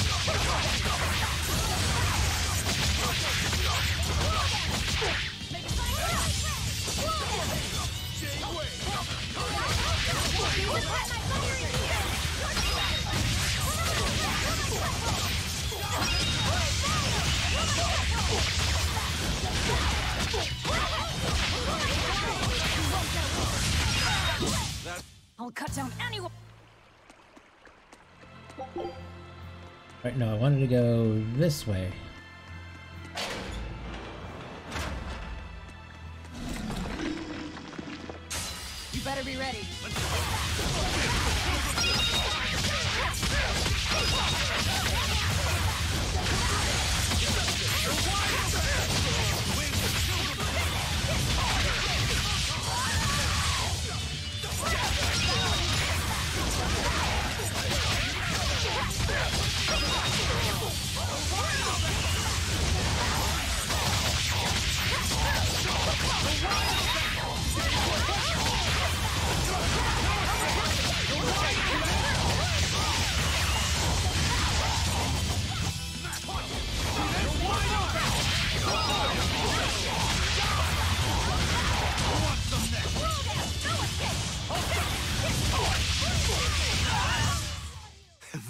I'll cut down anyone. Right, no, I wanted to go this way. You better be ready.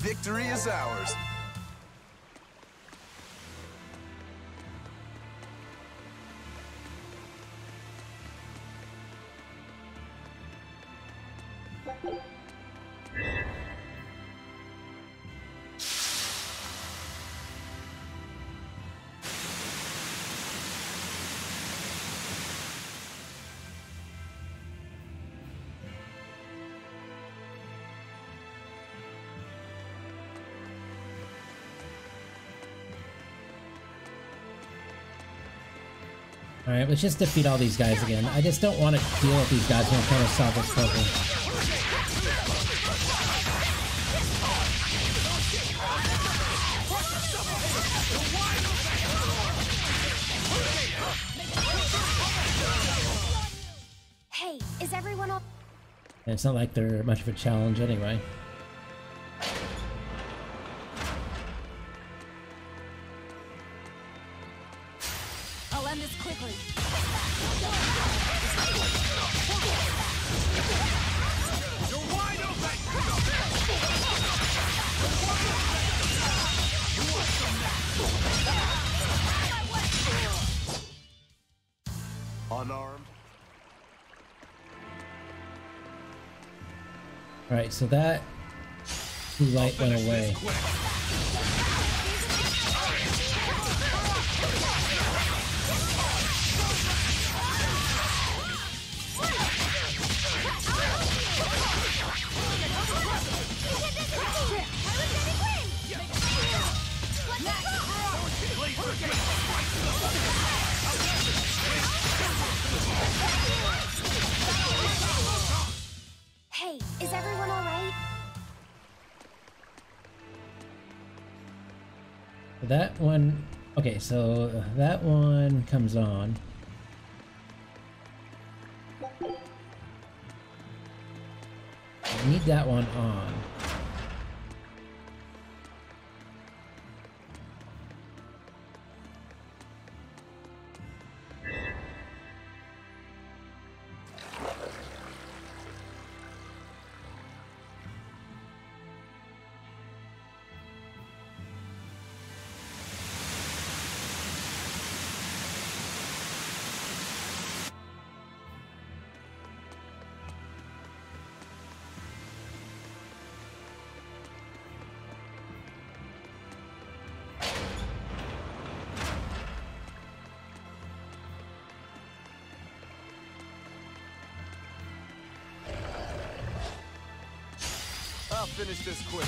Victory is ours. Alright, let's just defeat all these guys again. I just don't want to deal with these guys when I'm trying to solve this puzzle. Hey, is everyone all... And it's not like they're much of a challenge anyway. I'll end this quickly. You're wide open! Unarmed. Alright, so that blue light went away. Is everyone all right? That one... Okay, so that one comes on. I need that one on. I'll finish this quick.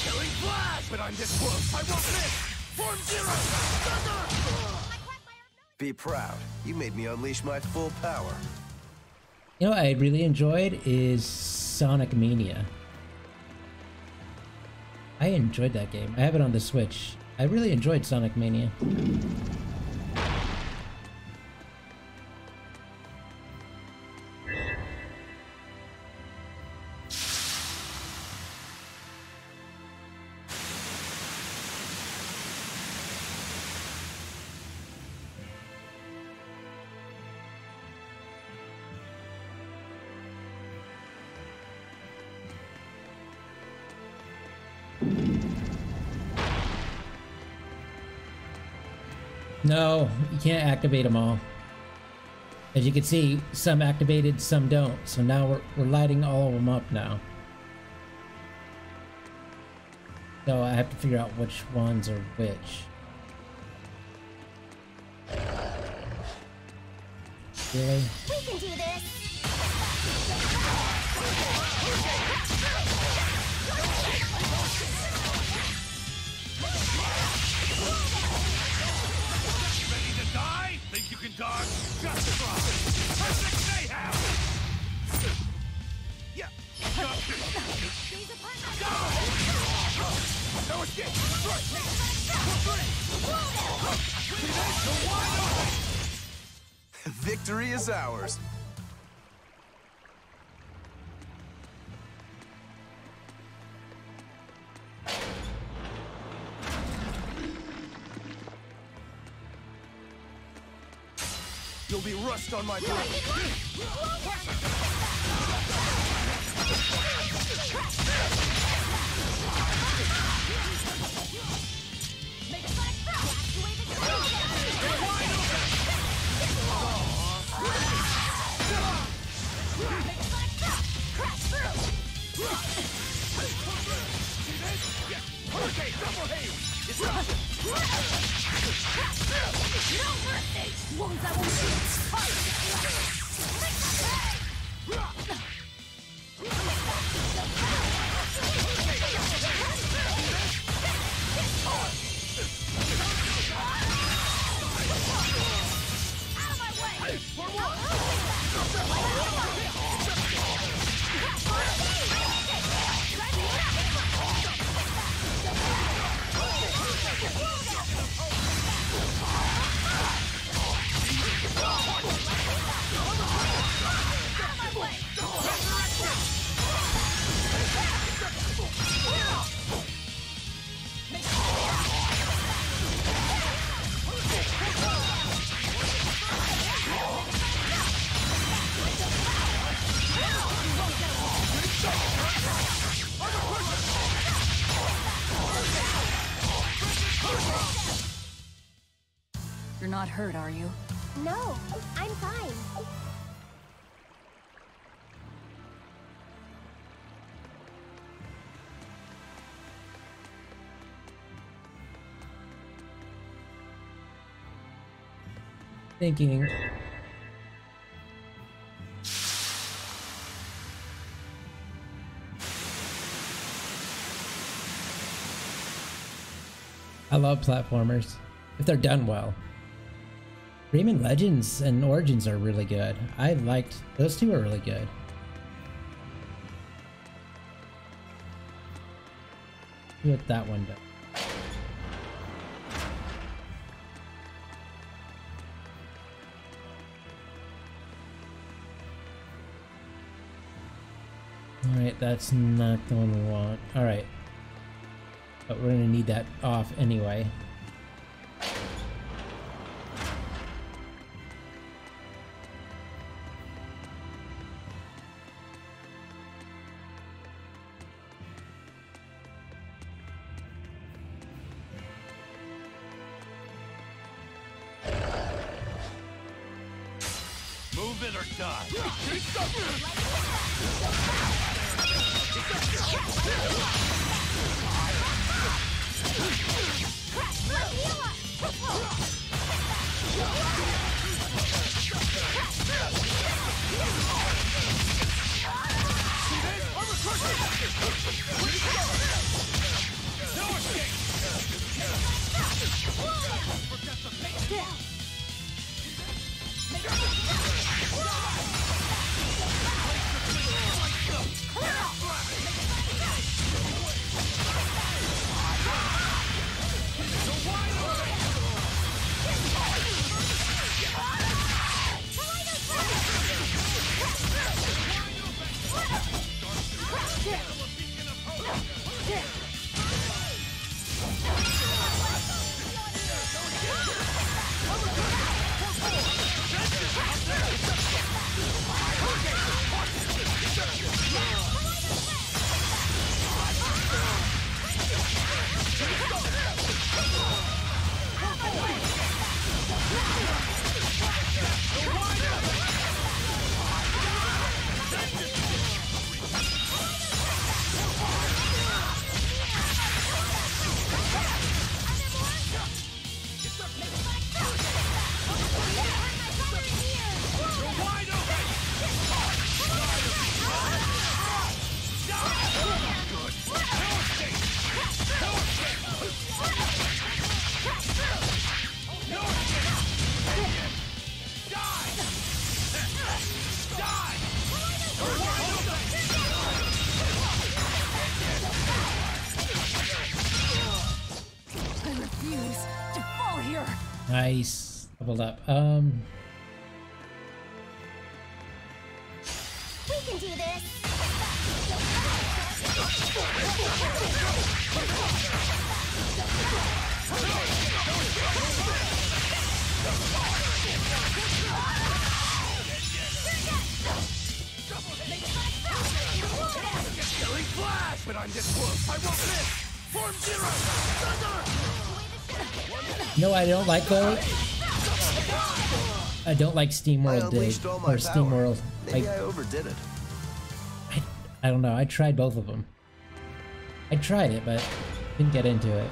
Killing flash! But I'm this close. I won't miss! Form zero! Be proud. You made me unleash my full power. You know what I really enjoyed is Sonic Mania. I enjoyed that game. I have it on the Switch. I really enjoyed Sonic Mania. No, you can't activate them all. As you can see, some activated, some don't. So now we're lighting all of them up now. So I have to figure out which ones are which. Really? We can do this! Die? Think you can dodge? Just try! Perfect mayhem! Yeah! No escape! Victory is ours. You'll be rushed on my blade. Okay, double hail! It's up! No mercy! Wounds I won't out of my way! You're not hurt, are you? No, I'm fine. thinking. I love platformers if they're done well. Rayman Legends and Origins are really good. I liked those two are really good. See what that one does. Alright, that's not the one we want. Alright. But we're gonna need that off anyway. Move it or die. Nice. Leveled up. We can do this. Killing flash! But I'm this close. I won't miss. Form zero. No, I don't like those. I don't like SteamWorld or SteamWorld. Maybe I overdid it. I don't know. I tried both of them. I tried it, but didn't get into it.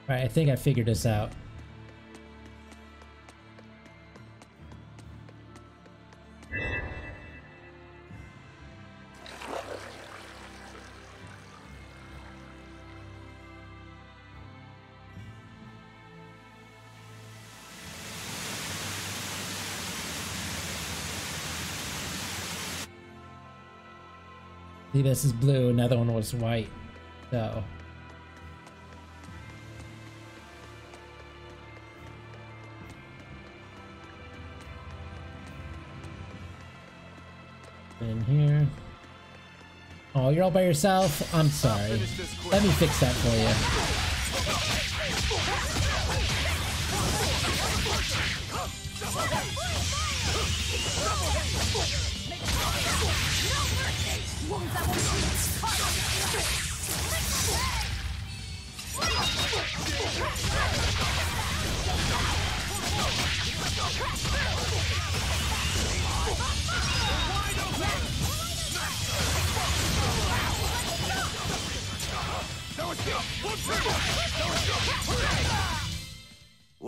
Alright, I think I figured this out. See, this is blue, another one was white, so... in here. Oh, you're all by yourself? I'm sorry. Let me fix that for you.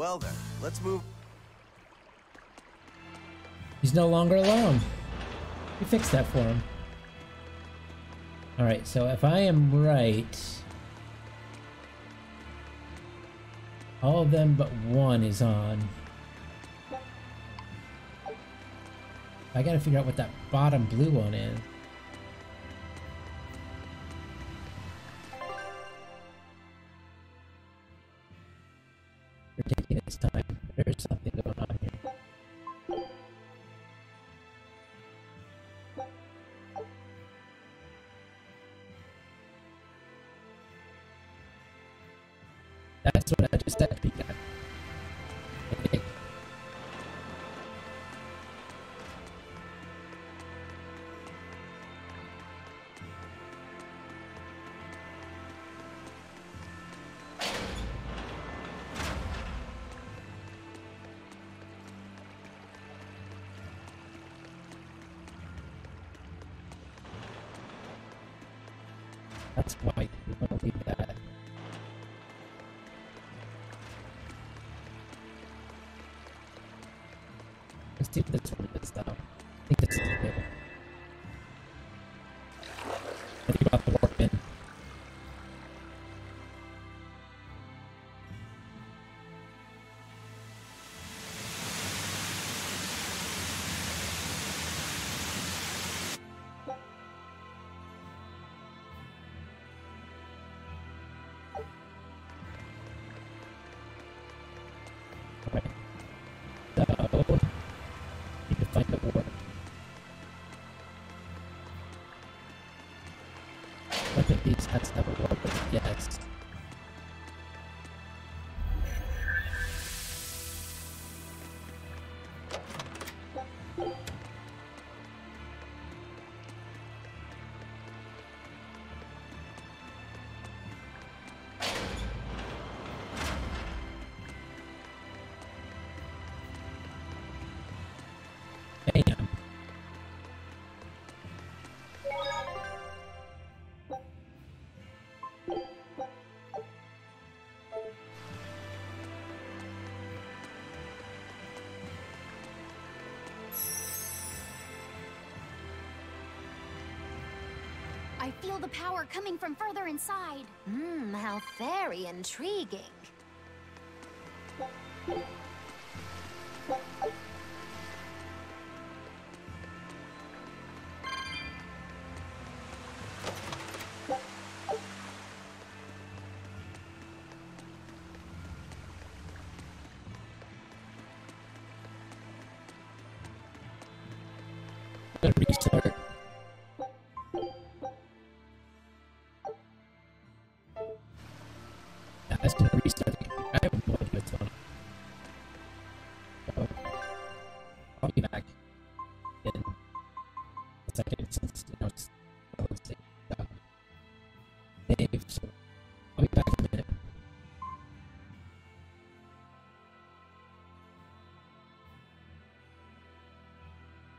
Well then, let's move. He's no longer alone. We fixed that for him. Alright, so if I am right, all of them but one is on. I gotta figure out what that bottom blue one is. We're taking its time. There's something going on here. That's what I just said, began. Okay. That's white. We want to leave that. Let's do this one this though. I think this is good. I think about the warp in. That's never worked, but yes. Damn. I feel the power coming from further inside. How very intriguing. Restart. Yeah, that's gonna restart the computer. I have no idea what's going on. So, I'll be back in a second since, you know, let's see. Dave, so